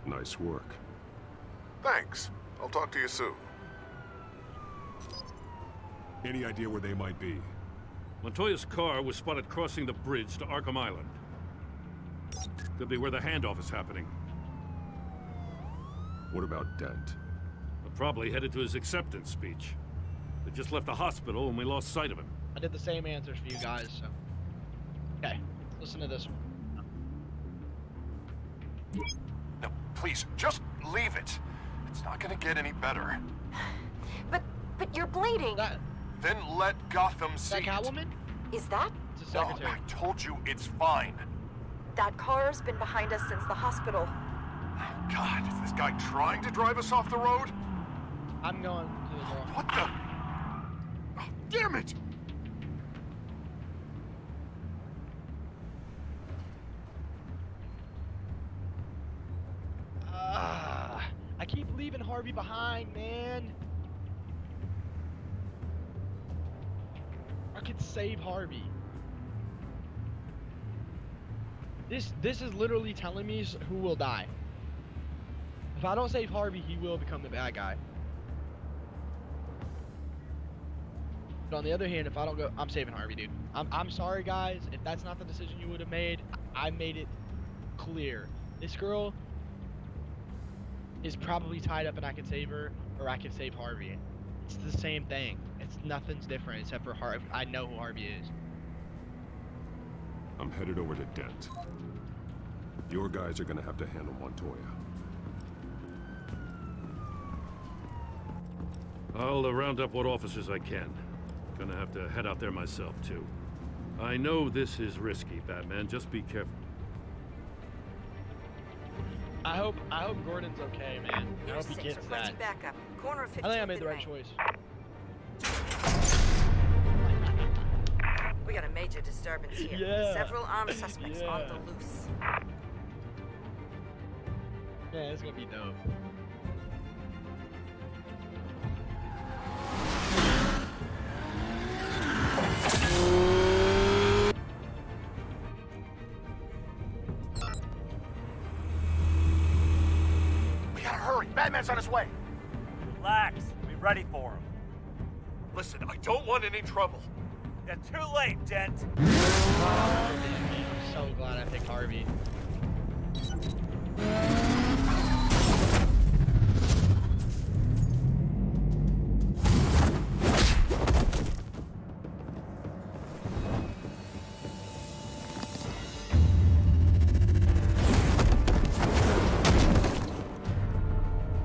Nice work. Thanks. I'll talk to you soon. Any idea where they might be? Montoya's car was spotted crossing the bridge to Arkham Island. Could be where the handoff is happening. What about Dent? They're probably headed to his acceptance speech. They just left the hospital and we lost sight of him. I did the same answers for you guys, so. Okay, listen to this one. No, please, just leave it. It's not gonna get any better. But you're bleeding. Then let Gotham see That Catwoman? Is that? It's a No, secretary. I told you it's fine. That car's been behind us since the hospital. God, is this guy trying to drive us off the road? I'm going to the door. What the? Damn it! I keep leaving Harvey behind, man. I could save Harvey. This is literally telling me who will die. If I don't save Harvey, he will become the bad guy. But on the other hand, if I don't go, I'm saving Harvey, dude. I'm sorry, guys. If that's not the decision you would have made, I made it clear. This girl is probably tied up and I can save her, or I can save Harvey. It's the same thing. It's nothing's different except for Harvey. I know who Harvey is. I'm headed over to Dent. Your guys are gonna have to handle Montoya. I'll round up what officers I can. Gonna have to head out there myself, too. I know this is risky, Batman. Just be careful. I hope Gordon's okay, man. I hope he gets that. Requesting backup. Corner of 15th I think I made the and right Main. choice. We got a major disturbance here. Yeah. Several armed suspects on the loose. Yeah, it's gonna be dope. We gotta hurry. Batman's on his way. Relax. Be ready for him. Listen, I don't want any trouble. You're too late, Dent. Oh, damn, I'm so glad I picked Harvey.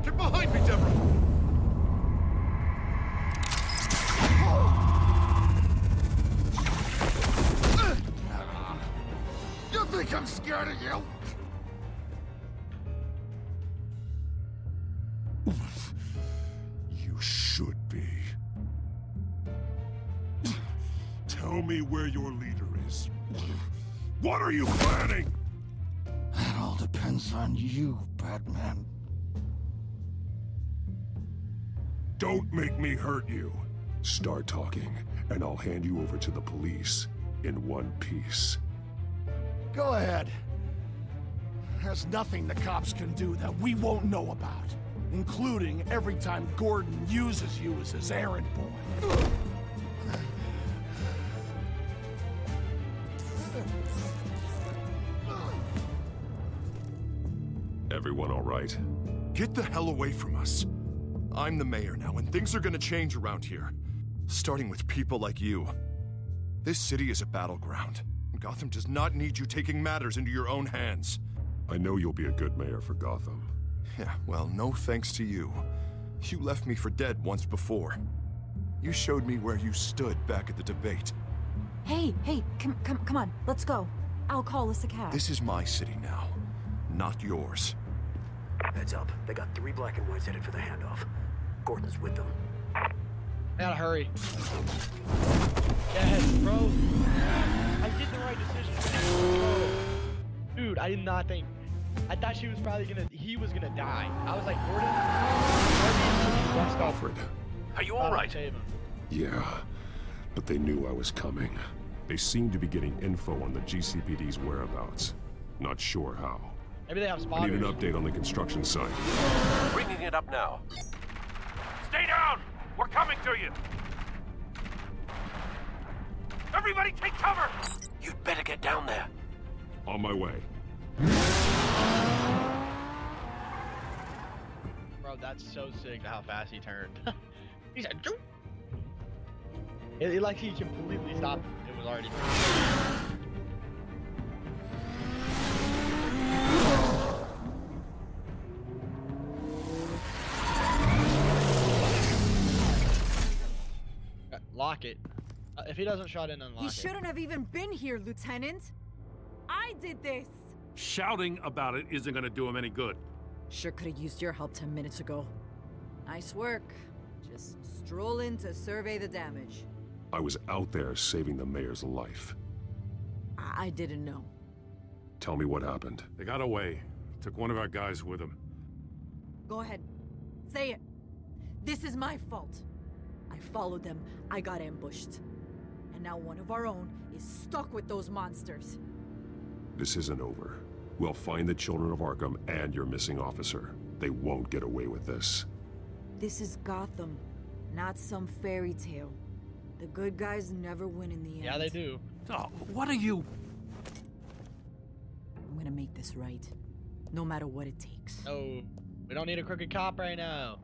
Get behind me, Deborah! You think I'm scared of you? You should be. Tell me where your leader is. What are you planning? That all depends on you, Batman. Don't make me hurt you. Start talking, and I'll hand you over to the police in one piece. Go ahead. There's nothing the cops can do that we won't know about, including every time Gordon uses you as his errand boy. Everyone all right? Get the hell away from us. I'm the mayor now, and things are gonna change around here. Starting with people like you. This city is a battleground. Gotham does not need you taking matters into your own hands. I know you'll be a good mayor for Gotham. Yeah, well, no thanks to you. You left me for dead once before. You showed me where you stood back at the debate. Hey, come on, let's go. I'll call us a cab. This is my city now, not yours. Heads up. They got 3 black and whites headed for the handoff. Gordon's with them. I gotta hurry. Yes, bro. I did the right decision. Bro. Dude, I did not think. I thought he was gonna die. I was like, Gordon, Alfred. Are you all right? Yeah, but they knew I was coming. They seem to be getting info on the GCPD's whereabouts. Not sure how. Maybe they have I spotters. need an update on the construction site. Bringing it up now. Stay down! We're coming to you! Everybody take cover! You'd better get down there. On my way. Bro, that's so sick how fast he turned. He said, "Joop." It like he completely stopped. It was already. Lock it. If he doesn't shot in, unlock He it. shouldn't have even been here, Lieutenant. I did this. Shouting about it isn't gonna do him any good. Sure could have used your help 10 minutes ago. Nice work. Just stroll in to survey the damage. I was out there saving the mayor's life. I didn't know. Tell me what happened. They got away. Took one of our guys with them. Go ahead. Say it. This is my fault. I followed them. I got ambushed. And now one of our own is stuck with those monsters. This isn't over. We'll find the children of Arkham and your missing officer. They won't get away with this. This is Gotham, not some fairy tale. The good guys never win in the end. Yeah, they do. Oh, what are you? I'm gonna make this right. No matter what it takes. No, we don't need a crooked cop right now.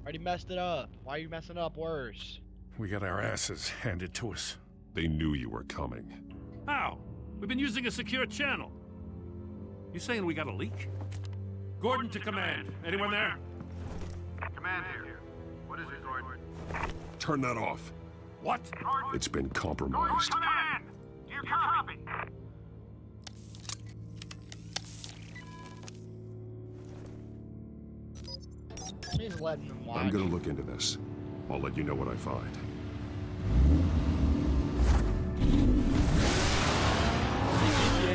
Already messed it up. Why are you messing it up worse? We got our asses handed to us. They knew you were coming. How? We've been using a secure channel. You saying we got a leak? Gordon to command. Anyone there? Command here. What is it, Gordon? Turn that off. What? It's been compromised. Command! Do you copy? He's letting them watch. I'm gonna look into this. I'll let you know what I find.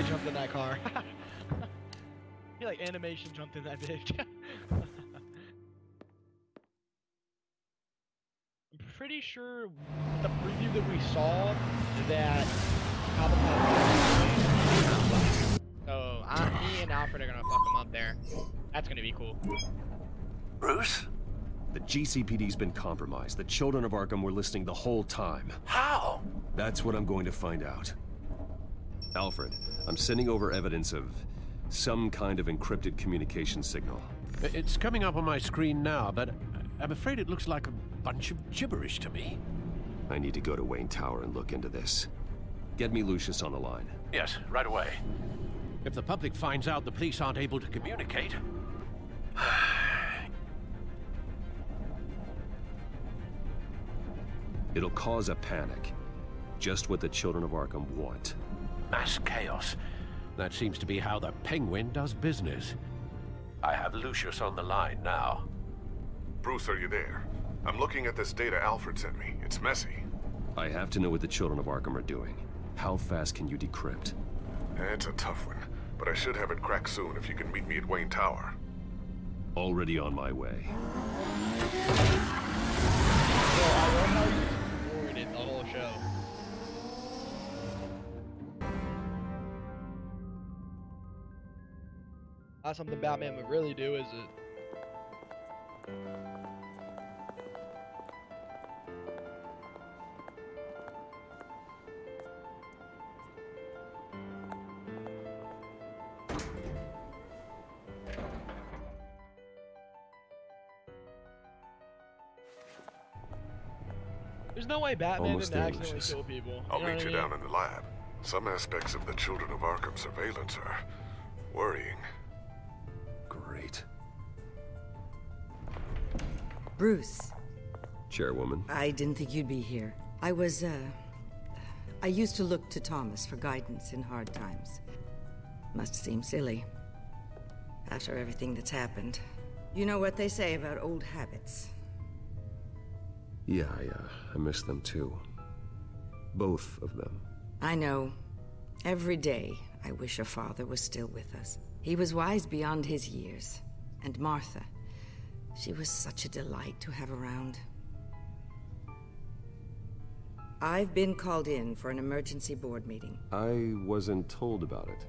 jumped in that car. He like animation jumped in that bitch. I'm pretty sure the preview that we saw that so me and Alfred are gonna fuck him up there. That's gonna be cool. Bruce? The GCPD's been compromised. The children of Arkham were listening the whole time. How? That's what I'm going to find out. Alfred, I'm sending over evidence of some kind of encrypted communication signal. It's coming up on my screen now, but I'm afraid it looks like a bunch of gibberish to me. I need to go to Wayne Tower and look into this. Get me Lucius on the line. Yes, right away. If the public finds out the police aren't able to communicate... It'll cause a panic. Just what the children of Arkham want. Mass chaos. That seems to be how the Penguin does business. I have Lucius on the line now. Bruce, are you there? I'm looking at this data Alfred sent me. It's messy. I have to know what the children of Arkham are doing. How fast can you decrypt? It's a tough one, but I should have it cracked soon if you can meet me at Wayne Tower. Already on my way. The whole show. Not something Batman would really do, is it? There's no way Batman Almost didn't there, accidentally Lucius. kill people. I'll You know meet what you I mean? down in the lab. Some aspects of the Children of Arkham surveillance are worrying. Great. Bruce. Chairwoman. I didn't think you'd be here. I used to look to Thomas for guidance in hard times. Must seem silly. After everything that's happened. You know what they say about old habits. Yeah, I miss them too. Both of them. I know. Every day, I wish a father was still with us. He was wise beyond his years. And Martha, she was such a delight to have around. I've been called in for an emergency board meeting. I wasn't told about it.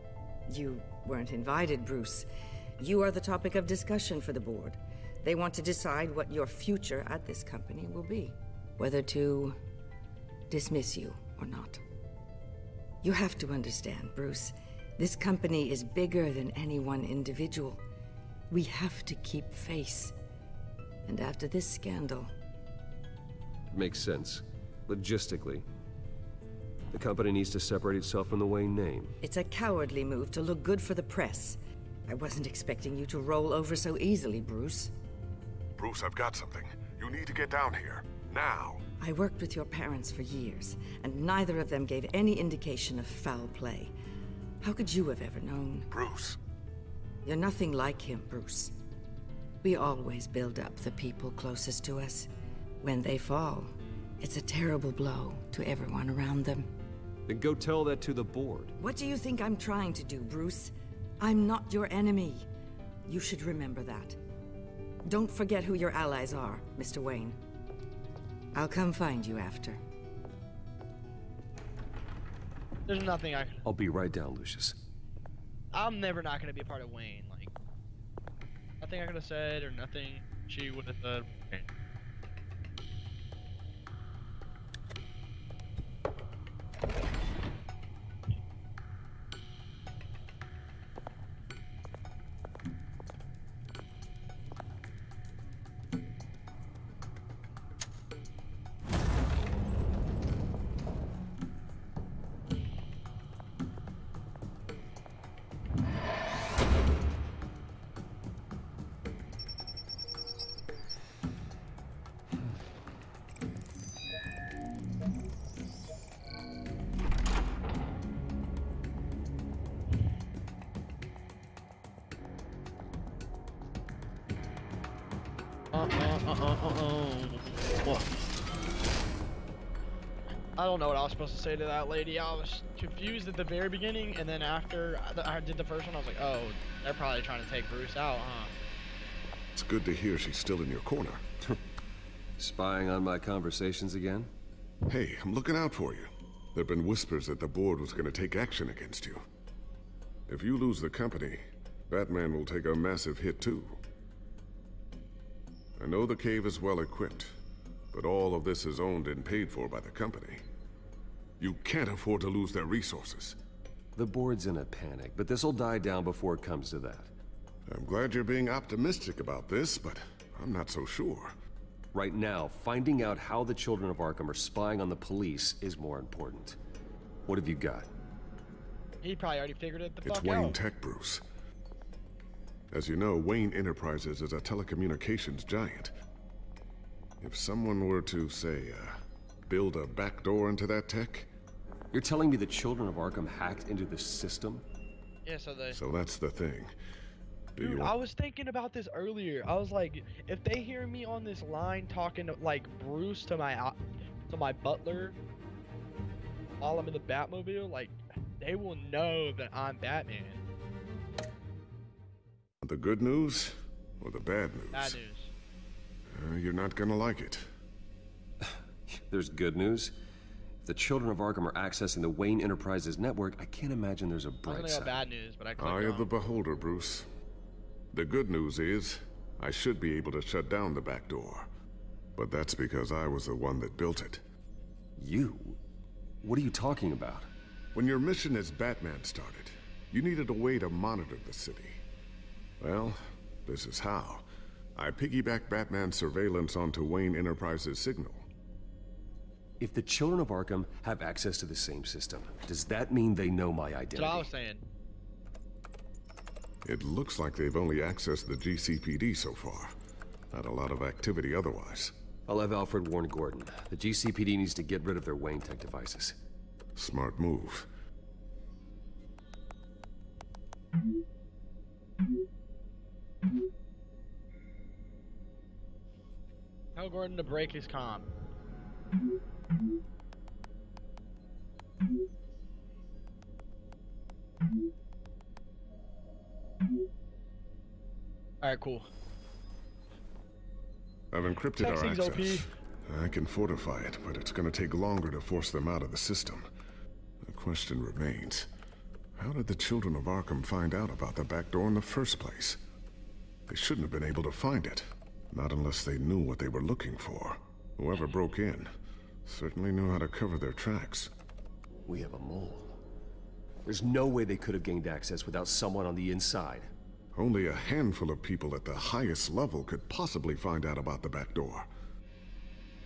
You weren't invited, Bruce. You are the topic of discussion for the board. They want to decide what your future at this company will be. Whether to dismiss you or not. You have to understand, Bruce. This company is bigger than any one individual. We have to keep face. And after this scandal... Makes sense. Logistically. The company needs to separate itself from the Wayne name. It's a cowardly move to look good for the press. I wasn't expecting you to roll over so easily, Bruce. Bruce, I've got something. You need to get down here. Now. I worked with your parents for years, and neither of them gave any indication of foul play. How could you have ever known? Bruce. You're nothing like him, Bruce. We always build up the people closest to us. When they fall, it's a terrible blow to everyone around them. Then go tell that to the board. What do you think I'm trying to do, Bruce? I'm not your enemy. You should remember that. Don't forget who your allies are, Mr. Wayne. I'll come find you after. There's nothing I can... I'll be right down, Lucius. I'm never not going to be a part of Wayne. Like, nothing I could have said or nothing she would have said. I don't know what I was supposed to say to that lady. I was confused at the very beginning, and then after I did the first one, I was like, oh, they're probably trying to take Bruce out, huh? It's good to hear she's still in your corner. Spying on my conversations again? Hey, I'm looking out for you. There've been whispers that the board was going to take action against you. If you lose the company, Batman will take a massive hit too. I know the cave is well equipped, but all of this is owned and paid for by the company. You can't afford to lose their resources. The board's in a panic, but this'll die down before it comes to that. I'm glad you're being optimistic about this, but I'm not so sure. Right now, finding out how the Children of Arkham are spying on the police is more important. What have you got? He probably already figured it the It's fuck Wayne out. Tech, Bruce. As you know, Wayne Enterprises is a telecommunications giant. If someone were to, say, build a backdoor into that tech... You're telling me the Children of Arkham hacked into the system? Yeah, So that's the thing. Dude, I was thinking about this earlier. I was like, if they hear me on this line talking like Bruce to my butler while I'm in the Batmobile, like, they will know that I'm Batman. The good news or the bad news? Bad news. You're not gonna like it. There's good news. If the Children of Arkham are accessing the Wayne Enterprises network, I can't imagine there's a I was bright gonna side. go bad news, but I clicked Eye of on. the beholder, Bruce. The good news is, I should be able to shut down the back door. But that's because I was the one that built it. You? What are you talking about? When your mission as Batman started, you needed a way to monitor the city. Well, this is how. I piggybacked Batman's surveillance onto Wayne Enterprises' signal. If the Children of Arkham have access to the same system, does that mean they know my identity? That's what I was saying. It looks like they've only accessed the GCPD so far. Not a lot of activity otherwise. I'll have Alfred warn Gordon. The GCPD needs to get rid of their Wayne Tech devices. Smart move. Tell Gordon to break his comm. Alright, cool. I've encrypted our Texting's access. OP. I can fortify it, but it's gonna take longer to force them out of the system. The question remains, how did the Children of Arkham find out about the back door in the first place? They shouldn't have been able to find it. Not unless they knew what they were looking for. Whoever broke in certainly knew how to cover their tracks. We have a mole. There's no way they could have gained access without someone on the inside. Only a handful of people at the highest level could possibly find out about the back door.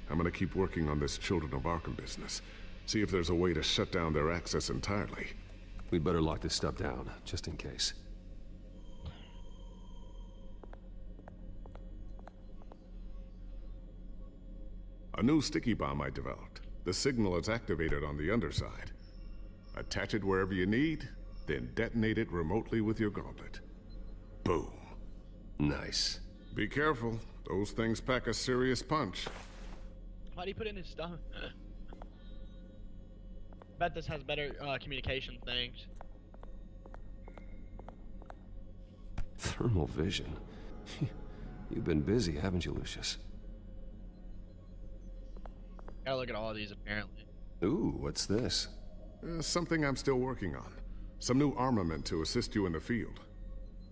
I'm gonna keep working on this Children of Arkham business. See if there's a way to shut down their access entirely. We'd better lock this stuff down, just in case. A new sticky bomb I developed. The signal is activated on the underside. Attach it wherever you need, then detonate it remotely with your gauntlet. Boom. Nice. Be careful. Those things pack a serious punch. Why'd he put in his stomach? Bet this has better communication things. Thermal vision. You've been busy, haven't you, Lucius? Gotta look at all of these apparently. Ooh, what's this? Something I'm still working on. Some new armament to assist you in the field.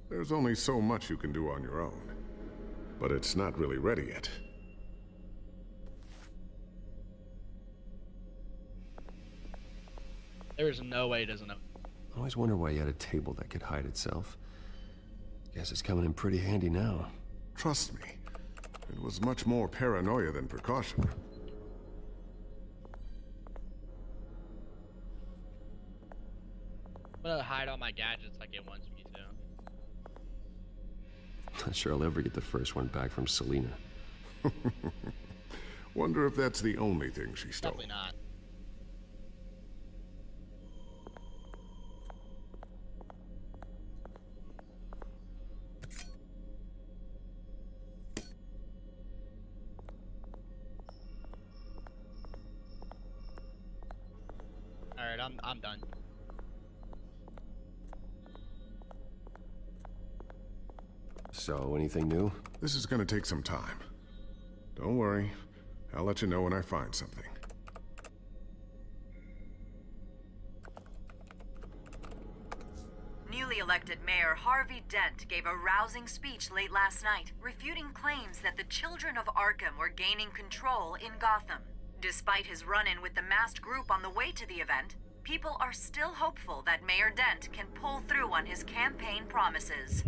There's only so much you can do on your own. But it's not really ready yet. There's no way he doesn't know. I always wonder why you had a table that could hide itself. Guess it's coming in pretty handy now. Trust me, it was much more paranoia than precaution. I'm gonna hide all my gadgets like it wants me to. Not sure I'll ever get the first one back from Selina. Wonder if that's the only thing she stole. Definitely not. tired. I'm done. So, anything new? This is gonna take some time. Don't worry. I'll let you know when I find something. Newly elected Mayor Harvey Dent gave a rousing speech late last night, refuting claims that the children of Arkham were gaining control in Gotham. Despite his run-in with the masked group on the way to the event, people are still hopeful that Mayor Dent can pull through on his campaign promises.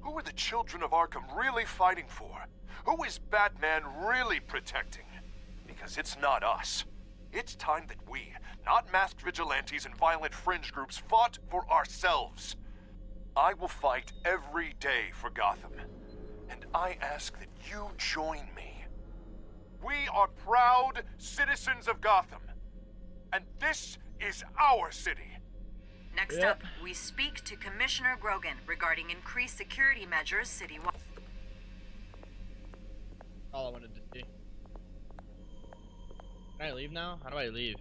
Who are the children of Arkham really fighting for? Who is Batman really protecting? Because it's not us. It's time that we, not masked vigilantes and violent fringe groups, fought for ourselves. I will fight every day for Gotham. And I ask that you join me. We are proud citizens of Gotham. And this is our city. Next up, we speak to Commissioner Grogan regarding increased security measures citywide. All I wanted to see. Can I leave now? How do I leave?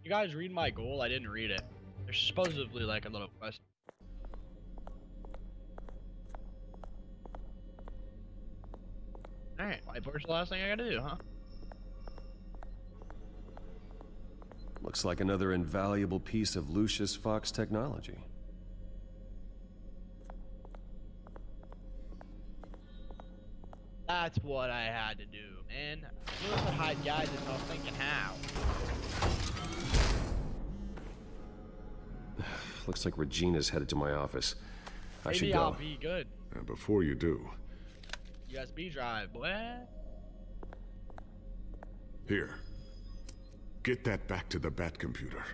You guys read my goal? I didn't read it. There's supposedly like a little quest. Alright, whiteboard's the last thing I gotta do, huh? Looks like another invaluable piece of Lucius Fox technology. That's what I had to do, man. I knew I could hide guys, and I was thinking how. Looks like Regina's headed to my office. I should Maybe go. I'll be good. And before you do, USB drive, boy. here. Get that back to the Bat computer.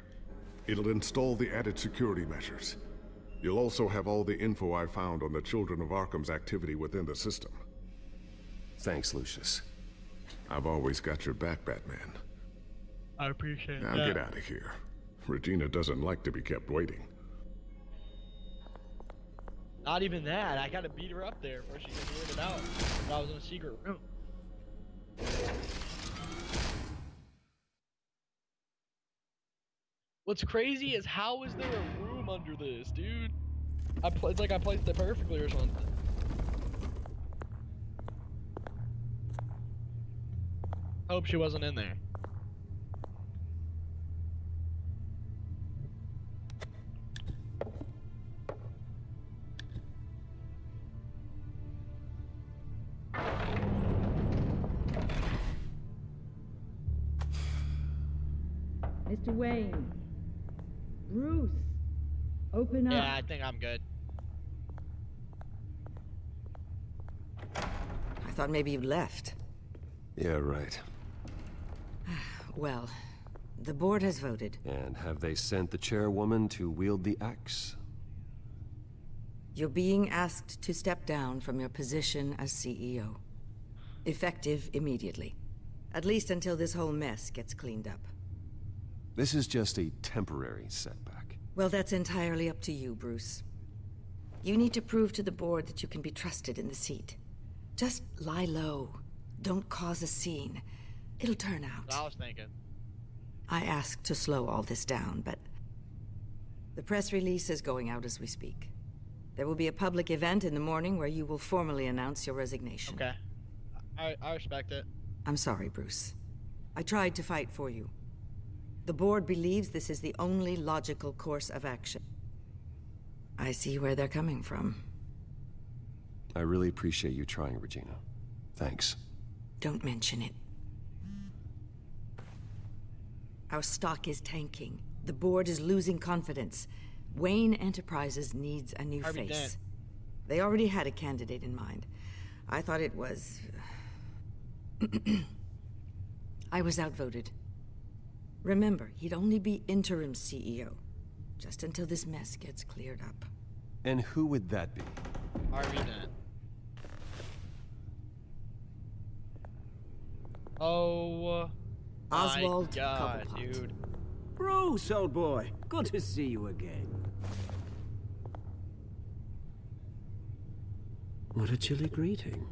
It'll install the added security measures. You'll also have all the info I found on the Children of Arkham's activity within the system. Thanks, Lucius. I've always got your back, Batman. I appreciate Now get out of here. Regina doesn't like to be kept waiting. Not even that. I gotta beat her up there before she gets weirded out. If I was in a secret room. What's crazy is how is there a room under this, dude? It's like I placed it perfectly or something. Hope she wasn't in there. Mr. Wayne. Bruce. Open up. Yeah, I think I'm good. I thought maybe you left. Yeah, right. Well, the board has voted. And have they sent the chairwoman to wield the axe? You're being asked to step down from your position as CEO. Effective immediately. At least until this whole mess gets cleaned up. This is just a temporary setback. Well, that's entirely up to you, Bruce. You need to prove to the board that you can be trusted in the seat. Just lie low. Don't cause a scene. It'll turn out. That's what I was thinking. I asked to slow all this down, but the press release is going out as we speak. There will be a public event in the morning where you will formally announce your resignation. Okay. I respect it. I'm sorry, Bruce. I tried to fight for you. The board believes this is the only logical course of action. I see where they're coming from. I really appreciate you trying, Regina. Thanks. Don't mention it. Our stock is tanking. The board is losing confidence. Wayne Enterprises needs a new Harvey face. Dent. They already had a candidate in mind. I thought it was... I was outvoted. Remember, he'd only be interim CEO, just until this mess gets cleared up. And who would that be? Harvey Dent. Oh Oswald my God, Cobblepot. dude. Bruce, old boy. Good to see you again. What a chilly greeting.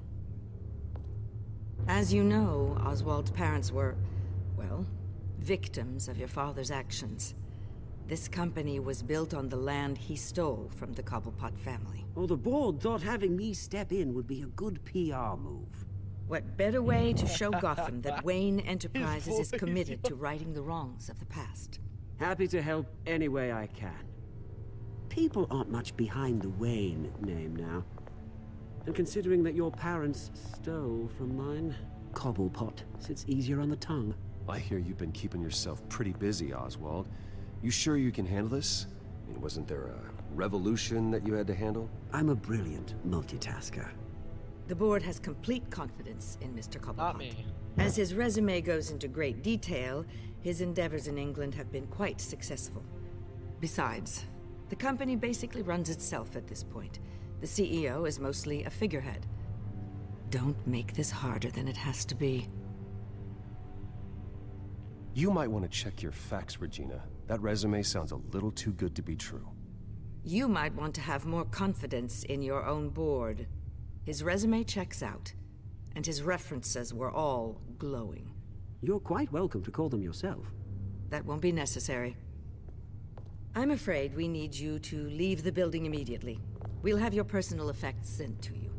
As you know, Oswald's parents were, well, victims of your father's actions. This company was built on the land he stole from the Cobblepot family. Oh, the board thought having me step in would be a good PR move. What better way to show Gotham that Wayne Enterprises is committed to righting the wrongs of the past? Happy to help any way I can. People aren't much behind the Wayne name now. And considering that your parents stole from mine, Cobblepot sits easier on the tongue. I hear you've been keeping yourself pretty busy, Oswald. You sure you can handle this? I mean, wasn't there a revolution that you had to handle? I'm a brilliant multitasker. The board has complete confidence in Mr. Cobblepot. Not me. As his resume goes into great detail, his endeavors in England have been quite successful. Besides, the company basically runs itself at this point. The CEO is mostly a figurehead. Don't make this harder than it has to be. You might want to check your facts, Regina. That resume sounds a little too good to be true. You might want to have more confidence in your own board. His resume checks out, and his references were all glowing. You're quite welcome to call them yourself. That won't be necessary. I'm afraid we need you to leave the building immediately. We'll have your personal effects sent to you.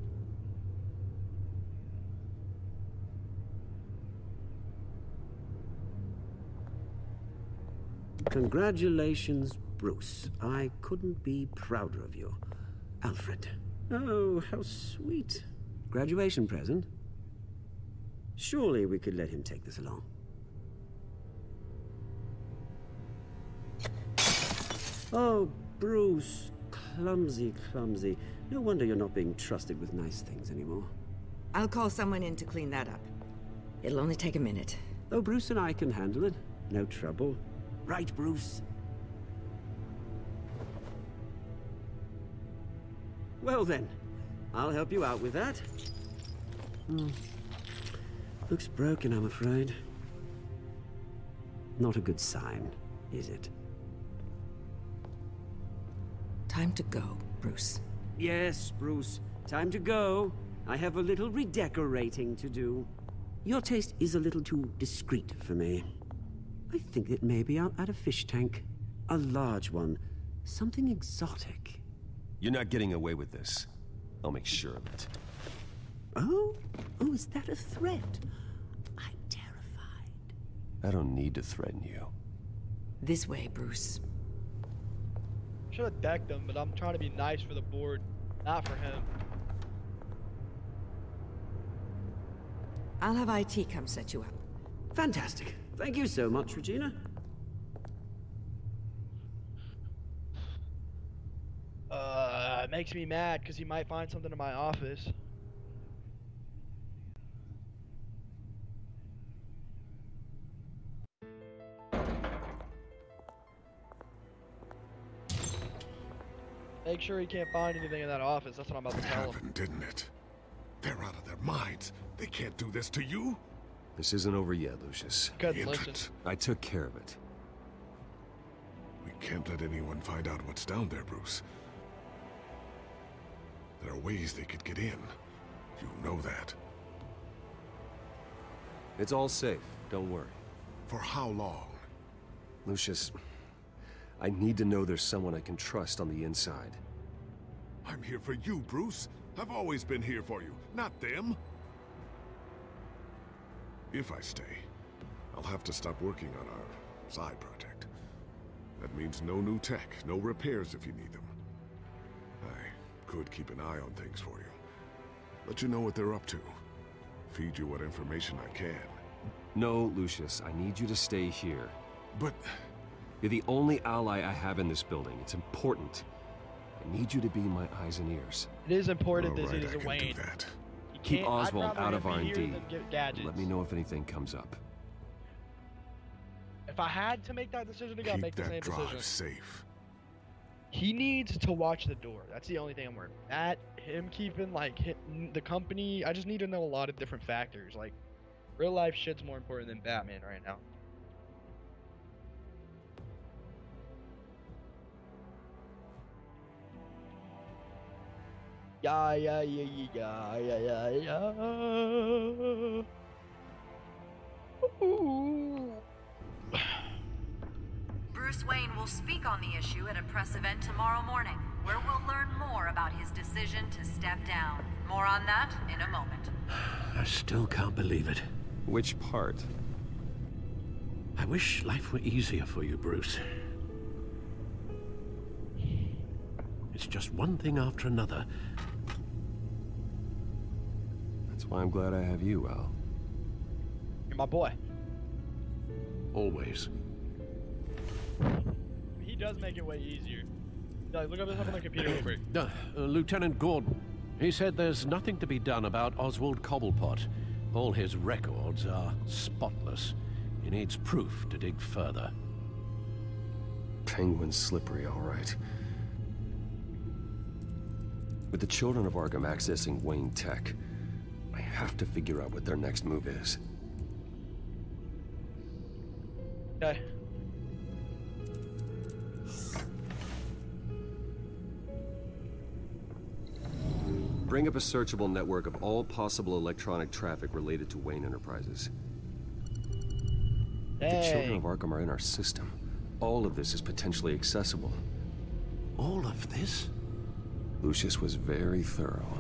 Congratulations, Bruce. I couldn't be prouder of you. Alfred. Oh, how sweet. Graduation present? Surely we could let him take this along. Oh, Bruce. Clumsy, clumsy. No wonder you're not being trusted with nice things anymore. I'll call someone in to clean that up. It'll only take a minute. Oh, Bruce and I can handle it. No trouble. Right, Bruce? Well then, I'll help you out with that. Looks broken, I'm afraid. Not a good sign, is it? Time to go, Bruce. Yes, Bruce. Time to go. I have a little redecorating to do. Your taste is a little too discreet for me. I think it may be out at a fish tank. A large one. Something exotic. You're not getting away with this. I'll make sure of it. Oh? Oh, is that a threat? I'm terrified. I don't need to threaten you. This way, Bruce. Should have decked him, but I'm trying to be nice for the board, not for him. I'll have IT come set you up. Fantastic. Thank you so much, Regina. It makes me mad because he might find something in my office. Make sure he can't find anything in that office. That's what I'm about to tell him. Happened, didn't it? They're out of their minds. They can't do this to you. This isn't over yet, Lucius. Good, listen. I took care of it. We can't let anyone find out what's down there, Bruce. There are ways they could get in. You know that. It's all safe. Don't worry. For how long? Lucius, I need to know there's someone I can trust on the inside. I'm here for you, Bruce. I've always been here for you, not them. If I stay, I'll have to stop working on our side project. That means no new tech, no repairs if you need them. I could keep an eye on things for you. Let you know what they're up to. Feed you what information I can. No, Lucius, I need you to stay here. But... You're the only ally I have in this building. It's important. I need you to be my eyes and ears. It is important that right, he's a Wayne. Keep Oswald out of R&D. R&D. Let me know if anything comes up. If I had to make that decision again, I'd make the same decision. Safe. He needs to watch the door. That's the only thing I'm worried about. Him keeping, like, the company, I just need to know a lot of different factors. Like, real life shit's more important than Batman right now. Yeah. Ooh. Bruce Wayne will speak on the issue at a press event tomorrow morning, where we'll learn more about his decision to step down. More on that in a moment. I still can't believe it. Which part? I wish life were easier for you, Bruce. It's just one thing after another. That's why I'm glad I have you, Al. You're my boy. Always. He does make it way easier. Like, look up this up on the computer real quick. Lieutenant Gordon. He said there's nothing to be done about Oswald Cobblepot. All his records are spotless. He needs proof to dig further. Penguin's slippery, all right. With the children of Arkham accessing Wayne Tech, I have to figure out what their next move is. Okay. Bring up a searchable network of all possible electronic traffic related to Wayne Enterprises. The children of Arkham are in our system. All of this is potentially accessible. All of this? Lucius was very thorough.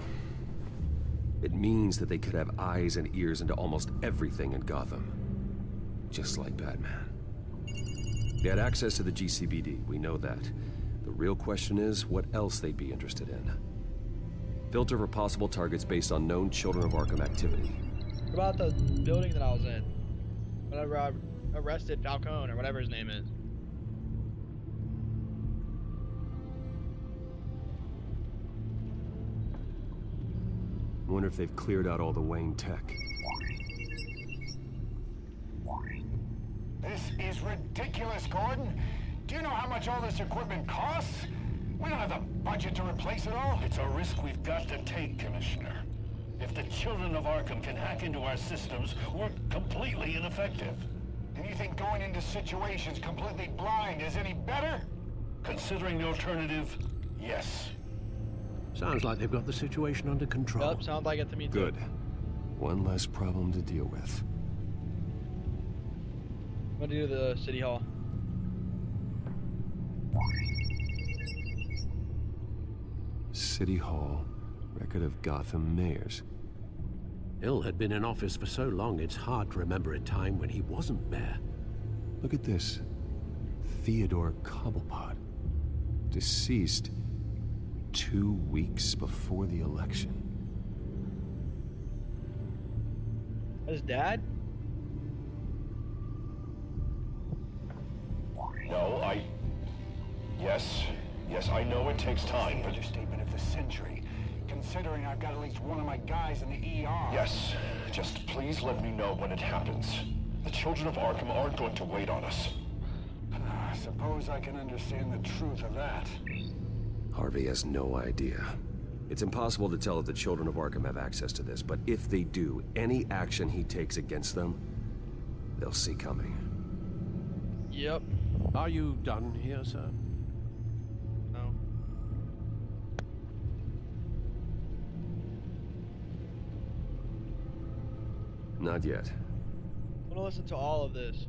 It means that they could have eyes and ears into almost everything in Gotham. Just like Batman. They had access to the GCPD, we know that. The real question is, what else they'd be interested in. Filter for possible targets based on known Children of Arkham activity. What about the building that I was in? Whenever I arrested Falcone, or whatever his name is. I wonder if they've cleared out all the Wayne tech. This is ridiculous, Gordon. Do you know how much all this equipment costs? We don't have the budget to replace it all. It's a risk we've got to take, Commissioner. If the Children of Arkham can hack into our systems, we're completely ineffective. And you think going into situations completely blind is any better? Considering the alternative, yes. Sounds like they've got the situation under control. Yep, sounds like it to me too. Good. One less problem to deal with. What do you do the City Hall? City Hall. Record of Gotham mayors. Hill had been in office for so long, it's hard to remember a time when he wasn't mayor. Look at this. Theodore Cobblepot. Deceased 2 weeks before the election. His dad? No, Yes, I know it takes time, but... Understatement of the century. Considering I've got at least one of my guys in the ER. Yes, just please let me know when it happens. The Children of Arkham aren't going to wait on us. I suppose I can understand the truth of that. Harvey has no idea. It's impossible to tell if the Children of Arkham have access to this, but if they do, any action he takes against them, they'll see coming. Yep. Are you done here, sir? No. Not yet. I want to listen to all of this.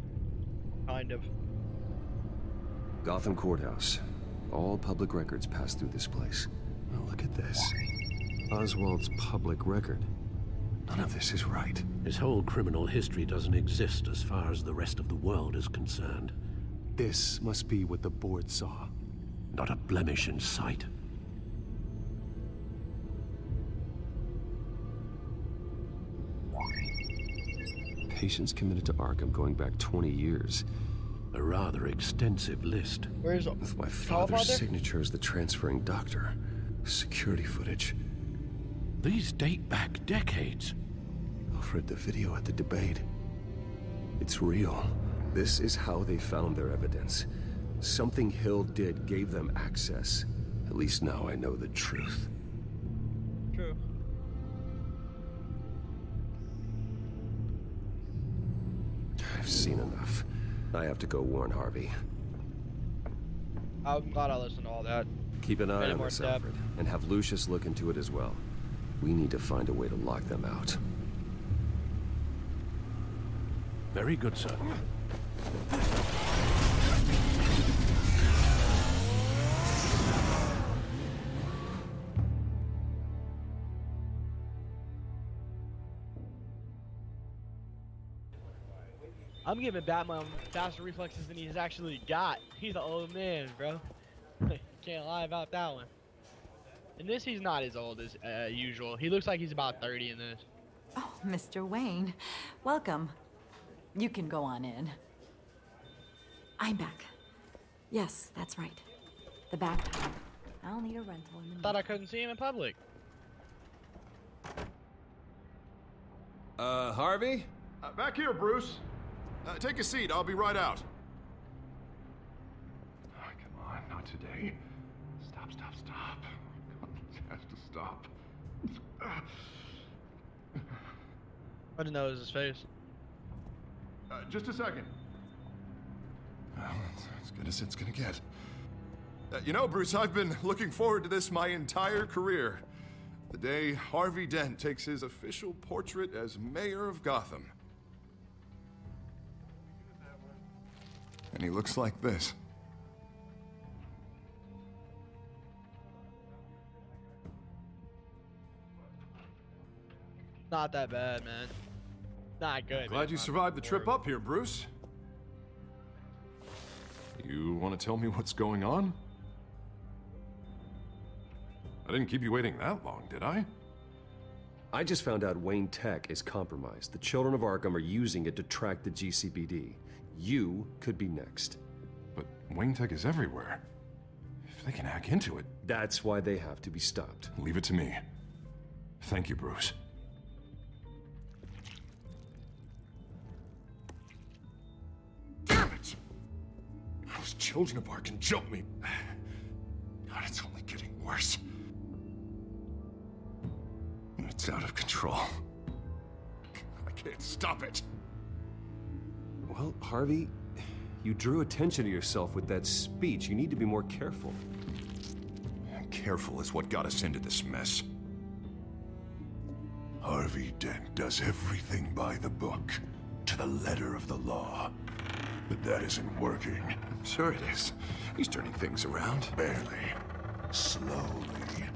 Kind of. Gotham Courthouse. All public records pass through this place. Now look at this. Oswald's public record. None of this is right. His whole criminal history doesn't exist as far as the rest of the world is concerned. This must be what the board saw. Not a blemish in sight. Patients committed to Arkham going back 20 years. A rather extensive list. Where's with my father's signature as the transferring doctor. Security footage. These date back decades. Alfred, the video at the debate. It's real. This is how they found their evidence. Something Hill did gave them access. At least now I know the truth. True. I've seen enough. I have to go warn Harvey. I'm glad I listened to all that. Keep an eye on this, Alfred, and have Lucius look into it as well. We need to find a way to lock them out. Very good, sir. I'm giving Batman faster reflexes than he's actually got. He's an old man, bro. Can't lie about that one. In this, he's not as old as usual. He looks like he's about 30 in this. Oh, Mr. Wayne. Welcome. You can go on in. I'm back. Yes, that's right. The Batman. I'll need a rental in the Thought I couldn't see him in public. Harvey? Back here, Bruce. Take a seat. I'll be right out. Oh, come on, not today. Stop. It has to stop. I didn't know it was his face. Just a second. Well, it's as good as it's gonna get. You know, Bruce, I've been looking forward to this my entire career. The day Harvey Dent takes his official portrait as mayor of Gotham. And he looks like this. Not that bad, man. Not good. Glad you survived the trip up here, Bruce. You want to tell me what's going on? I didn't keep you waiting that long, did I? I just found out Wayne Tech is compromised. The children of Arkham are using it to track the GCPD. You could be next. But Wayne Tech is everywhere. If they can hack into it... That's why they have to be stopped. Leave it to me. Thank you, Bruce. Damn it! Those children of Arkham jumped me. God, it's only getting worse. It's out of control. I can't stop it. Well, Harvey, you drew attention to yourself with that speech. You need to be more careful. Careful is what got us into this mess. Harvey Dent does everything by the book, to the letter of the law. But that isn't working. Sure it is. He's turning things around. Barely. Slowly.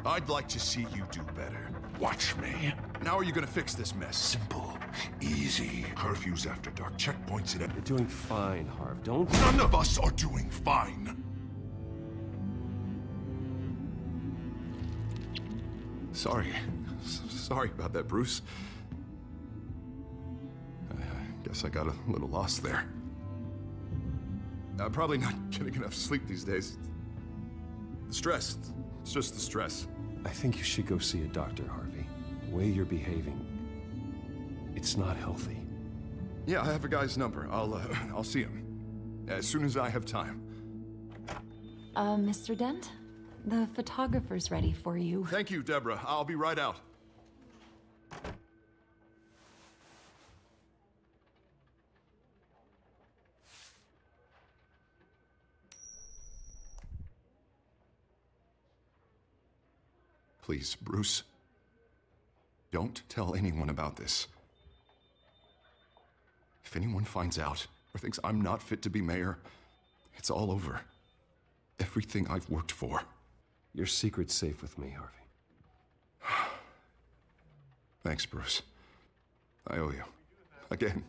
I'd like to see you do better. Watch me. And how are you gonna fix this mess? Simple. Easy. Curfews after dark. Checkpoints at... You're doing fine, Harv. Don't... None of us are doing fine. Sorry. Sorry about that, Bruce. I guess I got a little lost there. I'm probably not getting enough sleep these days. The stress. It's just the stress. I think you should go see a doctor, Harvey. The way you're behaving, it's not healthy. Yeah, I have a guy's number. I'll see him as soon as I have time. Mr. Dent? The photographer's ready for you. Thank you, Deborah. I'll be right out. Please, Bruce. Don't tell anyone about this. If anyone finds out or thinks I'm not fit to be mayor, it's all over. Everything I've worked for. Your secret's safe with me, Harvey. Thanks, Bruce. I owe you. Again.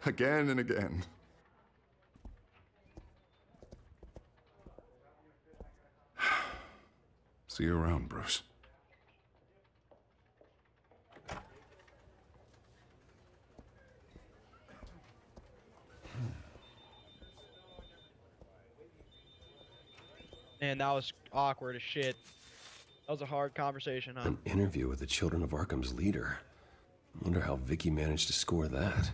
Again and again. See you around, Bruce. Man, that was awkward as shit. That was a hard conversation, huh? An interview with the Children of Arkham's leader. I wonder how Vicky managed to score that.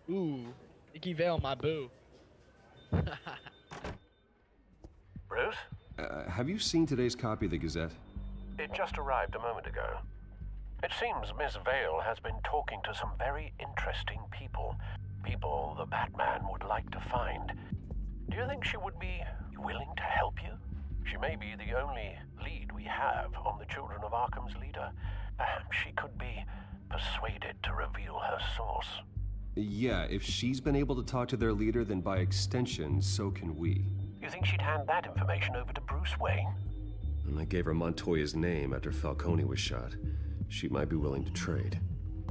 Ooh, Vicky Vale, my boo. Bruce? Have you seen today's copy of the Gazette? It just arrived a moment ago. It seems Miss Vale has been talking to some very interesting people. People the Batman would like to find. Do you think she would be willing to help you? She may be the only lead we have on the Children of Arkham's leader. Perhaps she could be persuaded to reveal her source. Yeah, if she's been able to talk to their leader, then by extension, so can we. You think she'd hand that information over to Bruce Wayne? And I gave her Montoya's name after Falcone was shot. She might be willing to trade.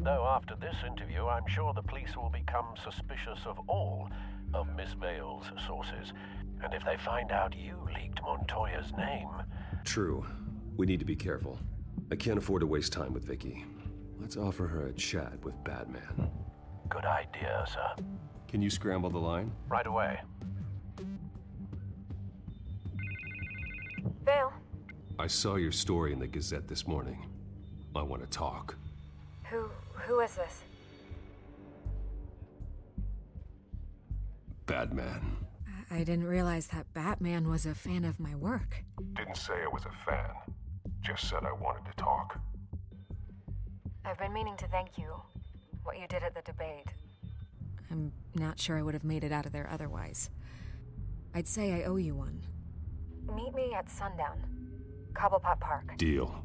Though after this interview, I'm sure the police will become suspicious of all of Miss Vale's sources. And if they find out you leaked Montoya's name... True. We need to be careful. I can't afford to waste time with Vicky. Let's offer her a chat with Batman. Good idea, sir. Can you scramble the line? Right away. Vale. I saw your story in the Gazette this morning. I want to talk. Who is this? Batman. I didn't realize that Batman was a fan of my work. Didn't say I was a fan. Just said I wanted to talk. I've been meaning to thank you. What you did at the debate. I'm not sure I would have made it out of there otherwise. I'd say I owe you one. Meet me at sundown. Cobblepot Park. Deal.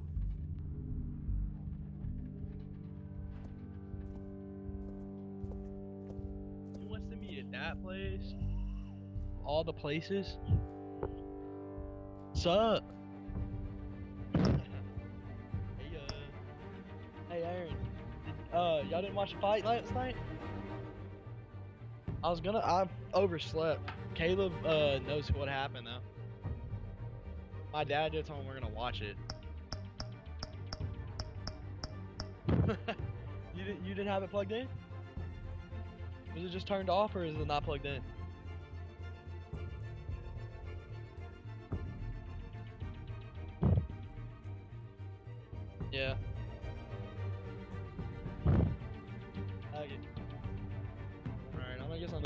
You want to send me to that place? All the places? Sup? Hey Aaron, y'all didn't watch the fight last night? I overslept. Caleb, knows what happened though. My dad just told me we're gonna watch it. You didn't have it plugged in? Was it just turned off or is it not plugged in? Yeah. Okay. Alright, I guess I'm...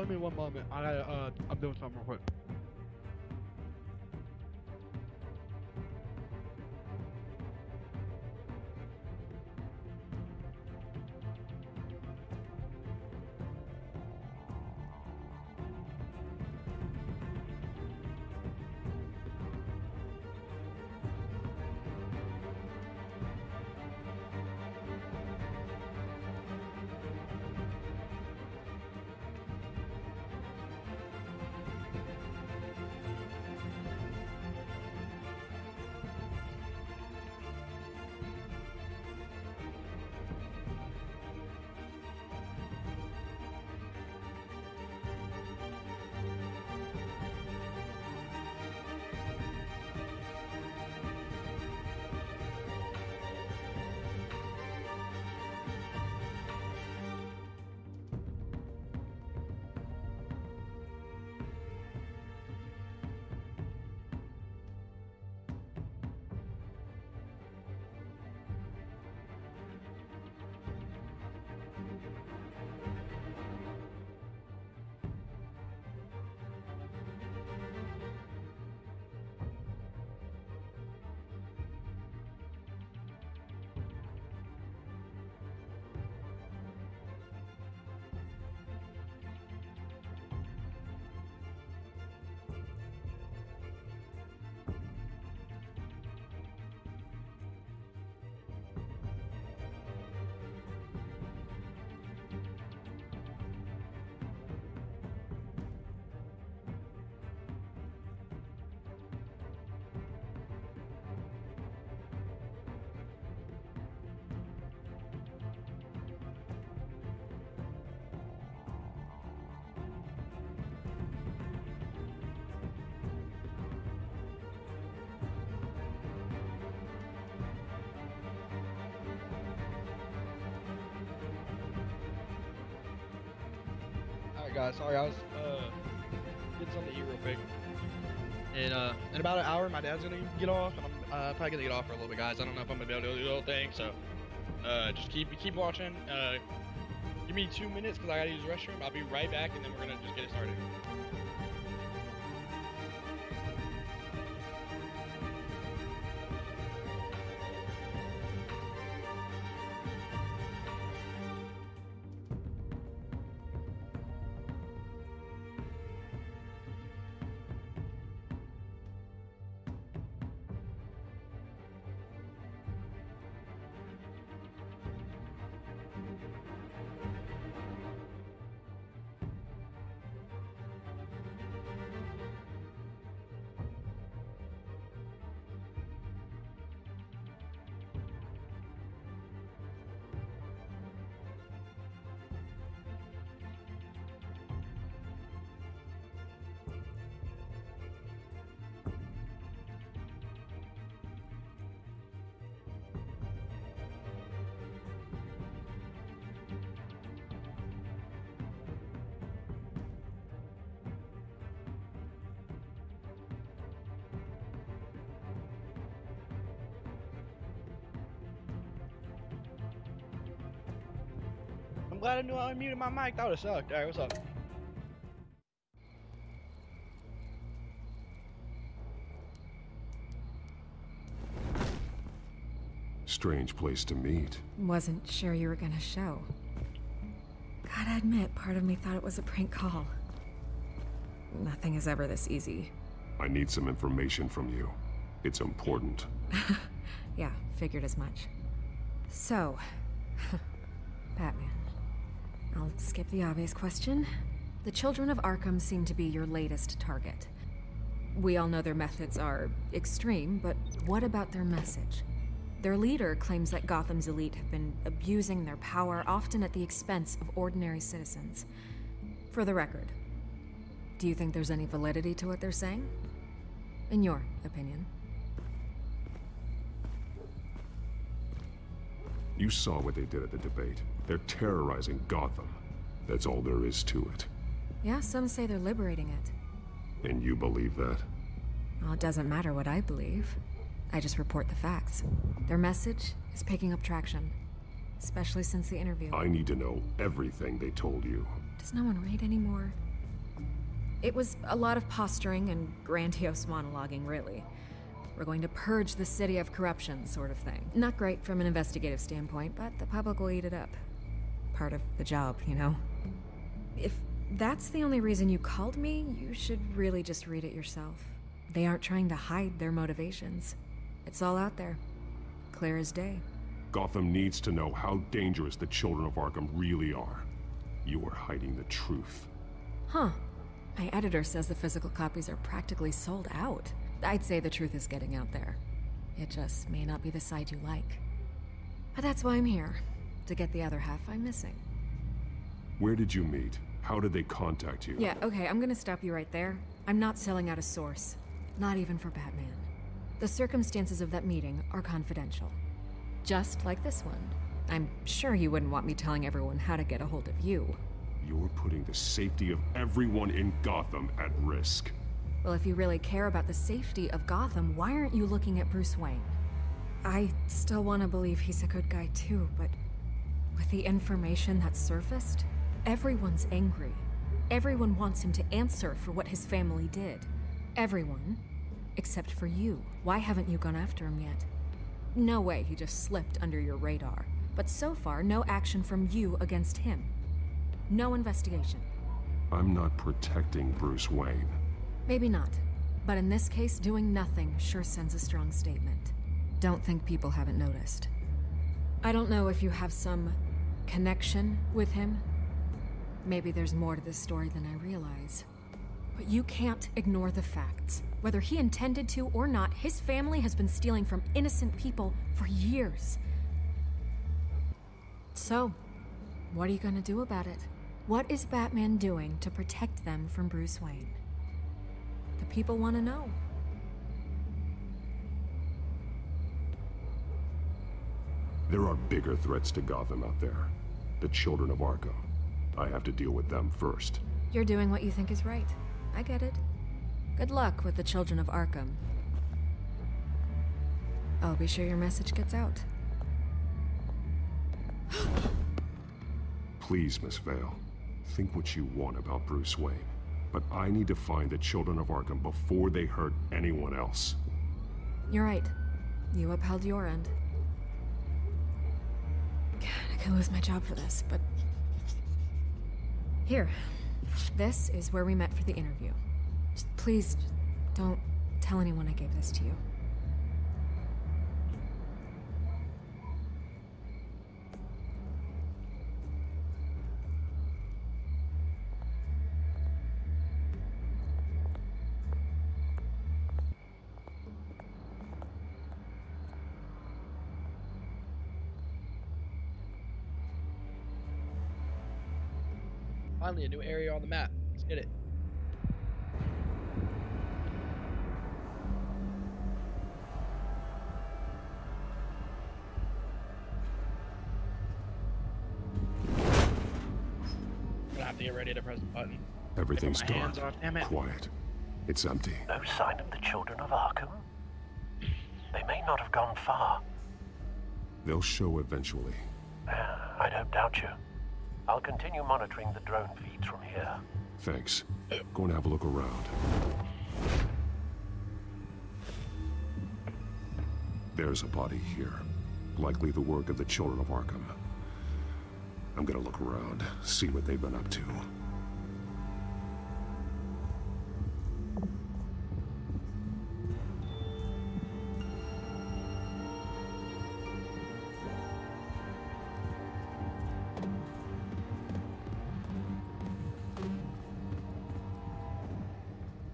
Give me one moment. I'm doing something real quick. Alright guys, sorry I was getting something to eat real quick. And in about an hour my dad's gonna get off, and I'm probably gonna get off for a little bit, guys. I don't know if I'm gonna be able to do the whole thing, so just keep watching. Give me 2 minutes because I gotta use the restroom. I'll be right back, and then we're gonna just get it started. I'm glad I knew I unmuted my mic. That would've sucked. Alright, what's up? Strange place to meet. Wasn't sure you were gonna show. Gotta admit, part of me thought it was a prank call. Nothing is ever this easy. I need some information from you. It's important. Yeah, figured as much. So, Batman. I'll skip the obvious question. The Children of Arkham seem to be your latest target. We all know their methods are extreme, but what about their message? Their leader claims that Gotham's elite have been abusing their power, often at the expense of ordinary citizens. For the record, do you think there's any validity to what they're saying? In your opinion? You saw what they did at the debate. They're terrorizing Gotham. That's all there is to it. Yeah, some say they're liberating it. And you believe that? Well, it doesn't matter what I believe. I just report the facts. Their message is picking up traction, especially since the interview. I need to know everything they told you. Does no one read anymore? It was a lot of posturing and grandiose monologuing, really. We're going to purge the city of corruption, sort of thing. Not great from an investigative standpoint, but the public will eat it up. Part of the job, you know? If that's the only reason you called me, you should really just read it yourself. They aren't trying to hide their motivations. It's all out there. Clear as day. Gotham needs to know how dangerous the children of Arkham really are. You are hiding the truth. Huh. My editor says the physical copies are practically sold out. I'd say the truth is getting out there. It just may not be the side you like. But that's why I'm here. To get the other half I'm missing. Where did you meet? How did they contact you? Yeah, okay, I'm gonna stop you right there. I'm not selling out a source. Not even for Batman. The circumstances of that meeting are confidential. Just like this one. I'm sure you wouldn't want me telling everyone how to get a hold of you. You're putting the safety of everyone in Gotham at risk. Well, if you really care about the safety of Gotham, why aren't you looking at Bruce Wayne? I still want to believe he's a good guy too, but with the information that surfaced, everyone's angry. Everyone wants him to answer for what his family did. Everyone, except for you. Why haven't you gone after him yet? No way he just slipped under your radar. But so far, no action from you against him. No investigation. I'm not protecting Bruce Wayne. Maybe not. But in this case, doing nothing sure sends a strong statement. Don't think people haven't noticed. I don't know if you have some connection with him. Maybe there's more to this story than I realize. But you can't ignore the facts. Whether he intended to or not, his family has been stealing from innocent people for years. So, what are you gonna do about it? What is Batman doing to protect them from Bruce Wayne? The people want to know. There are bigger threats to Gotham out there. The children of Arkham. I have to deal with them first. You're doing what you think is right. I get it. Good luck with the children of Arkham. I'll be sure your message gets out. Please, Miss Vale. Think what you want about Bruce Wayne. But I need to find the children of Arkham before they hurt anyone else. You're right. You upheld your end. God, I could lose my job for this, but... Here. This is where we met for the interview. Just please, don't tell anyone I gave this to you. Finally, a new area on the map. Let's get it. I'm gonna have to get ready to press the button. Everything's dark. Hands off, damn it. Quiet. It's empty. No sign of the children of Arkham? They may not have gone far. They'll show eventually. I don't doubt you. I'll continue monitoring the drone feeds from here. Thanks. Go and have a look around. There's a body here. Likely the work of the children of Arkham. I'm gonna look around, see what they've been up to.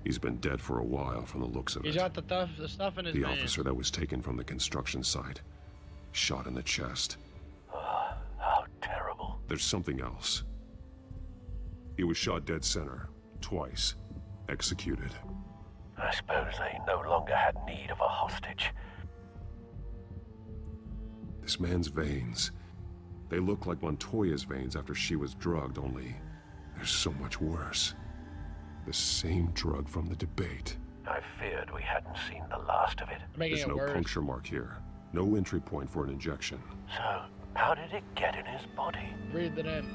He's been dead for a while from the looks of it. He's got the stuff in his The van. officer that was taken from the construction site. Shot in the chest. How terrible. There's something else. He was shot dead center. Twice. Executed. I suppose they no longer had need of a hostage. This man's veins. They look like Montoya's veins after she was drugged, only they're so much worse. The same drug from the debate. I feared we hadn't seen the last of it. There's no puncture mark here. No entry point for an injection. So, how did it get in his body? Breathe it in.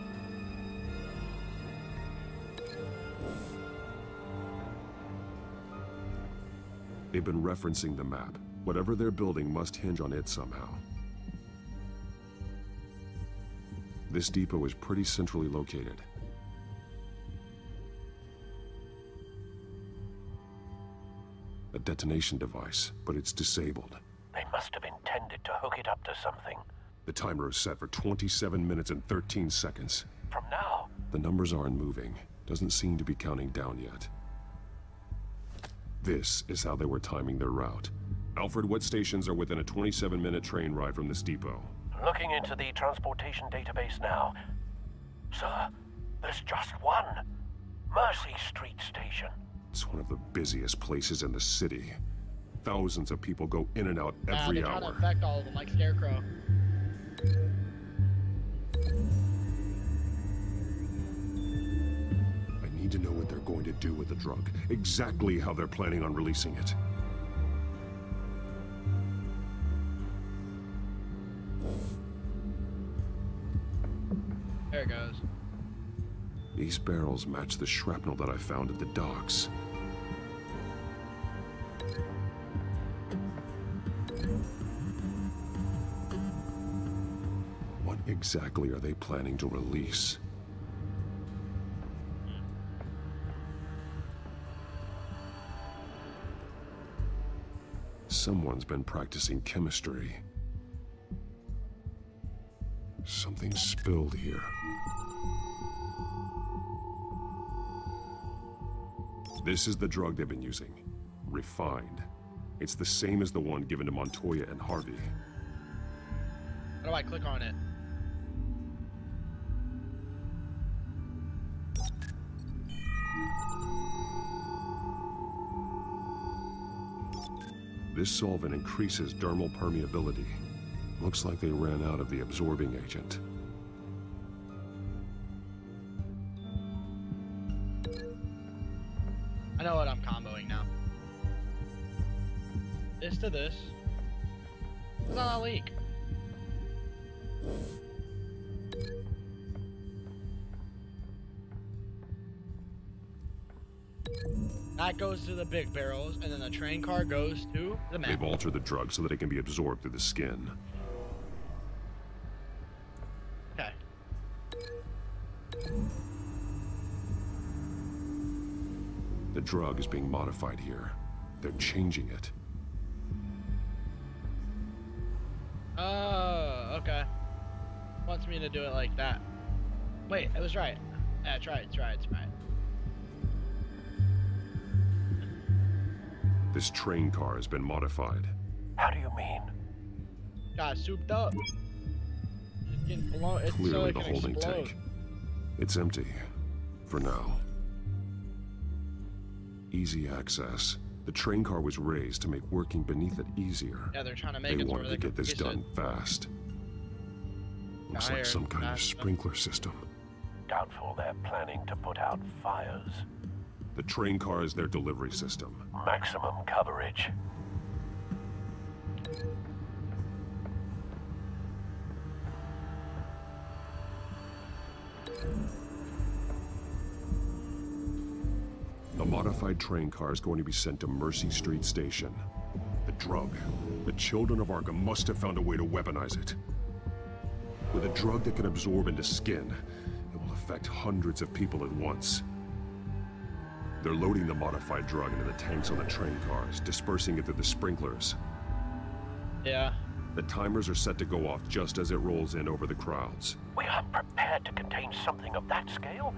They've been referencing the map. Whatever they're building must hinge on it somehow. This depot is pretty centrally located. A detonation device, but it's disabled. They must have intended to hook it up to something. The timer is set for 27 minutes and 13 seconds. From now? The numbers aren't moving. Doesn't seem to be counting down yet. This is how they were timing their route. Alfred, what stations are within a 27-minute train ride from this depot? Looking into the transportation database now. Sir, there's just one. Mercy Street Station. It's one of the busiest places in the city. Thousands of people go in and out every hour. They're trying to affect all of them like Scarecrow. I need to know what they're going to do with the drug. Exactly how they're planning on releasing it. There it goes. These barrels match the shrapnel that I found at the docks. What exactly are they planning to release? Someone's been practicing chemistry. Something spilled here. This is the drug they've been using. Refined. It's the same as the one given to Montoya and Harvey. How do I click on it? This solvent increases dermal permeability. Looks like they ran out of the absorbing agent. I know what I'm comboing now. This to this. What's on that leak? That goes to the big barrels, and then the train car goes to the map. They've altered the drug so that it can be absorbed through the skin. Okay. The drug is being modified here. They're changing it. Oh, okay. Wants me to do it like that. Wait, it was right. Yeah, it's right, it's right, it's right. This train car has been modified. How do you mean? Got souped up. It's getting blown. It's Clearly so it the can holding explode. tank. It's empty. For now. Easy access. The train car was raised to make working beneath it easier. Yeah, they're trying to make They it so wanted they to get can this piece done it. fast. Looks Higher, like some kind of faster. sprinkler system. Doubtful they're planning to put out fires. The train car is their delivery system. Maximum coverage. The modified train car is going to be sent to Mercy Street Station. The drug. The children of Arkham must have found a way to weaponize it. With a drug that can absorb into skin, it will affect hundreds of people at once. They're loading the modified drug into the tanks on the train cars, dispersing it through the sprinklers. Yeah. The timers are set to go off just as it rolls in over the crowds. We aren't prepared to contain something of that scale.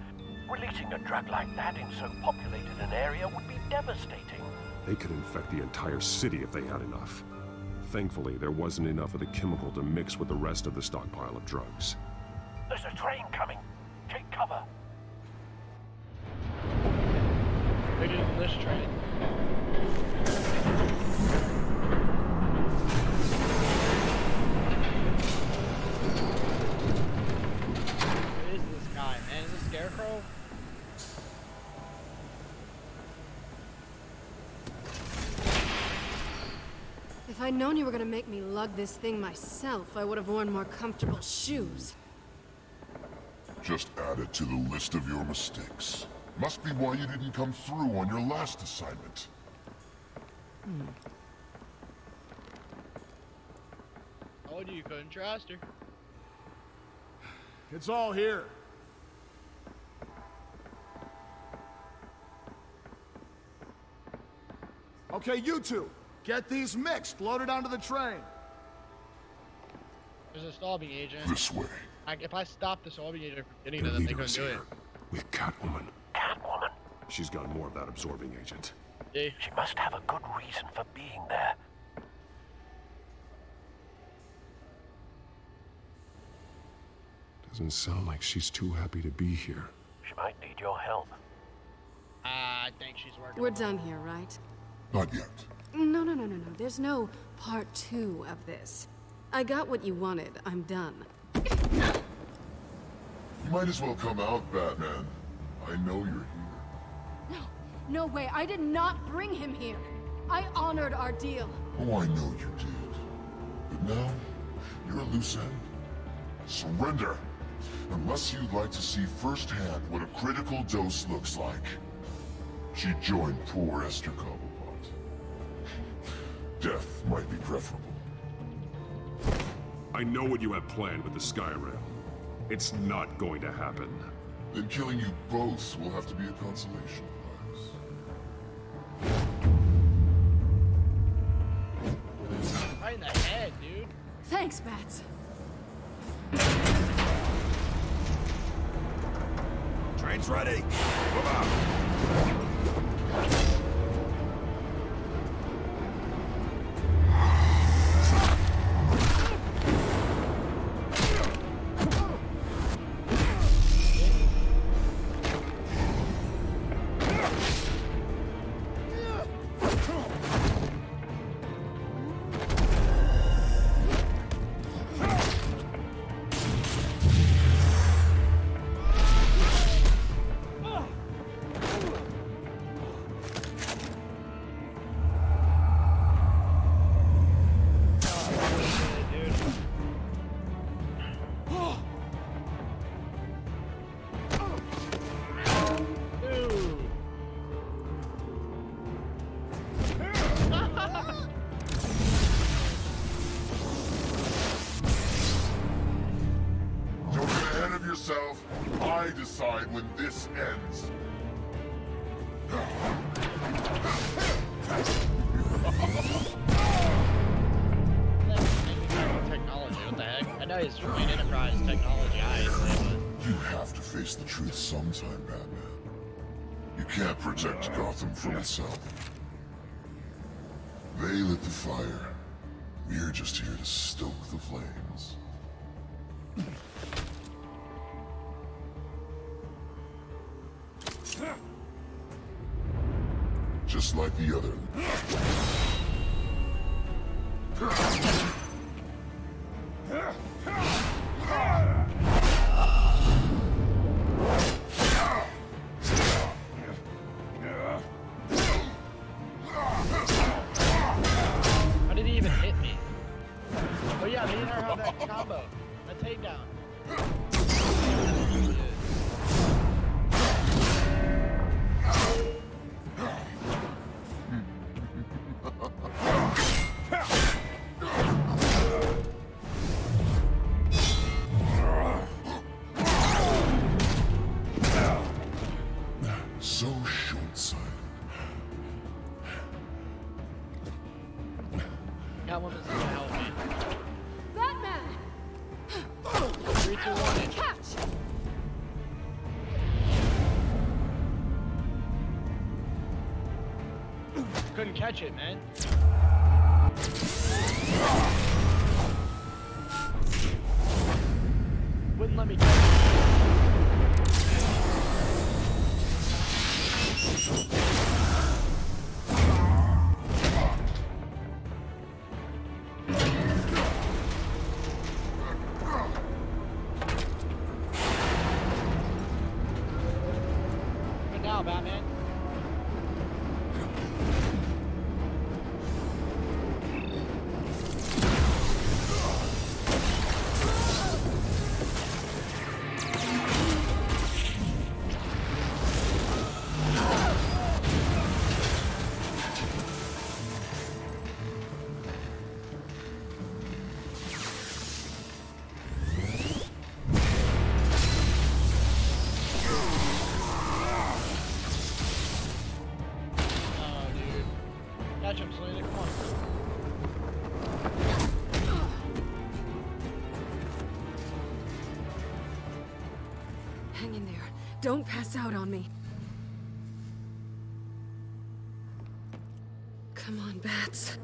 Releasing a drug like that in so populated an area would be devastating. They could infect the entire city if they had enough. Thankfully, there wasn't enough of the chemical to mix with the rest of the stockpile of drugs. There's a train coming. Take cover. Bigger than this train. What is this guy, man? Is this Scarecrow? If I'd known you were gonna make me lug this thing myself, I would have worn more comfortable shoes. Just add it to the list of your mistakes. Must be why you didn't come through on your last assignment. Told you couldn't trust her. It's all here. Okay, you two, get these mixed, loaded onto the train. There's a solving agent. This way. If I stop the solving agent from getting Their to them, they leader couldn't is do it. here, with Catwoman. Catwoman? She's got more of that absorbing agent. Yeah. She must have a good reason for being there. Doesn't sound like she's too happy to be here. She might need your help. I think she's working. We're done here, right? Not yet. No. There's no part 2 of this. I got what you wanted. I'm done. You might as well come out, Batman. I know you're here. No way. I did not bring him here. I honored our deal. Oh, I know you did. But now, you're a loose end. Surrender! Unless you'd like to see firsthand what a critical dose looks like. She joined poor Esther Cobblepot. Death might be preferable. I know what you have planned with the Skyrail. It's not going to happen. Then killing you both will have to be a consolation prize. Right in the head, dude. Thanks, Bats. Train's ready. Move out. I decide when this ends. Technology, what the heck? I know he's Wayne Enterprise technology, obviously, but... You have to face the truth sometime, Batman. You can't protect Gotham from itself. They lit the fire. We're just here to stoke the flames. Just like the other. How did he even hit me? Oh yeah, they didn't have that combo. That takedown. So short-sighted. Catwoman's gonna help me. Batman! 3, 2, 1, and catch! couldn't catch it, man. Wouldn't let me catch Good now, Batman. Hang in there. Don't pass out on me. Come on, Bats.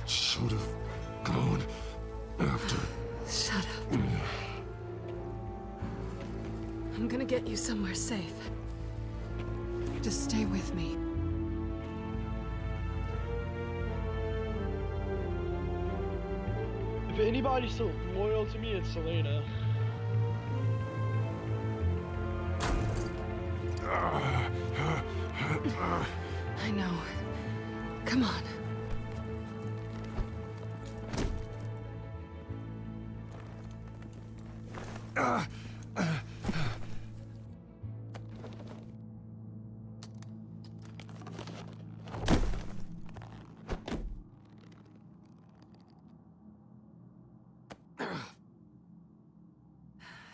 Should have gone after. Shut up. I'm gonna get you somewhere safe. Just stay with me. If anybody's still loyal to me, it's Selena. I know. Come on.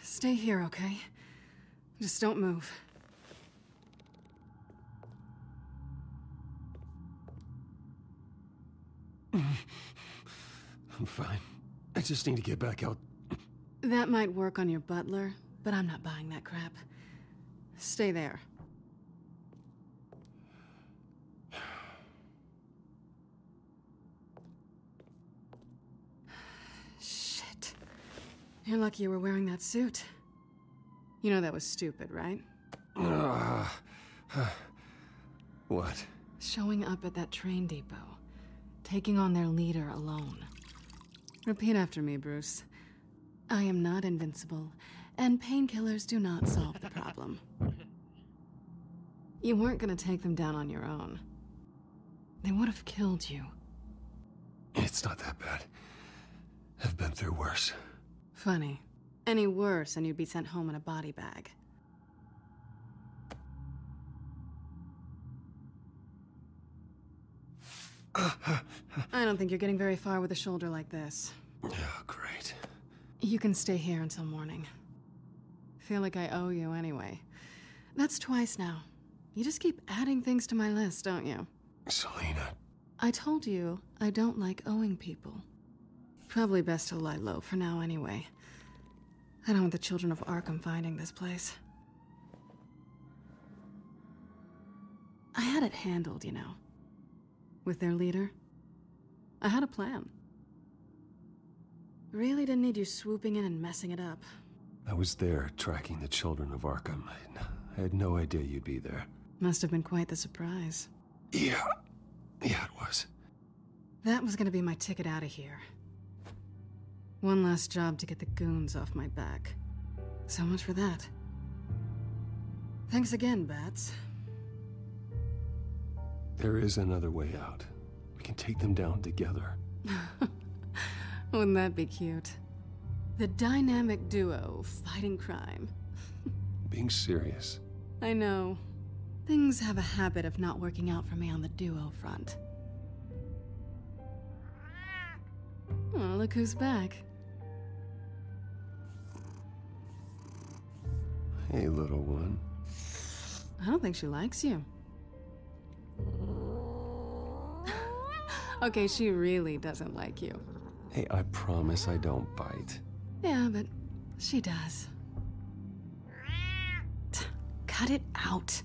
Stay here, okay? Just don't move. I'm fine. I just need to get back out. That might work on your butler, but I'm not buying that crap. Stay there. Shit. You're lucky you were wearing that suit. You know that was stupid, right? What? Showing up at that train depot. Taking on their leader alone. Repeat after me, Bruce. I am not invincible, and painkillers do not solve the problem. You weren't gonna take them down on your own. They would have killed you. It's not that bad. I've been through worse. Funny. Any worse and you'd be sent home in a body bag. I don't think you're getting very far with a shoulder like this. Oh, great. You can stay here until morning. Feel like I owe you anyway. That's twice now. You just keep adding things to my list, don't you? Selena. I told you I don't like owing people. Probably best to lie low for now anyway. I don't want the children of Arkham finding this place. I had it handled, you know. With their leader. I had a plan. Really didn't need you swooping in and messing it up. I was there tracking the children of Arkham. I had no idea you'd be there. Must have been quite the surprise. Yeah, it was. That was gonna be my ticket out of here. One last job to get the goons off my back. So much for that. Thanks again, Bats. There is another way out. We can take them down together. Wouldn't that be cute? The dynamic duo fighting crime. Being serious. I know. Things have a habit of not working out for me on the duo front. Oh, look who's back. Hey, little one. I don't think she likes you. Okay, she really doesn't like you. Hey, I promise I don't bite. Yeah, but she does. Cut it out.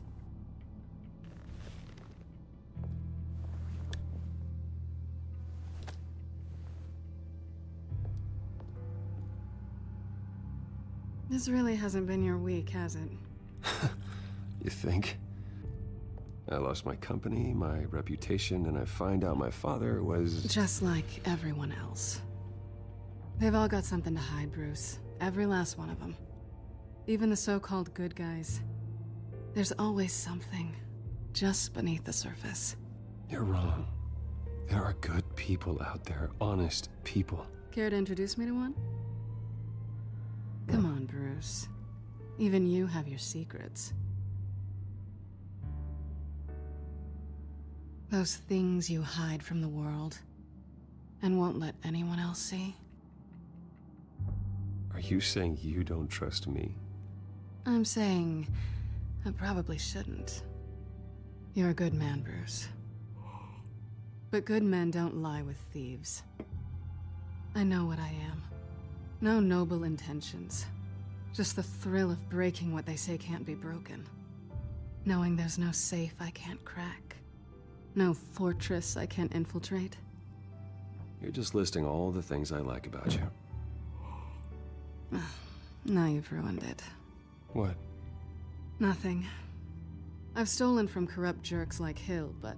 This really hasn't been your week, has it? You think? I lost my company, my reputation, and I find out my father was... Just like everyone else. They've all got something to hide, Bruce. Every last one of them. Even the so-called good guys. There's always something just beneath the surface. You're wrong. There are good people out there, honest people. Care to introduce me to one? Come on, Bruce. Even you have your secrets. Those things you hide from the world and won't let anyone else see. Are you saying you don't trust me? I'm saying I probably shouldn't. You're a good man, Bruce. But good men don't lie with thieves. I know what I am. No noble intentions. Just the thrill of breaking what they say can't be broken. Knowing there's no safe I can't crack. No fortress I can't infiltrate. You're just listing all the things I like about you. Now you've ruined it. What? Nothing. I've stolen from corrupt jerks like Hill, but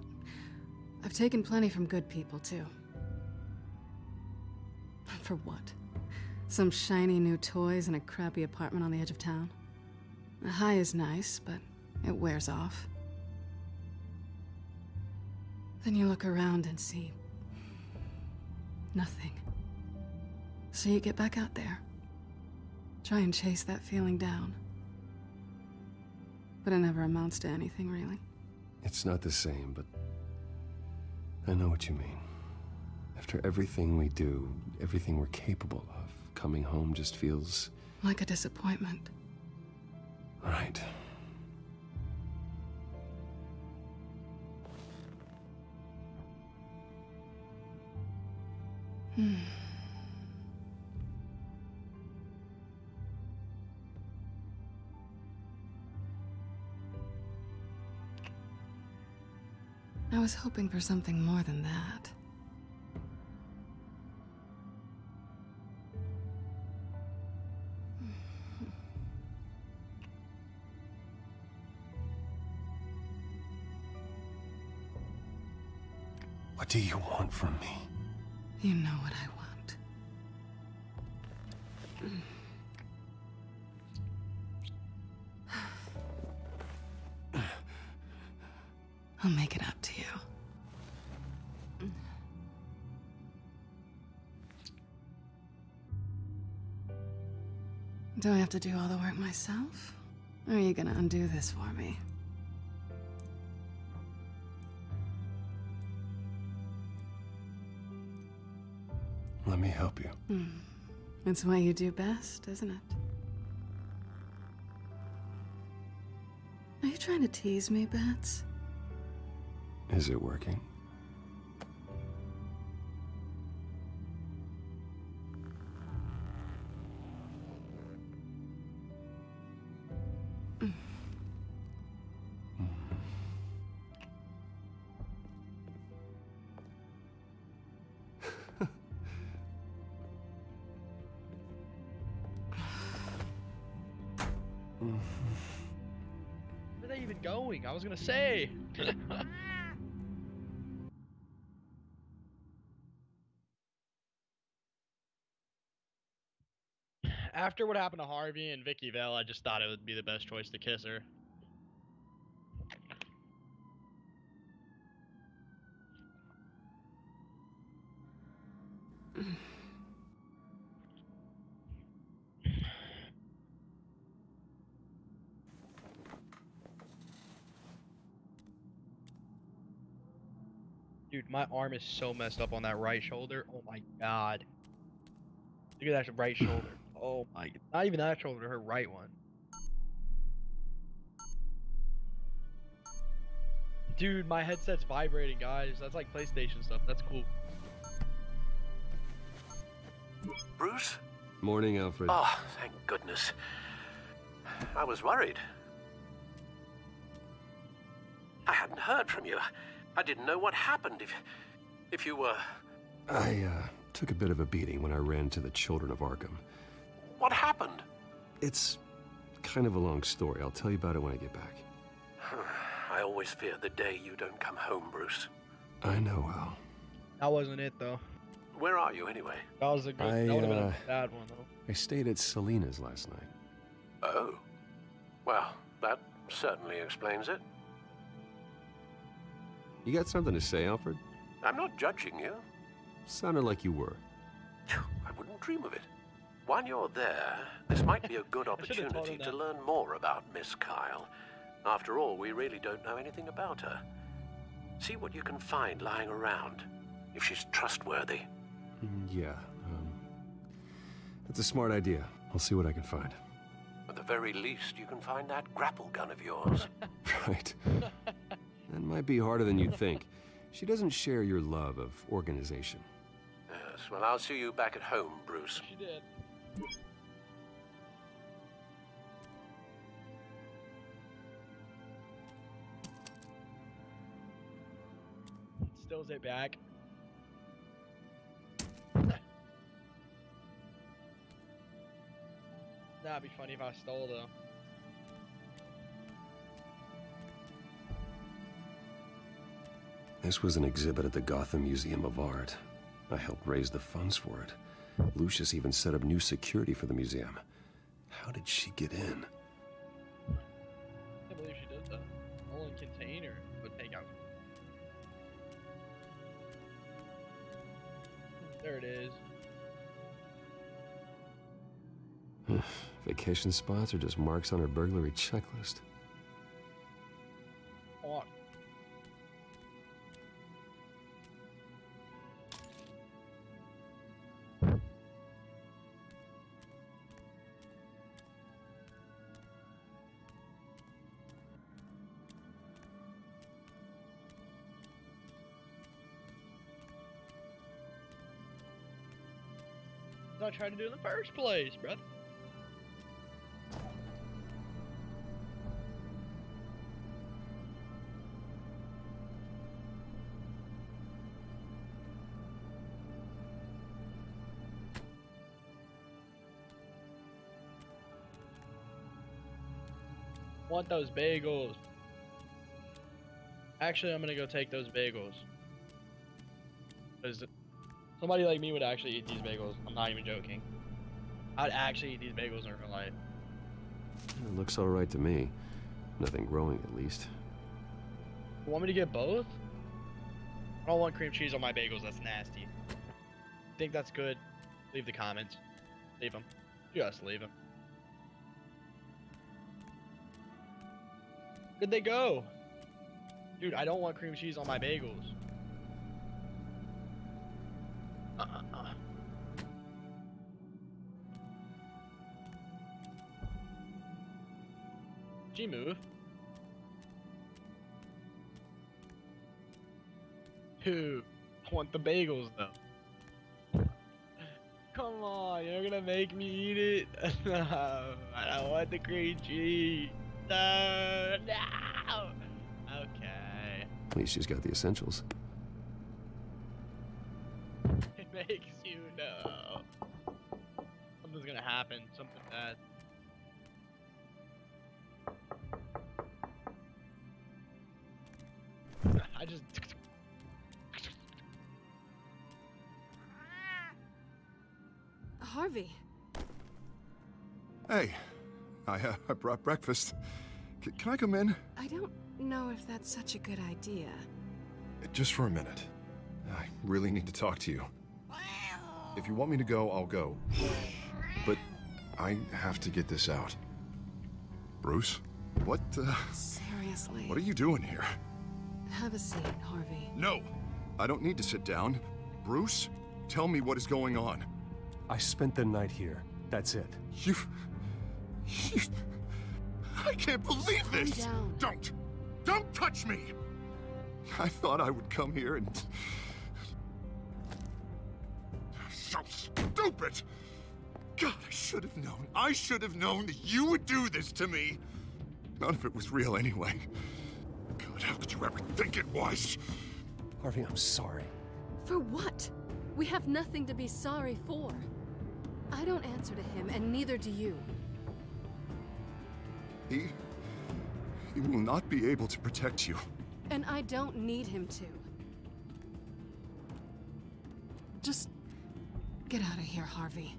I've taken plenty from good people, too. For what? Some shiny new toys and a crappy apartment on the edge of town? The high is nice, but it wears off. Then you look around and see nothing. So you get back out there. Try and chase that feeling down. But it never amounts to anything, really. It's not the same, but I know what you mean. After everything we do, everything we're capable of, coming home just feels... like a disappointment. Right. I was hoping for something more than that. What do you want from me? You know what I want. I'll make it up to you. Do I have to do all the work myself? Or are you gonna undo this for me? Let me help you. It's what you do best, isn't it? Are you trying to tease me, Bats? Is it working? Where are they even going? I was gonna say. After what happened to Harvey and Vicky Vale, I just thought it would be the best choice to kiss her. Dude, my arm is so messed up on that right shoulder. Oh my god. Look at that right shoulder. Oh my, not even that shoulder, her right one. Dude, my headset's vibrating, guys. That's like PlayStation stuff. That's cool. Bruce? Morning, Alfred. Oh, thank goodness. I was worried. I hadn't heard from you. I didn't know what happened if you were... I took a bit of a beating when I ran to the Children of Arkham. What happened? It's kind of a long story. I'll tell you about it when I get back. I always fear the day you don't come home, Bruce. I know, Al. That wasn't it, though. Where are you, anyway? That was a good... that would have been a bad one, though. I stayed at Selena's last night. Oh. Well, that certainly explains it. You got something to say, Alfred? I'm not judging you. Sounded like you were. I wouldn't dream of it. While you're there, this might be a good opportunity to learn more about Miss Kyle. After all, we really don't know anything about her. See what you can find lying around, if she's trustworthy. Yeah, that's a smart idea. I'll see what I can find. At the very least, you can find that grapple gun of yours. Right. That might be harder than you think. She doesn't share your love of organization. Yes, well, I'll see you back at home, Bruce. She did. Stills it back. That'd be funny if I stole though. This was an exhibit at the Gotham Museum of Art. I helped raise the funds for it. Lucius even set up new security for the museum. How did she get in? I can't believe she did that. All in container would take out. There it is. Vacation spots are just marks on her burglary checklist. Oh. I tried to do in the first place, brother. Want those bagels. Actually, I'm gonna go take those bagels. Because somebody like me would actually eat these bagels. I'm not even joking. I'd actually eat these bagels in real life. It looks alright to me. Nothing growing, at least. You want me to get both? I don't want cream cheese on my bagels. That's nasty. Think that's good? Leave the comments. Leave them. Just leave them. Where'd they go? Dude, I don't want cream cheese on my bagels. Did she move? Dude, I want the bagels though. Come on, you're gonna make me eat it? No, I don't want the cream cheese. No, no. Okay. At least she's got the essentials. It makes you know. Something's gonna happen. Something bad. I just. Harvey. Hey, I brought breakfast. Can I come in? I don't know if that's such a good idea. Just for a minute. I really need to talk to you. If you want me to go, I'll go. But I have to get this out. Bruce? What, Seriously. What are you doing here? Have a seat, Harvey. No! I don't need to sit down. Bruce, tell me what is going on. I spent the night here. That's it. You... I can't believe this! Calm down. Don't touch me! I thought I would come here and... So stupid! God, I should have known that you would do this to me! None of it was real anyway. God, how could you ever think it was? Harvey, I'm sorry. For what? We have nothing to be sorry for. I don't answer to him, and neither do you. He will not be able to protect you. And I don't need him to. Just get out of here, Harvey.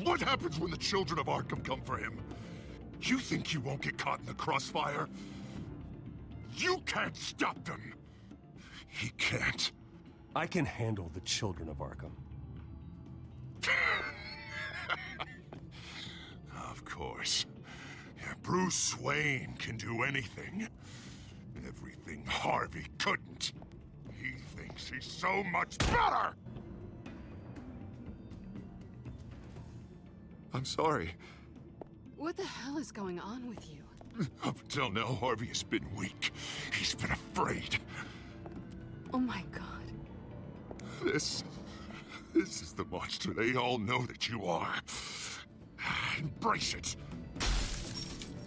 What happens when the children of Arkham come for him? You think you won't get caught in the crossfire? You can't stop them. He can't. I can handle the children of Arkham. Of course. Yeah, Bruce Wayne can do anything. Everything Harvey couldn't. He thinks he's so much better! I'm sorry. What the hell is going on with you? Up until now, Harvey has been weak. He's been afraid. Oh my God. This This is the monster they all know that you are. Embrace it.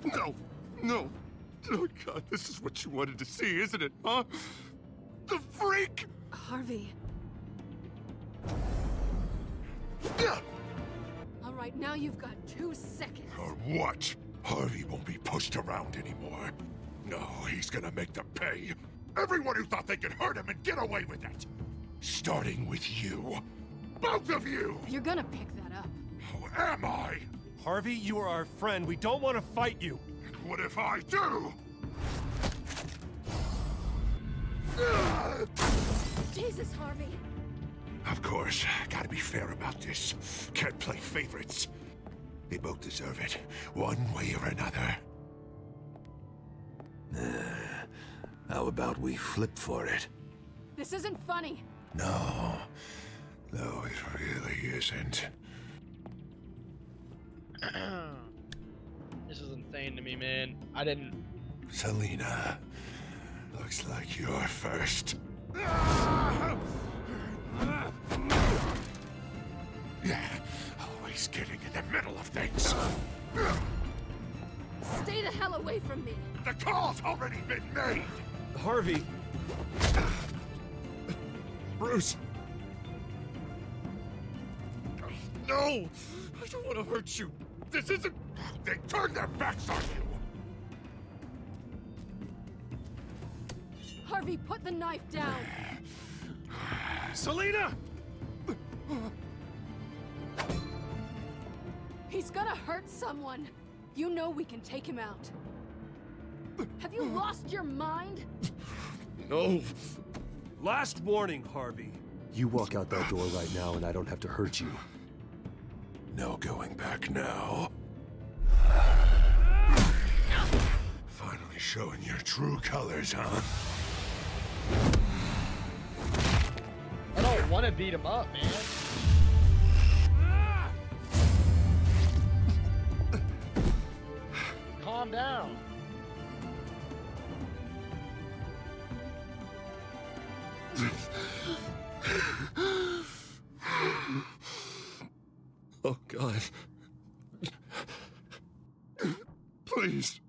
No, no. Oh, God, this is what you wanted to see, isn't it, huh? The freak! Harvey. All right, now you've got 2 seconds. Or what? Harvey won't be pushed around anymore. No, he's gonna make them pay. Everyone who thought they could hurt him and get away with it. Starting with you. Both of you! You're gonna pick that up. Who am I? Harvey, you are our friend. We don't want to fight you. What if I do? Jesus, Harvey. Of course, gotta be fair about this. Can't play favorites. They both deserve it, one way or another. How about we flip for it? This isn't funny. No, it really isn't. This is insane to me, man. I didn't... Selina, looks like you're first. Always getting in the middle of things. Stay the hell away from me. The call's already been made. Harvey. Bruce. No, I don't want to hurt you. This isn't... They turned their backs on you. Harvey, put the knife down. Selina! He's gonna hurt someone. You know we can take him out. Have you lost your mind? No. Last warning, Harvey. You walk out that door right now and I don't have to hurt you. No going back now. Finally showing your true colors, huh? I don't want to beat him up, man. Calm down. Oh, God. Please.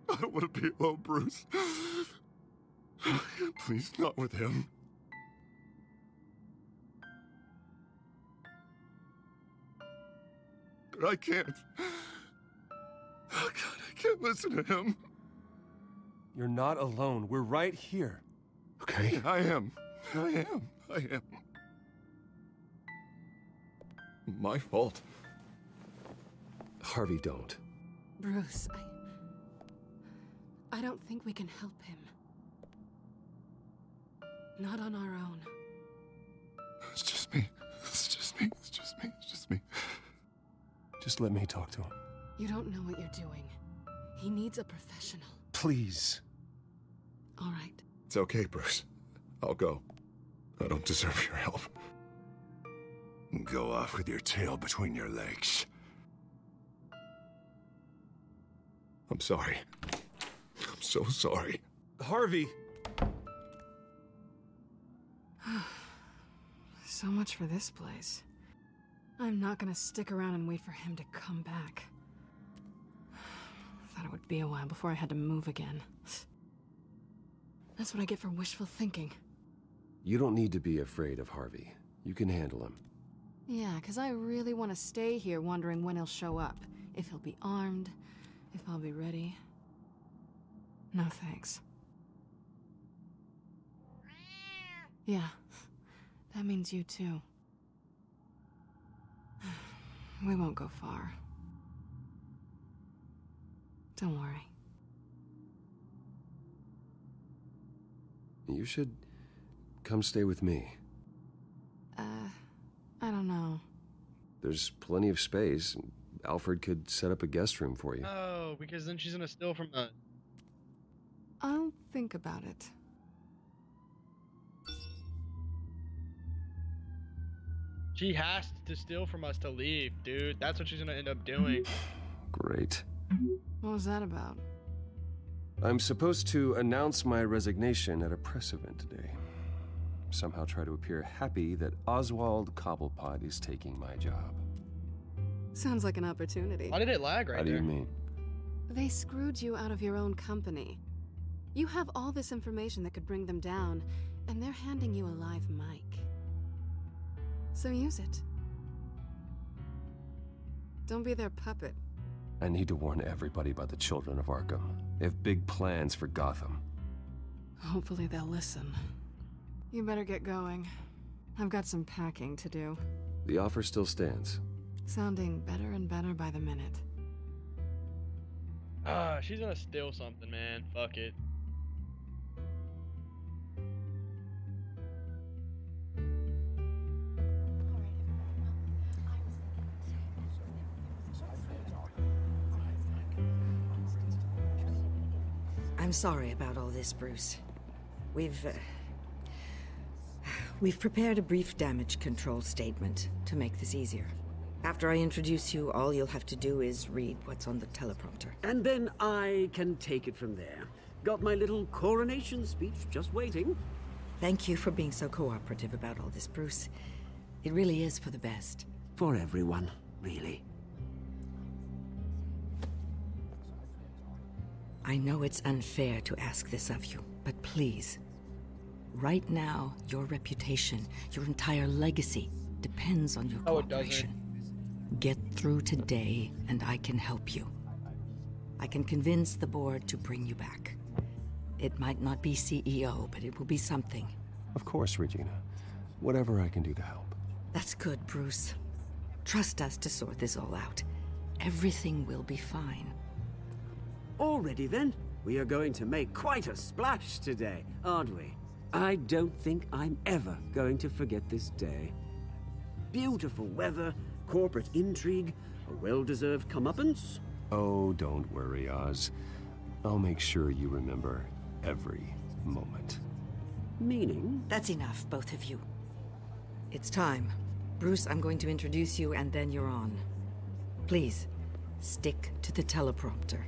I don't want to be alone, Bruce. Please, not with him. But I can't. Oh, God, I can't listen to him. You're not alone. We're right here. Okay? I am. My fault. Harvey, don't. Bruce, I don't think we can help him. Not on our own. It's just me. Just let me talk to him. You don't know what you're doing. He needs a professional. Please. All right. It's okay, Bruce. I'll go. I don't deserve your help. Go off with your tail between your legs. I'm sorry. I'm so sorry. Harvey! So much for this place. I'm not gonna stick around and wait for him to come back. Thought it would be a while before I had to move again. That's what I get for wishful thinking. You don't need to be afraid of Harvey. You can handle him. Yeah, because I really want to stay here wondering when he'll show up. If he'll be armed, if I'll be ready. No thanks. Yeah, that means you too. We won't go far. Don't worry. You should come stay with me. I don't know. There's plenty of space. Alfred could set up a guest room for you. Oh, because then she's gonna steal from us. I'll think about it. She has to steal from us to leave, dude. That's what she's gonna end up doing. Great. What was that about? I'm supposed to announce my resignation at a press event today. somehow try to appear happy that Oswald Cobblepot is taking my job. Sounds like an opportunity. Why did it lag right How do you mean? They screwed you out of your own company. You have all this information that could bring them down, and they're handing you a live mic. So use it. Don't be their puppet. I need to warn everybody about the Children of Arkham. They have big plans for Gotham. Hopefully they'll listen. You better get going. I've got some packing to do. The offer still stands. Sounding better and better by the minute. She's gonna steal something, man. Fuck it. I'm sorry about all this, Bruce. We've prepared a brief damage control statement to make this easier. After I introduce you, all you'll have to do is read what's on the teleprompter. And then I can take it from there. Got my little coronation speech just waiting. Thank you for being so cooperative about all this, Bruce. It really is for the best. For everyone, really. I know it's unfair to ask this of you, but please. Right now, your reputation, your entire legacy, depends on your cooperation. Get through today, and I can help you. I can convince the board to bring you back. It might not be CEO, but it will be something. Of course, Regina. Whatever I can do to help. That's good, Bruce. Trust us to sort this all out. Everything will be fine. Already then, we are going to make quite a splash today, aren't we? I don't think I'm ever going to forget this day. Beautiful weather, corporate intrigue, a well-deserved comeuppance. Oh, don't worry, Oz. I'll make sure you remember every moment. Meaning? That's enough, both of you. It's time. Bruce, I'm going to introduce you, and then you're on. Please, stick to the teleprompter.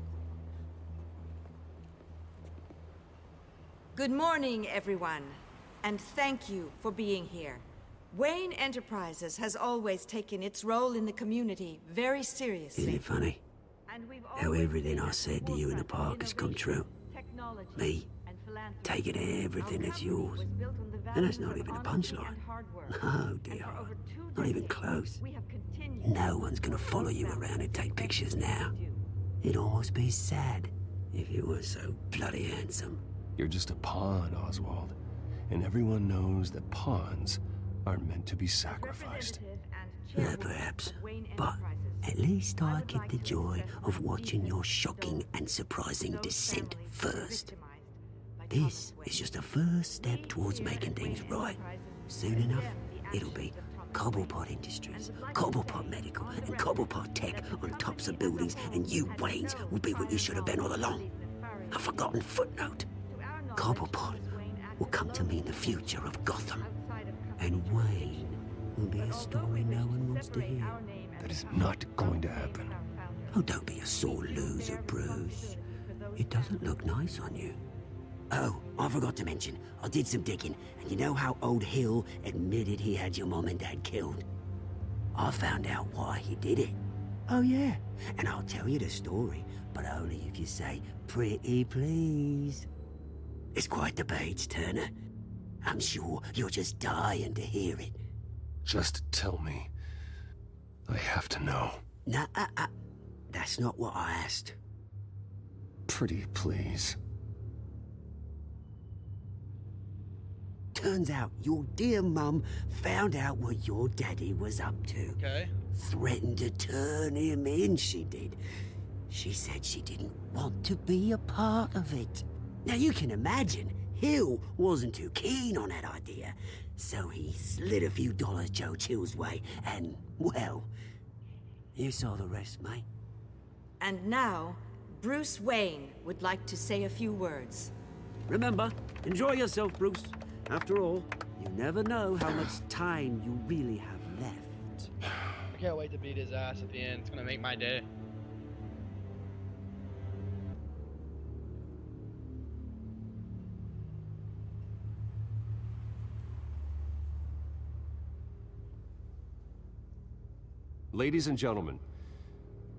Good morning, everyone, and thank you for being here. Wayne Enterprises has always taken its role in the community very seriously. Isn't it funny how everything I said to you in the park has come true? Me, taking everything that's yours. And that's not even a punchline. No, dear, not even close. No one's gonna follow you around and take pictures now. It'd almost be sad if you weren't so bloody handsome. You're just a pawn, Oswald. And everyone knows that pawns are meant to be sacrificed. Perhaps. But at least I get the joy of watching your shocking and surprising descent first. This is just a first step towards making things right. Soon enough, it'll be Cobblepot Industries, Cobblepot Medical, and Cobblepot Tech on tops of buildings, and you, Waynes, will be what you should have been all along. A forgotten footnote. Cobblepot will come to mean the future of Gotham. And Wayne will be a story no one wants to hear. That is not going to happen. Oh, don't be a sore loser, Bruce. It doesn't look nice on you. Oh, I forgot to mention, I did some digging, and you know how old Hill admitted he had your mom and dad killed? I found out why he did it. Oh yeah, and I'll tell you the story, but only if you say, "Pretty please." It's quite the page, Turner. I'm sure you're just dying to hear it. Just tell me. I have to know. Nah, that's not what I asked. Pretty please. Turns out your dear mum found out what your daddy was up to. Okay. Threatened to turn him in, she did. She said she didn't want to be a part of it. Now you can imagine, Hill wasn't too keen on that idea, so he slid a few dollars Joe Chill's way, and, well, you saw the rest, mate. And now, Bruce Wayne would like to say a few words. Remember, enjoy yourself, Bruce. After all, you never know how much time you really have left. I can't wait to beat his ass at the end. It's gonna make my day. Ladies and gentlemen,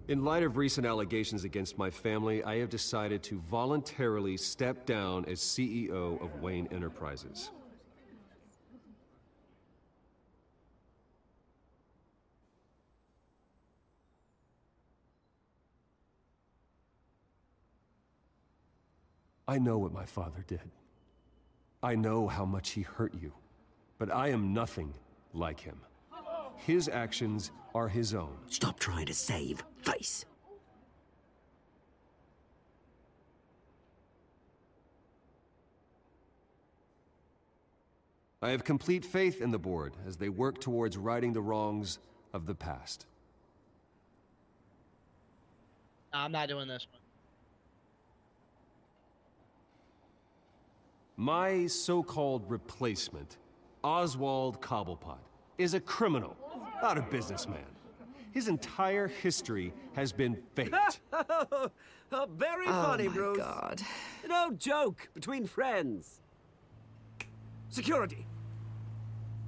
in light of recent allegations against my family, I have decided to voluntarily step down as CEO of Wayne Enterprises. I know what my father did. I know how much he hurt you, but I am nothing like him. His actions are his own. Stop trying to save face. I have complete faith in the board as they work towards righting the wrongs of the past. I'm not doing this one. My so-called replacement, Oswald Cobblepot, is a criminal, not a businessman. His entire history has been faked. Very funny, Bruce. Oh, my God. No joke between friends. Security.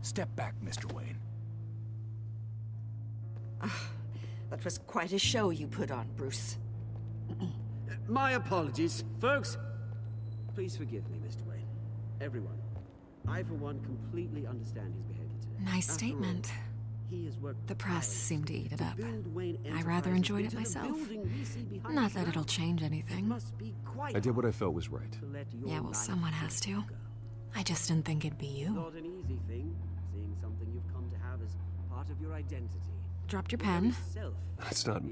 Step back, Mr. Wayne. That was quite a show you put on, Bruce. My apologies. Folks, please forgive me, Mr. Wayne. Everyone. I, for one, completely understand his behavior today. Nice statement. The press seemed to eat it up. I rather enjoyed it myself. Not that it'll change anything. I did what I felt was right. Yeah, well, someone has to. I just didn't think it'd be you. Not an easy thing, seeing something you've come to have as part of your identity. Dropped your pen. That's not...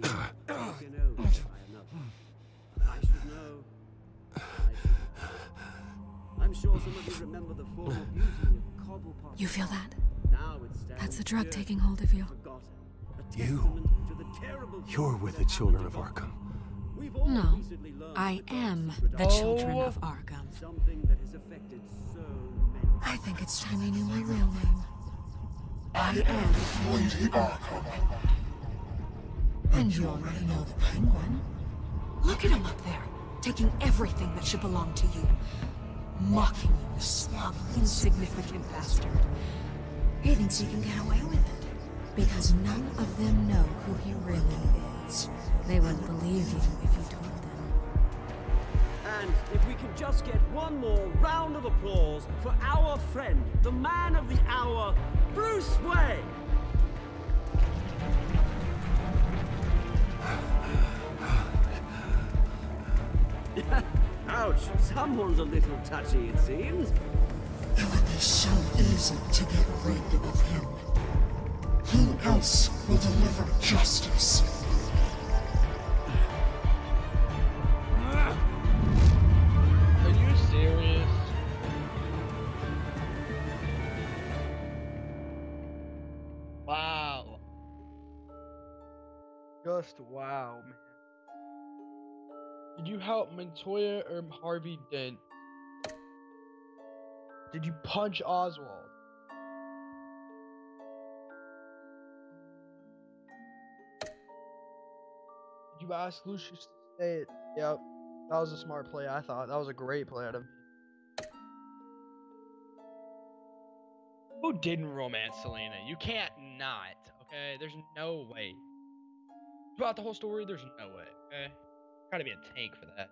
I'm sure some of you remember the former beauty of Cobblepot. You feel that? That's the drug taking hold of you. You're with the children of Arkham. No, I am the children of Arkham. I think it's time you knew my real name. I am Lady Arkham. And you already know the Penguin. Look at him up there, taking everything that should belong to you. Mocking you, you smug, insignificant bastard. He thinks he can get away with it. Because none of them know who he really is. They wouldn't believe you if you told them. And if we can just get one more round of applause for our friend, the man of the hour, Bruce Wayne! Ouch, someone's a little touchy, it seems. It would be so easy to get rid of him. Who else will deliver justice? Are you serious? Wow. Just wow, man. Did you help Montoya or Harvey Dent? Did you punch Oswald? Did you ask Lucius to say it? Yep. That was a smart play, I thought. That was a great play out of me. Who didn't romance Selena? You can't not, okay? There's no way. Throughout the whole story, there's no way, okay? Gotta be a tank for that.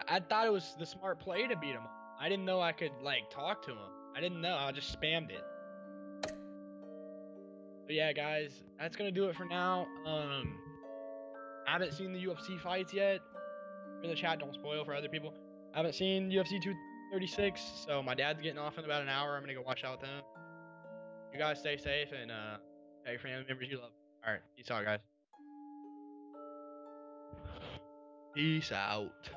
I thought it was the smart play to beat him up. I didn't know I could, like, talk to him. I didn't know. I just spammed it. But yeah, guys, that's gonna do it for now. I haven't seen the UFC fights yet. In the chat, don't spoil for other people. I haven't seen UFC 236, so my dad's getting off in about an hour. I'm gonna go watch out with him. You guys stay safe and tell your family members you love. Alright, peace out, guys. Peace out.